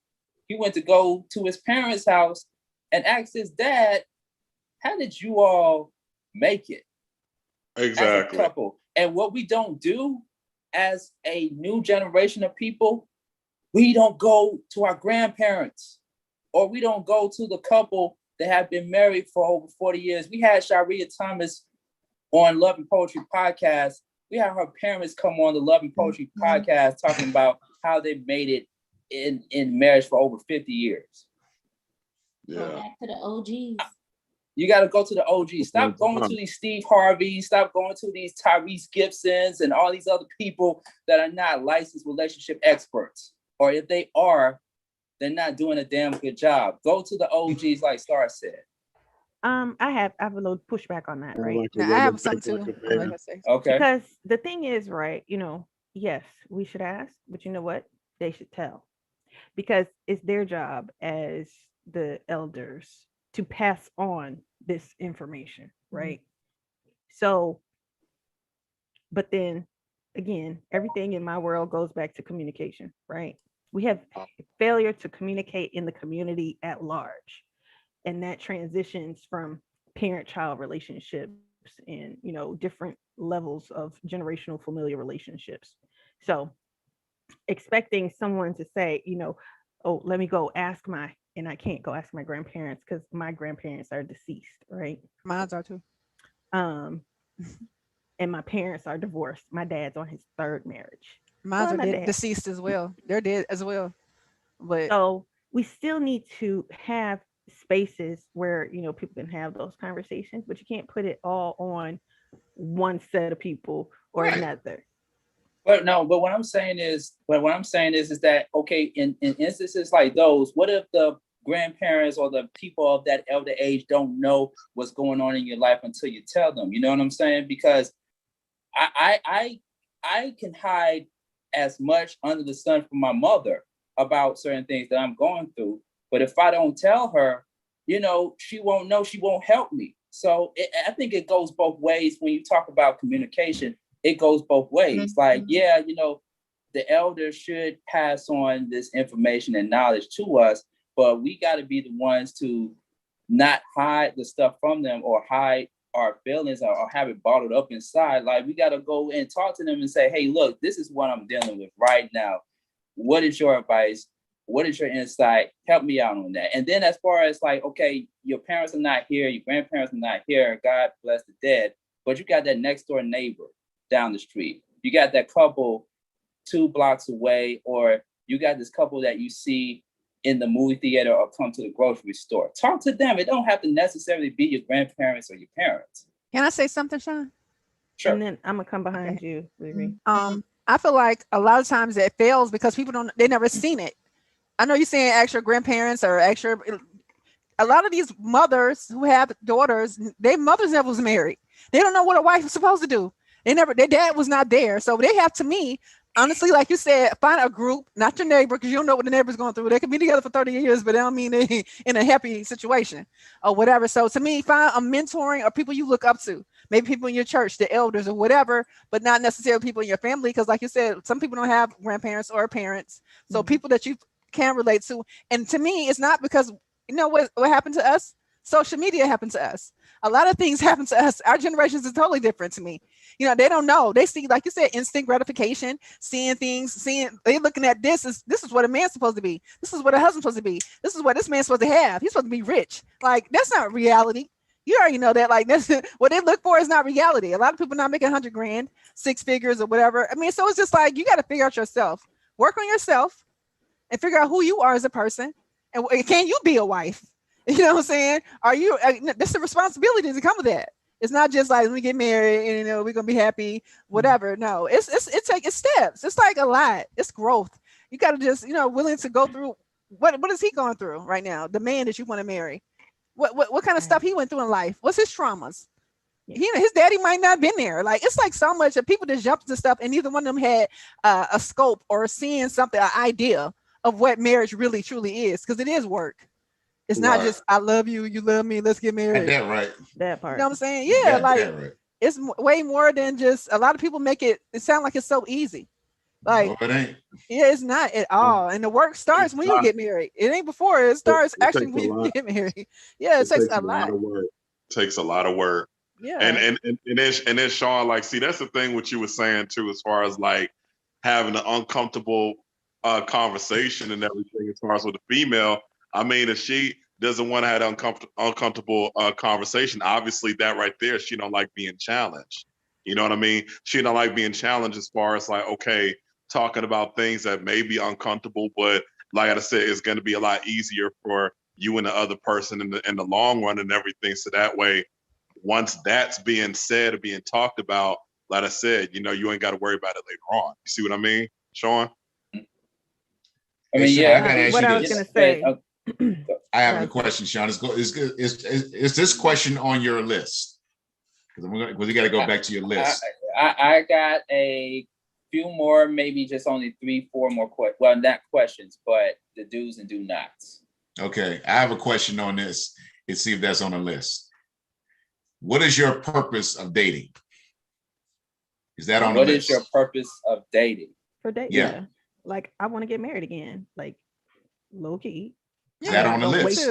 he went to go to his parents' house and asked his dad, "How did you all make it?" Exactly. As a couple. And what we don't do as a new generation of people, we don't go to our grandparents, or we don't go to the couple that have been married for over 40 years. We had Sharia Thomas on Love and Poetry podcast. We had her parents come on the Love and Poetry podcast talking about how they made it in marriage for over 50 years. Go back to the OGs. You got to go to the OGs. Stop going to these Steve Harveys. Stop going to these Tyrese Gibsons and all these other people that are not licensed relationship experts. Or if they are, they're not doing a damn good job. Go to the OGs, like Star said. I have a little pushback on that, right? Now, I have something too. Okay. Because the thing is, right, yes, we should ask, but you know what? They should tell. Because it's their job as the elders to pass on this information, right? So, but then again, everything in my world goes back to communication, right? We have failure to communicate in the community at large. And that transitions from parent-child relationships and, different levels of generational familiar relationships. So expecting someone to say, "Oh, let me go ask and I can't go ask my grandparents because my grandparents are deceased," right? Mine are too. And my parents are divorced. My dad's on his third marriage. Mine are deceased as well. They're dead as well. But so we still need to have spaces where people can have those conversations, but you can't put it all on one set of people or another. But what I'm saying is that, okay, in instances like those, what if the grandparents or the people of that elder age don't know what's going on in your life until you tell them? You know what I'm saying? Because I can hide as much under the sun from my mother about certain things that I'm going through. But if I don't tell her, she won't know, she won't help me. So I think it goes both ways. When you talk about communication, it goes both ways. Like, the elders should pass on this information and knowledge to us, but we got to be the ones to not hide the stuff from them or hide our feelings or have it bottled up inside. Like, we got to go and talk to them and say, "Hey, look, this is what I'm dealing with right now. What is your advice? What is your insight? Help me out on that." And then as far as like, okay, your parents are not here, your grandparents are not here, God bless the dead, but you got that next door neighbor down the street. You got that couple 2 blocks away, or you got this couple that you see in the movie theater or come to the grocery store. Talk to them. It don't have to necessarily be your grandparents or your parents. Can I say something, Sean? Sure. And then I'm gonna come behind you, Riri. I feel like a lot of times it fails because people they never seen it. I know you're saying ask your grandparents or ask your, a lot of these mothers who have daughters, their mothers never was married. They don't know what a wife is supposed to do. Their dad was not there. So they have, to me, honestly, like you said, find a group, not your neighbor, because you don't know what the neighbor's going through. They could be together for 30 years, but they don't mean they in a happy situation or whatever. So to me, find a mentoring or people you look up to. Maybe people in your church, the elders or whatever, but not necessarily people in your family. Because like you said, some people don't have grandparents or parents. So people that you can relate to. And to me, it's not because, what happened to us? Social media happened to us. A lot of things happen to us. Our generations is totally different to me. They don't know. They see, like you said, instant gratification, seeing things, they looking at this is what a man's supposed to be. This is what a husband's supposed to be. This is what this man's supposed to have. He's supposed to be rich. Like, that's not reality. You already know that. Like this, what they look for is not reality. A lot of people not making 100 grand, 6 figures or whatever. I mean, so it's just like you got to figure out yourself, work on yourself, and figure out who you are as a person. And can you be a wife? You know what I'm saying? Are you? That's the responsibility to come with that. It's not just like, let me get married and, you know, we're going to be happy, whatever. No, it's steps. It's like a lot. It's growth. You got to just, you know, willing to go through. What is he going through right now? The man that you want to marry. What kind of stuff he went through in life? What's his traumas? His daddy might not have been there. Like, it's like so much that people just jump into stuff and neither one of them had a scope or seeing something, an idea of what marriage really truly is. Because it is work. It's not just, I love you, you love me, let's get married. That right. That part. You know what I'm saying? Yeah, like right. It's way more than just, a lot of people make it sound like it's so easy. Like, no, it ain't. Yeah, it's not at all. And the work starts when you get married. It ain't before. It starts actually when you get married. Yeah, it takes a lot of work. Takes a lot of work. Yeah. And then Sean, like, see, that's the thing what you were saying too, as far as like having an uncomfortable conversation and everything, as far as with the female. I mean, if she doesn't want to have an uncomfortable conversation, obviously that right there, she don't like being challenged. You know what I mean? She don't like being challenged as far as like, okay, talking about things that may be uncomfortable, but like I said, it's going to be a lot easier for you and the other person in the long run and everything. So that way, once that's being said or being talked about, like I said, you know, you ain't got to worry about it later on. You see what I mean, Sean? I mean, yeah. I gotta ask what you I was this. gonna say. I have a question, Sean. Is this question on your list? Because we got to go back to your list. I got a few more, maybe just only 3-4 more questions. Well, not questions, but the do's and do nots. Okay, I have a question on this. Let's see if that's on the list. What is your purpose of dating? Is that on the list? What is your purpose of dating? For dating? Yeah. Like, I want to get married again. Like, low key. Is that on the list?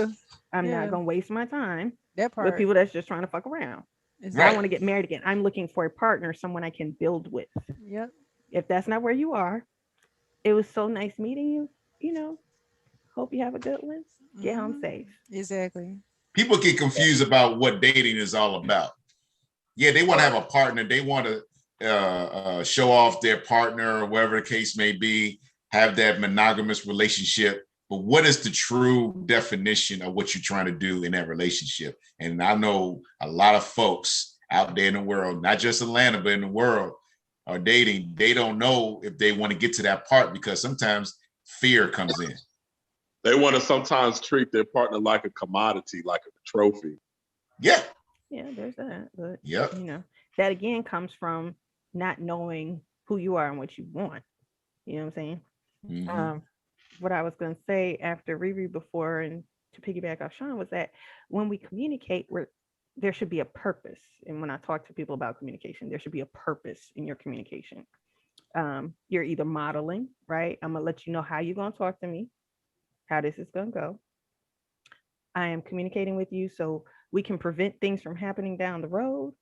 I'm not gonna waste my time with people that's just trying to fuck around. Exactly. I want to get married again. I'm looking for a partner, someone I can build with. Yep. If that's not where you are, it was so nice meeting you. You know, hope you have a good one. Get home safe. Exactly. People get confused about what dating is all about. Yeah, they want to have a partner. They want to show off their partner or whatever the case may be, have that monogamous relationship. But what is the true definition of what you're trying to do in that relationship? And I know a lot of folks out there in the world, not just Atlanta, but in the world, are dating. They don't know if they want to get to that part because sometimes fear comes in. They want to sometimes treat their partner like a commodity, like a trophy. Yeah. Yeah, there's that. But yep. You know, that again comes from not knowing who you are and what you want. You know what I'm saying? Mm-hmm. What I was going to say after Riri before, and to piggyback off Sean, was that when we communicate, there should be a purpose. And when I talk to people about communication, there should be a purpose in your communication. You're either modeling, right? I'm going to let you know how you're going to talk to me, how this is going to go. I am communicating with you so we can prevent things from happening down the road,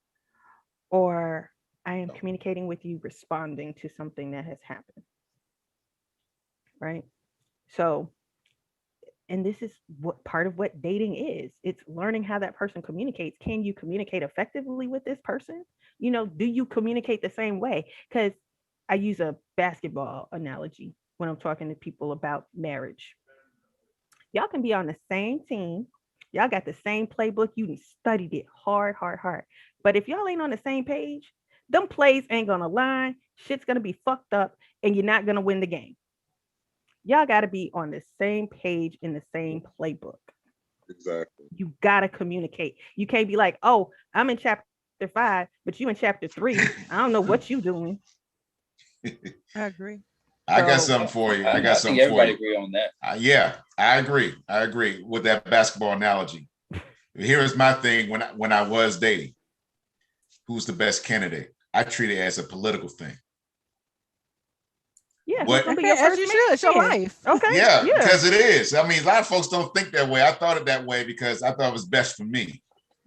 or I am communicating with you responding to something that has happened, right? So, and this is what part of what dating is. It's learning how that person communicates. Can you communicate effectively with this person? You know, do you communicate the same way? Because I use a basketball analogy when I'm talking to people about marriage. Y'all can be on the same team. Y'all got the same playbook. You studied it hard. But if y'all ain't on the same page, them plays ain't gonna line. Shit's gonna be fucked up and you're not gonna win the game. Y'all got to be on the same page in the same playbook. Exactly. You got to communicate. You can't be like, oh, I'm in chapter 5, but you in chapter 3. I don't know what you doing. I agree. I got something for you. I think everybody agree on that. Yeah, I agree. I agree with that basketball analogy. Here is my thing when I was dating. Who's the best candidate? I treat it as a political thing. Yeah, what? Gonna be your as you should. It's your life. Okay. Yeah, because it is. I mean, a lot of folks don't think that way. I thought it that way because I thought it was best for me.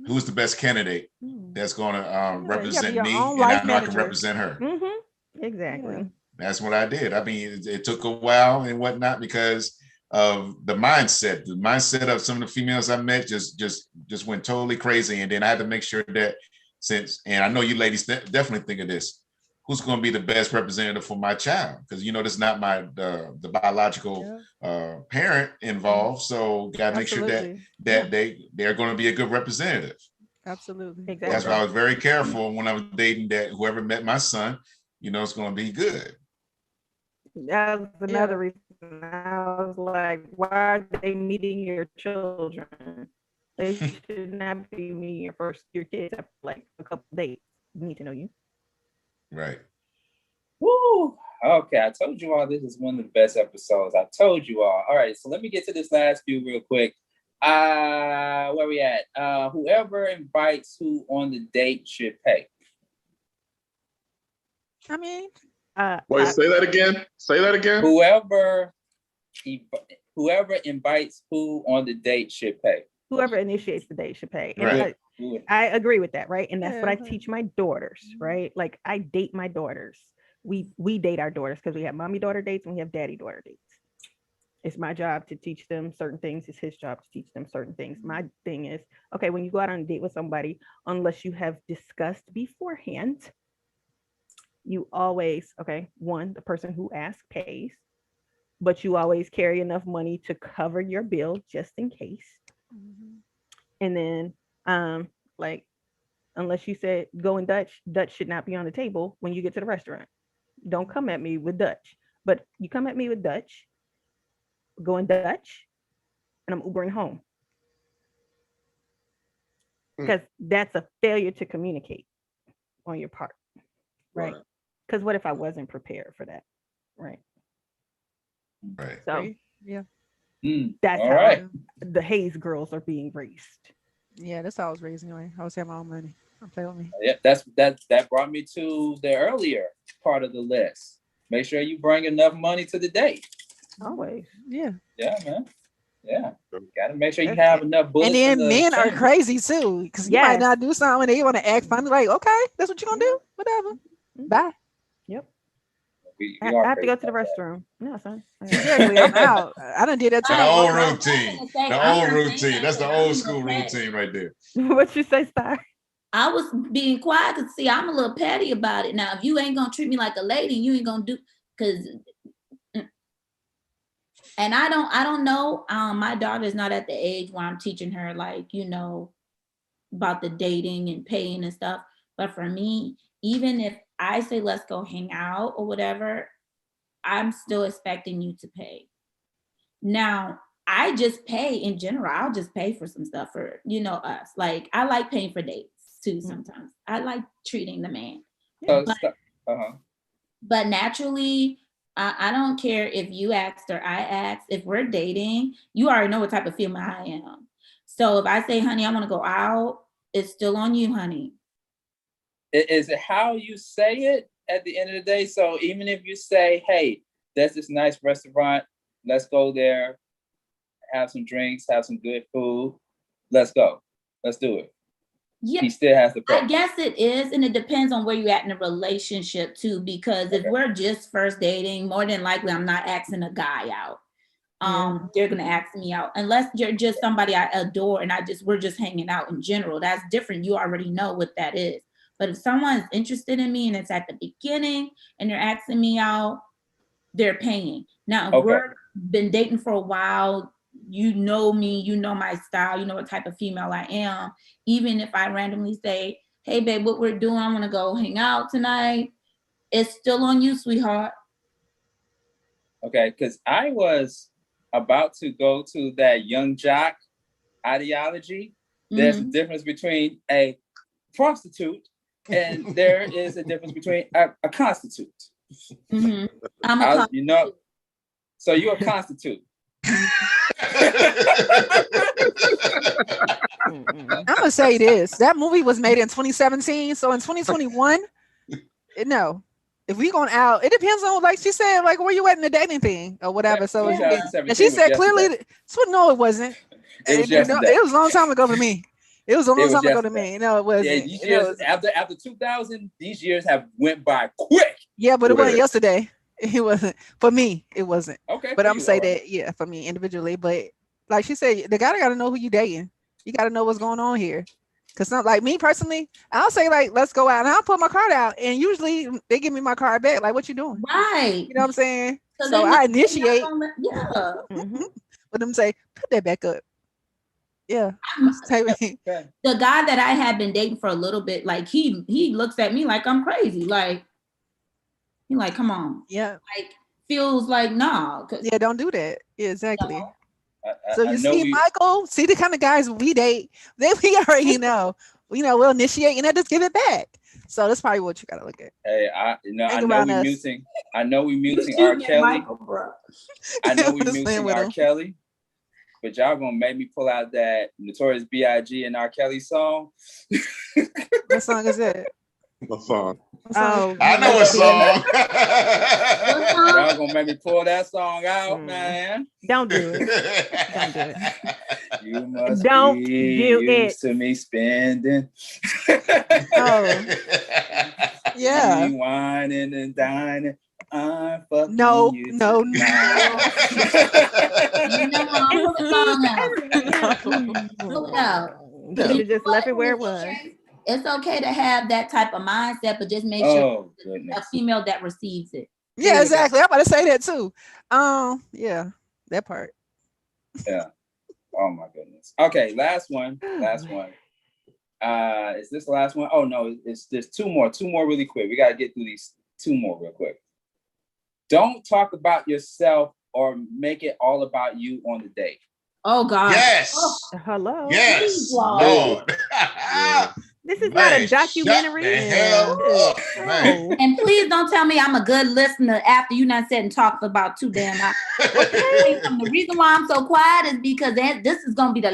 Who's the best candidate that's going to represent me, and I know I can represent her. Mm-hmm. Exactly. That's what I did. I mean, it took a while and whatnot because the mindset of some of the females I met just went totally crazy. And then I had to make sure that and I know you ladies definitely think of this, who's going to be the best representative for my child? Because this is not the biological parent involved. So got to make sure that they're going to be a good representative. Absolutely. Exactly. That's why I was very careful when I was dating that whoever met my son, it's going to be good. That was another reason. I was like, why are they meeting your children? They should not be meeting your kids after like a couple of days. We need to know you. Right. Woo. Okay, I told you all this is one of the best episodes. I told you all. All right, so let me get to this last few real quick. Where we at? Whoever invites who on the date should pay. I mean, wait, say that again. Say that again. Whoever invites who on the date should pay. Whoever initiates the date should pay. And Right. I agree with that, right? And that's what I teach my daughters, right? Like I date my daughters. We date our daughters because we have mommy daughter dates and we have daddy daughter dates. It's my job to teach them certain things. It's his job to teach them certain things. My thing is, okay, when you go out on a date with somebody, unless you have discussed beforehand, you always, one, the person who asks pays, but you always carry enough money to cover your bill just in case. And then, unless you said go in Dutch should not be on the table when you get to the restaurant. Don't come at me with Dutch, but you come at me with Dutch, go in Dutch, and I'm Ubering home. Because that's a failure to communicate on your part, right? Because what if I wasn't prepared for that, right? Right. So yeah, that's all how right. The Hayes girls are being raised. Yeah, that's how I was raised anyway. I always had my own money. Don't play with me. Yeah, that brought me to the earlier part of the list. Make sure you bring enough money to the date. Always. Yeah. Yeah, man. Yeah. Got to make sure you have enough bullets. And then men are crazy too, because you might not do something and they want to act funny. Like, okay, that's what you're gonna do. Whatever. Bye. Yep. We I have to go to the restroom. No, son. Seriously, I'm out. I done did that too. The old routine. The old routine. That's the old school routine right there. What you say, Star? I was being quiet because see, I'm a little petty about it. Now, if you ain't gonna treat me like a lady, you ain't gonna do because. And I don't know. My daughter's not at the age where I'm teaching her like, about the dating and paying and stuff. But for me, even if I say let's go hang out or whatever, I'm still expecting you to pay. Now, I just pay in general. I'll just pay for some stuff for, us. Like I like paying for dates too sometimes. I like treating the man. But naturally, I don't care if you asked or I asked. If we're dating, you already know what type of female I am. So if I say, honey, I want to go out, it's still on you, honey. Is it how you say it at the end of the day? So even if you say, hey, there's this nice restaurant, let's go there, have some drinks, have some good food, let's go. Let's do it. Yeah, he still has to pay. I guess it is, and it depends on where you're at in the relationship too. Because if we're just first dating, more than likely I'm not asking a guy out. They're gonna ask me out unless you're just somebody I adore and we're just hanging out in general. That's different. You already know what that is. But if someone's interested in me and it's at the beginning and they're asking me out, they're paying. Now, if we've been dating for a while, you know me, you know my style, you know what type of female I am. Even if I randomly say, hey, babe, what we're doing, I want to go hang out tonight, it's still on you, sweetheart. Okay, because I was about to go to that young jock ideology. There's a difference between a prostitute and there is a difference between a constitute. I'm a constitute. So you're a constitute. I'm gonna say this. That movie was made in 2017. So in 2021, no. If we going out, it depends on, like she said, like where you at in the dating thing or whatever. So and she said clearly, no, it wasn't. It was a long time ago to me. It was a long time ago to me. No, it wasn't. Yeah, these years, after 2000, these years have went by quick. Yeah, but it wasn't yesterday. It wasn't for me. It wasn't. Okay. But for I'm you, say all right. that, yeah, for me individually. But like she said, the guy got to know who you dating. You got to know what's going on here. Cause not like me personally, I'll say like, let's go out, and I'll put my card out, and usually they give me my card back. Like, what you doing? Right. You know what I'm saying? So they're I not initiate, yeah. Mhm. but them say, put that back up. Yeah. Type of thing. Okay. The guy that I had been dating for a little bit, like he looks at me like I'm crazy. Like he like, come on. Yeah. Like feels like nah. Yeah, don't do that. Yeah, exactly. No. So you see, Michael, see the kind of guys we date, then we already know. We'll initiate and then just give it back. So that's probably what you gotta look at. Hey, I Hang know around we us. muting. I know we muting R. Kelly. I know we Just playing muting with R. him. Kelly. But y'all gonna make me pull out that Notorious B.I.G. and R. Kelly song. What song is that? What song? What song? Oh, I know a song. Y'all gonna make me pull that song out, man. don't do it. Don't do it. You must Don't be do used it. to me spending. Oh, yeah. Me whining and dining. I'm fucking No, you no, tonight. You should have just left it where it was. It's okay to have that type of mindset, but just make sure Oh goodness. a female that receives it. Yeah, exactly. I'm about to say that too. Yeah, that part. Yeah. Oh my goodness. Okay, last one. Last one. Is this the last one? Oh no, it's there's two more really quick. We gotta get through these two more real quick. Don't talk about yourself or make it all about you on the date. Oh God. Yes. Oh, Hello. Yes. Lord. Lord. This is Man, not a documentary. shut the hell up, man. No. and please don't tell me I'm a good listener after you not sat and talked for about too damn hours. The reason why I'm so quiet is because this is gonna be the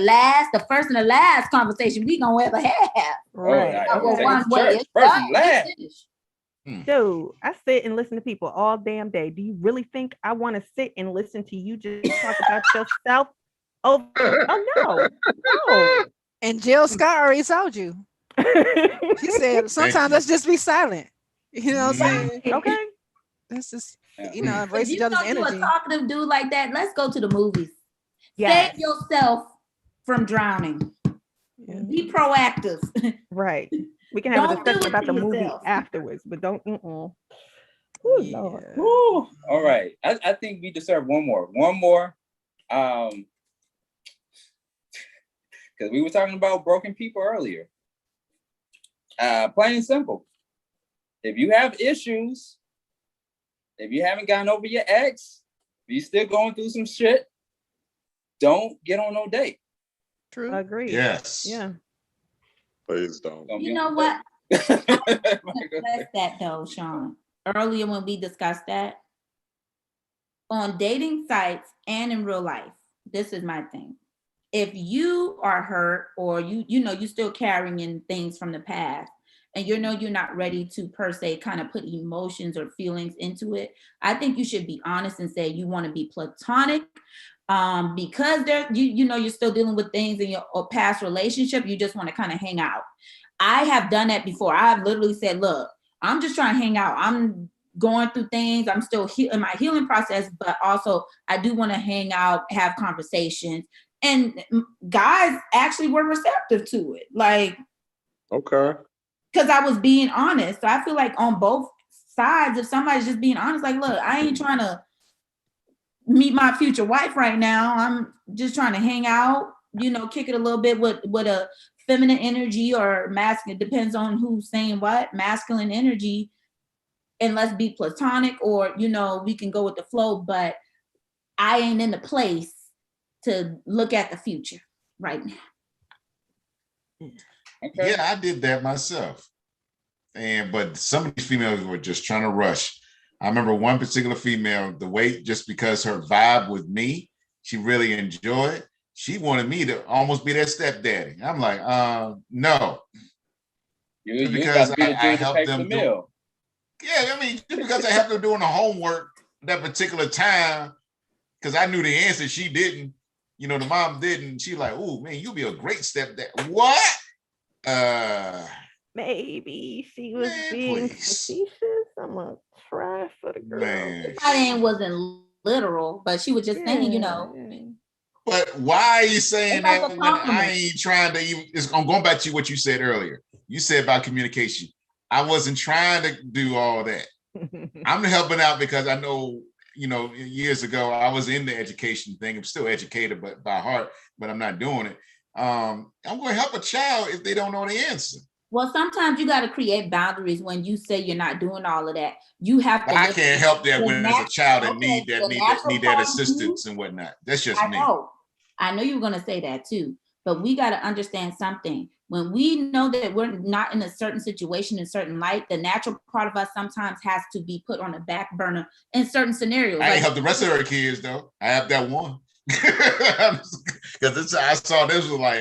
first and the last conversation we gonna ever have. Right. Oh, Well, take one it to way, church. it's First done. and last. It's finished. Dude, I sit and listen to people all damn day. Do you really think I want to sit and listen to you just talk about yourself? Oh no. No. And Jill Scott already told you. She said sometimes let's just be silent. You know what I'm saying? Okay. That's just If embrace you each know other's you a energy. talkative dude like that, let's go to the movies. Yes. Save yourself from drowning. Yeah. Be proactive. Right. We can have a Don't do discussion it about to the movie yourself. afterwards, but don't. Ooh, Yeah. Lord. Woo. All right. I think we deserve one more. Because we were talking about broken people earlier. Plain and simple. If you have issues, if you haven't gotten over your ex, if you're still going through some shit, don't get on no date. True. Agreed. Yes. Yeah. Please don't. Don't You get know on what? no date. That's that though, Sean. Earlier when we discussed that, on dating sites and in real life, this is my thing. If you are hurt or you're still carrying in things from the past and you're not ready to per se kind of put emotions or feelings into it, I think you should be honest and say you want to be platonic because you're still dealing with things in your past relationship. You just want to kind of hang out. I have done that before. I've literally said, look, I'm just trying to hang out. I'm going through things. I'm still in my healing process, but also I do want to hang out, have conversations. And guys actually were receptive to it. Like, Okay. because I was being honest. So I feel like on both sides, if somebody's just being honest, like, look, I ain't trying to meet my future wife right now. I'm just trying to hang out, kick it a little bit with a feminine energy or masculine, depends on who's saying what, masculine energy. And let's be platonic or, we can go with the flow, but I ain't in the place to look at the future right now. Okay. Yeah, I did that myself. But some of these females were just trying to rush. I remember one particular female, the way, just because her vibe with me, she really enjoyed, she wanted me to almost be their stepdaddy. I'm like, no. You because got to be the I dude to helped pay for them the meal. Yeah, I mean, just because I helped them doing the homework that particular time, because I knew the answer, she didn't. The mom didn't. She like, oh man, you'll be a great stepdad. What? Maybe she was being please. facetious. I'm gonna cry for the girl. Man. I wasn't literal, but she was just saying, you know. But why are you saying It's like that a when I compliment. ain't trying to even? I'm going back to what you said earlier. You said about communication. I wasn't trying to do all that. I'm helping out because I know, you know, years ago I was in the education thing. I'm still educated, but by heart, but I'm not doing it. I'm going to help a child if they don't know the answer. Well, sometimes you got to create boundaries when you say you're not doing all of that. You have to. I can't help that when there's a child that okay, need that assistance and whatnot. That's just me. I know you were going to say that too, but we got to understand something. When we know that we're not in a certain situation, in certain light, the natural part of us sometimes has to be put on the back burner in certain scenarios. I ain't help the rest of her kids though. I have that one. Because I saw this was like,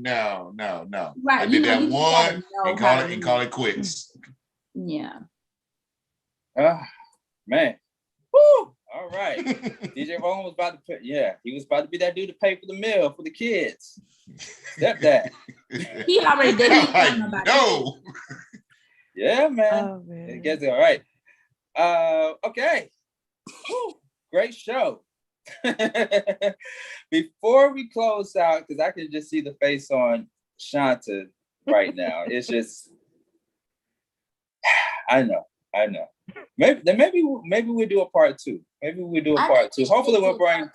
no. Right. I did that one and call it quits. Yeah. Man. Woo! All right. DJ Vaughn was about to put, he was about to be that dude to pay for the meal for the kids. Stepdad. He already did. No. Yeah, man. Oh, man. I guess all right. Okay. Woo. Great show. Before we close out, because I can just see the face on Shanta right now. It's just, I know. Maybe we'll do a part two. Hopefully we'll bring.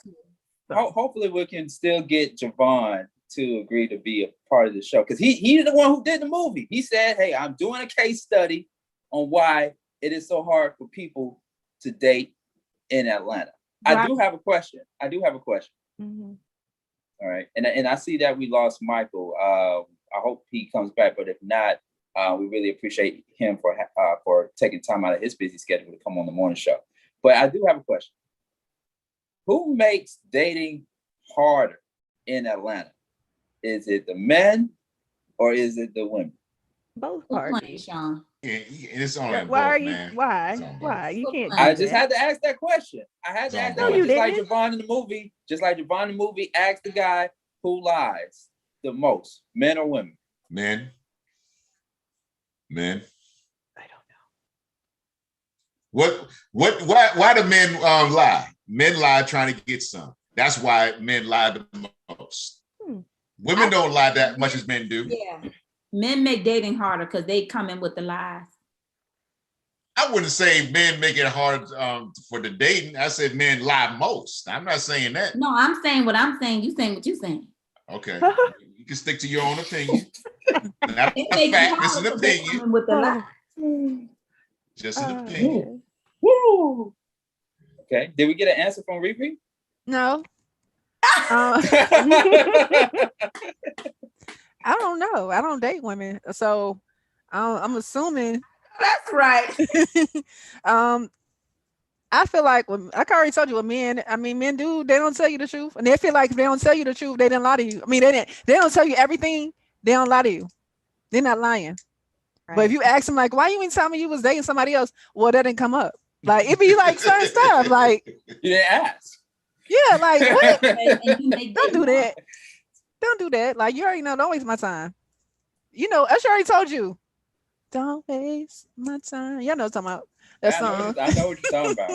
Hopefully we can still get Javon to agree to be a part of the show, because he's the one who did the movie. He said, "Hey, I'm doing a case study on why it is so hard for people to date in Atlanta." Right. I do have a question. Mm-hmm. All right, and I see that we lost Michael. I hope he comes back, but if not, we really appreciate him for taking time out of his busy schedule to come on the morning show. But I do have a question. Who makes dating harder in Atlanta? Is it the men or is it the women? Both parties. Sean. Yeah, it's only why? You can't. I just had to ask that question. I had to ask that question. Like Javon in the movie, asked the guy who lies the most, men or women? Men. I don't know. Why do men lie? Men lie trying to get some. That's why men lie the most. Women don't lie that much as men do. Yeah. Men make dating harder because they come in with the lies. I wouldn't say men make it hard for the dating. I said men lie most. I'm not saying that. No, I'm saying what I'm saying. You saying what you're saying. Okay. You can stick to your own opinion. Not a fact, it's an opinion. With the lie. Just an opinion. Woo! Okay. Did we get an answer from Riri? No. I don't know. I don't date women, so I'm assuming. That's right. I feel like I already told you what men. I mean, men do. They don't tell you the truth, and they feel like if they don't tell you the truth, they didn't lie to you. I mean, they don't tell you everything. They don't lie to you. They're not lying. Right. But if you ask them like, "Why you ain't telling me you was dating somebody else?" Well, that didn't come up. Like it be like certain stuff. Like you didn't ask. Yeah, like what? Don't do that. Don't do that. Like you already know. Don't waste my time. You know, Usher already told you. Don't waste my time. Y'all know what I'm talking about. That song. I know what you're talking about.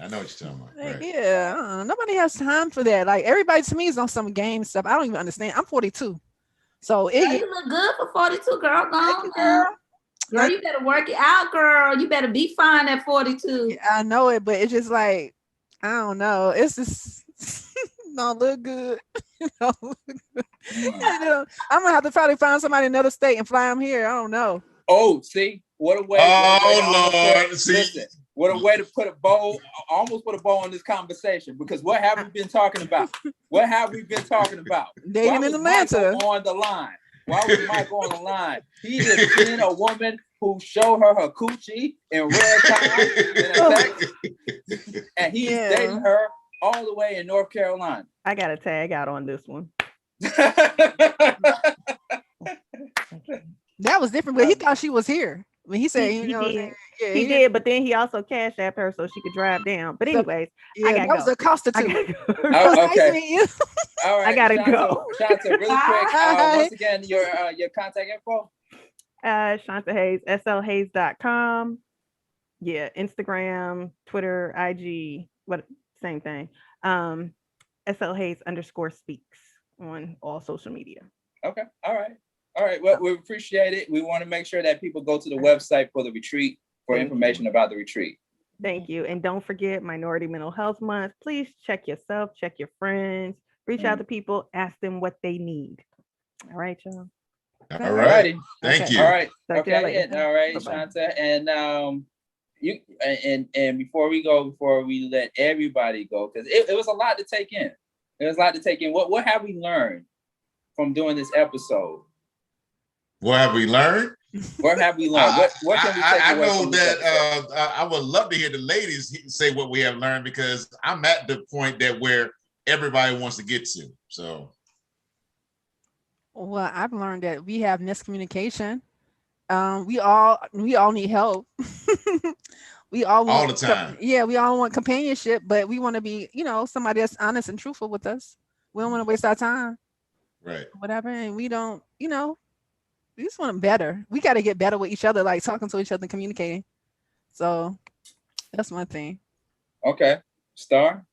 I know what you're talking about. Right. Yeah, nobody has time for that. Like everybody to me is on some game stuff. I don't even understand. I'm 42, so you look good for 42, girl. Go on, girl, you better work it out, girl. You better be fine at 42. Yeah, I know it, but it's just like I don't know. It's just don't look good. Don't look good. I'm gonna have to probably find somebody in another state and fly them here. I don't know. Oh, see, what a way! What a way to put a bow, almost put a bow on this conversation. Because what have we been talking about? Dating in Atlanta. On the line. Why was Michael on the line? He is seeing a woman who showed her coochie in real time, and he's dating her all the way in North Carolina. I got to tag out on this one. That was different, but he thought she was here. When he said, he did, but then he also cashed at her so she could drive down. But anyways, I gotta go. Was a cost to okay. All right, I gotta go. Shanta, really quick. Once again, your contact info. Shanta Hayes, slhayes.com. Yeah, Instagram, Twitter, IG, same thing. SL Hayes _speaks on all social media. Okay. All right. Well, we appreciate it. We want to make sure that people go to the website for the retreat for information about the retreat. Thank you. And don't forget Minority Mental Health Month. Please check yourself, check your friends, reach out to people, ask them what they need. All right, y'all. All right. Thank you. All right. Talk to y'all Okay. later. All right, Bye-bye. Shanta. And you and before we let everybody go, because it was a lot to take in. It was a lot to take in. What have we learned from doing this episode? What have we learned? What have we learned? What can we take I away know from this that I would love to hear the ladies say what we have learned, because I'm at the point that where everybody wants to get to. So, Well, I've learned that we have miscommunication. We all need help. We all want all the time. we all want companionship, but we want to be, somebody that's honest and truthful with us. We don't want to waste our time. Right. Whatever. And we don't, we just want better. We got to get better with each other, like talking to each other and communicating. So that's one thing. Okay. Star?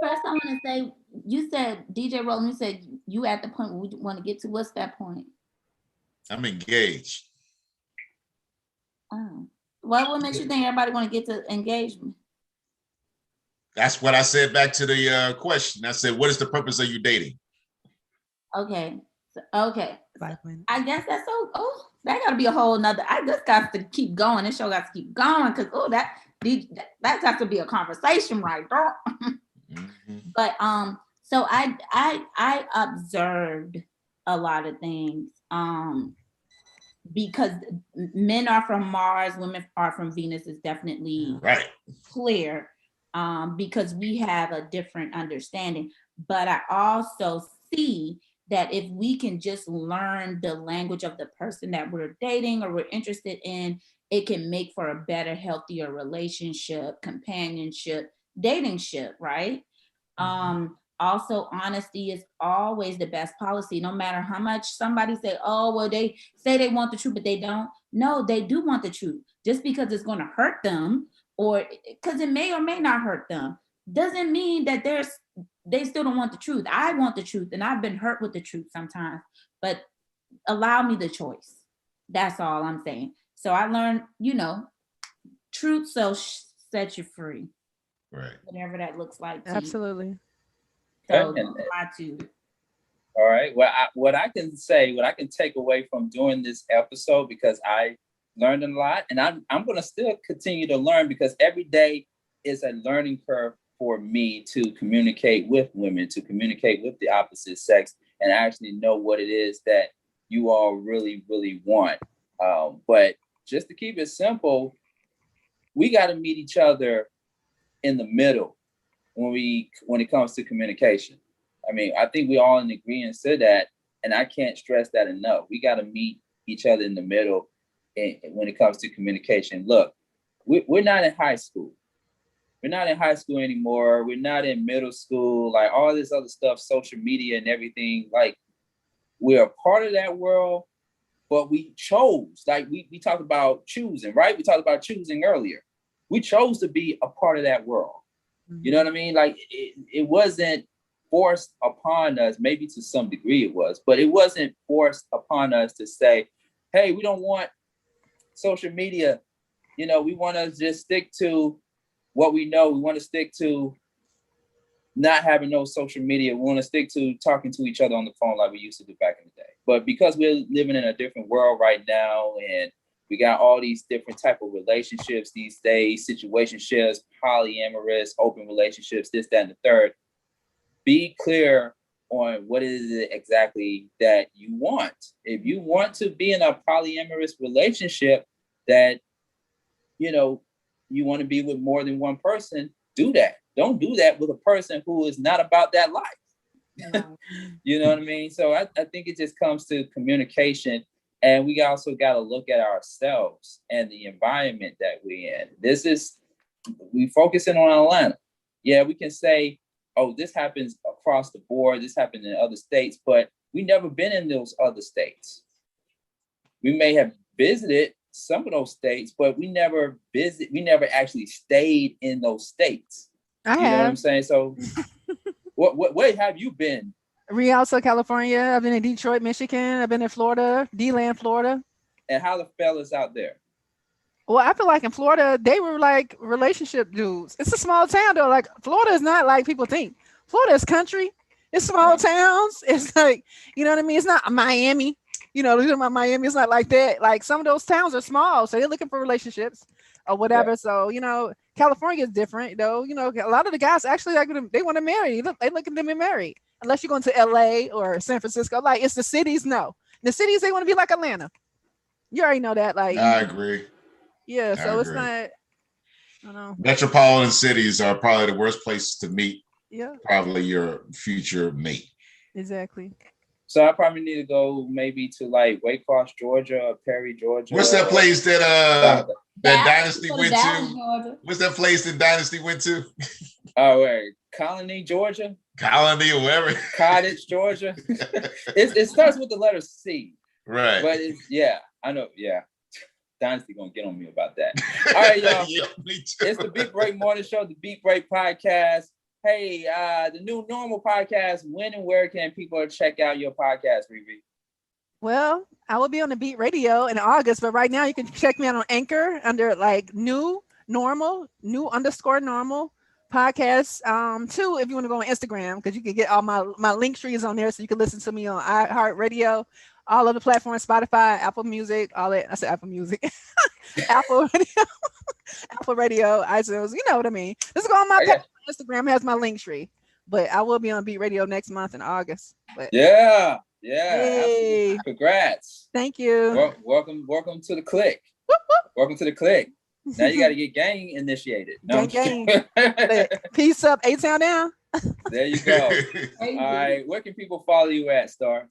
First, I want to say, you said, DJ Roland, you said you at the point where we want to get to. What's that point? I'm engaged. Oh. Well, what makes you think everybody want to get to engagement? That's what I said back to the question. I said, what is the purpose of you dating? Okay. Okay. 5 minutes. I guess that's that got to be a whole nother. I just got to keep going. This show got to keep going because that got to be a conversation right there. Mm-hmm. But so I observed a lot of things because men are from Mars, women are from Venus is definitely right clear because we have a different understanding. But I also see that if we can just learn the language of the person that we're dating or we're interested in, it can make for a better, healthier relationship, companionship, datingship, right? Also, honesty is always the best policy, no matter how much somebody say, oh, well, they say they want the truth, but they don't. No, they do want the truth. Just because it's going to hurt them or because it may or may not hurt them doesn't mean that they still don't want the truth. I want the truth, and I've been hurt with the truth sometimes, but allow me the choice. That's all I'm saying. So I learned, truth set you free. Right. Whatever that looks like. Absolutely. So my two. All right. Well, what I can take away from doing this episode, because I learned a lot, and I'm going to still continue to learn, because every day is a learning curve for me to communicate with women, to communicate with the opposite sex, and actually know what it is that you all really, really want. But just to keep it simple, we got to meet each other in the middle when it comes to communication. I mean, I think we all in agreement to that, and I can't stress that enough. We got to meet each other in the middle when it comes to communication. Look, we're not in high school. We're not in high school anymore. We're not in middle school, like all this other stuff, social media and everything. Like, we're a part of that world, but we chose, like we talked about choosing, right? We talked about choosing earlier. We chose to be a part of that world. Mm-hmm. You know what I mean? Like it wasn't forced upon us. Maybe to some degree it was, but it wasn't forced upon us to say, hey, we don't want social media. We want to just stick to what we know. We want to stick to not having no social media. We want to stick to talking to each other on the phone like we used to do back in the day. But because we're living in a different world right now, and we got all these different type of relationships these days, situationships, polyamorous, open relationships, this, that, and the third, be clear on what is it exactly that you want. If you want to be in a polyamorous relationship that, you want to be with more than one person, do that. Don't do that with a person who is not about that life. No. You know what I mean? So I think it just comes to communication, and we also got to look at ourselves and the environment that we're in. We focusing on Atlanta. Yeah, we can say, oh, this happens across the board. This happened in other states, but we never been in those other states. We may have visited some of those states, but we never actually stayed in those states. I You know what I'm have. saying? So where have you been? Rialto, California. I've been in Detroit, Michigan. I've been in Florida, D-Land, Florida. And how the fellas out there? Well, I feel like in Florida, they were like relationship dudes. It's a small town though. Like Florida is not like people think. Florida is country. It's small towns. It's like, you know what I mean? It's not Miami. You know, looking at Miami, it's not like that. Like some of those towns are small, so they're looking for relationships or whatever. Yeah. So, you know, California is different though. You know, a lot of the guys actually like they want to marry. They look at them and marry. Unless you're going to LA or San Francisco. Like it's the cities, no. The cities, they want to be like Atlanta. You already know that. Like I agree. Yeah, so it's not, I don't know. Metropolitan cities are probably the worst place to meet. Yeah. Probably your future mate. Exactly. So I probably need to go maybe to like Waycross, Georgia, or Perry, Georgia. What's that place that Dynasty went to? What's that place that Dynasty went to? Oh, wait, Colony, Georgia. Colony or wherever. Cottage, Georgia. It starts with the letter C. Right. But I know. Yeah. Dynasty gonna get on me about that. All right, y'all. Yeah, me too. It's the Beat Break Morning Show, the Beat Break Podcast. Hey, the new normal podcast. When and where can people check out your podcast, Riri? Well, I will be on the Beat Radio in August, but right now you can check me out on Anchor under like new _normal podcast. Too, if you want to go on Instagram, because you can get all my link trees on there, so you can listen to me on iHeartRadio, all of the platforms, Spotify, Apple Music, all that. I said Apple Music, Apple Radio, Apple Radio, iTunes. You know what I mean. Just go on my Instagram, has my link tree. But I will be on Beat Radio next month in August. But yeah. Hey. Congrats. Thank you. Welcome to the clique. Welcome to the clique. Now you got to get gang initiated. No, gang. Peace up, A-Town down. There you go. All right, where can people follow you at, Star?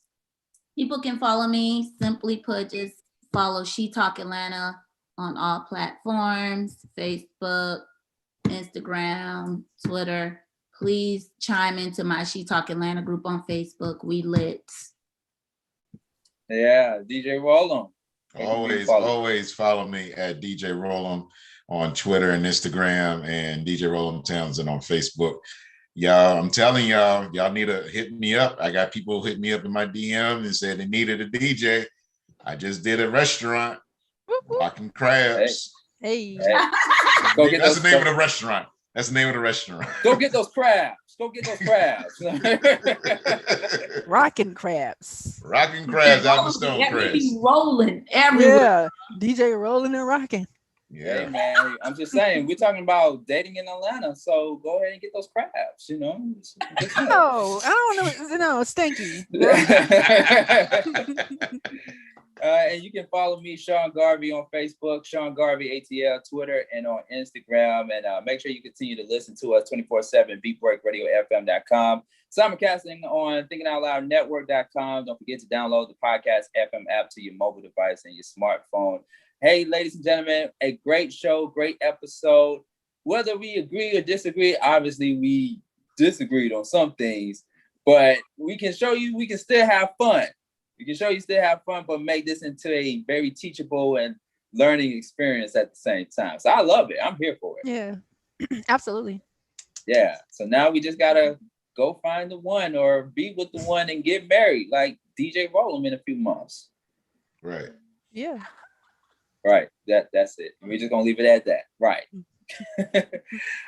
People can follow me. Simply put, just follow She Talk Atlanta on all platforms: Facebook, Instagram, Twitter. Please chime into my She Talk Atlanta group on Facebook. We lit. Yeah, DJ Rollum. Always follow me at DJ Rollum on Twitter and Instagram, and DJ Rollum Townsend on Facebook. Y'all, I'm telling y'all need to hit me up. I got people hit me up in my DM and said they needed a DJ. I just did a restaurant, Rockin' Crabs. Hey. That's the name of the restaurant. That's the name of the restaurant. Go get those crabs. Rockin' Crabs. Rockin' Crabs out the Stone Crabs. Rolling everywhere. Yeah, DJ rolling and rocking. Yeah, hey, man. I'm just saying, we're talking about dating in Atlanta, so go ahead and get those crabs. You know. No, I don't know. No, stinky. And you can follow me, Sean Garvey, on Facebook, Sean Garvey ATL, Twitter, and on Instagram. And make sure you continue to listen to us 24/7, beatbreakradiofm.com. Simulcasting on thinkingoutloudnetwork.com. Don't forget to download the Podcast FM app to your mobile device and your smartphone. Hey, ladies and gentlemen, a great show, great episode. Whether we agree or disagree, obviously we disagreed on some things, but we can show you we can still have fun. We can show you still have fun, but make this into a very teachable and learning experience at the same time. So I love it. I'm here for it. Yeah, absolutely. Yeah. So now we just gotta go find the one or be with the one and get married, like DJ Rollum in a few months. Right. Yeah. Right. That's it. We're just gonna leave it at that. Right.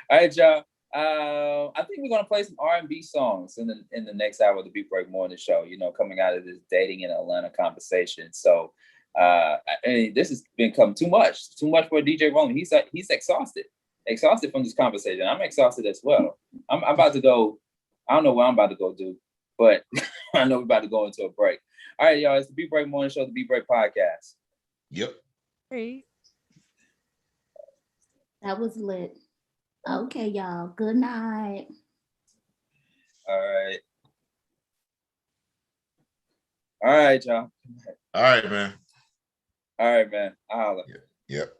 All right, y'all. I think we're gonna play some R&B songs in the next hour of the Beat Break Morning Show. You know, coming out of this dating in Atlanta conversation. So, this has become too much for DJ Rollum. He's exhausted from this conversation. I'm exhausted as well. I'm about to go. I don't know what I'm about to go do, but I know we're about to go into a break. All right, y'all. It's the Beat Break Morning Show, the Beat Break Podcast. Yep. Great. That was lit. Okay, y'all. Good night. All right. All right, y'all. All right, man. All right, man. I'll holler. Yep.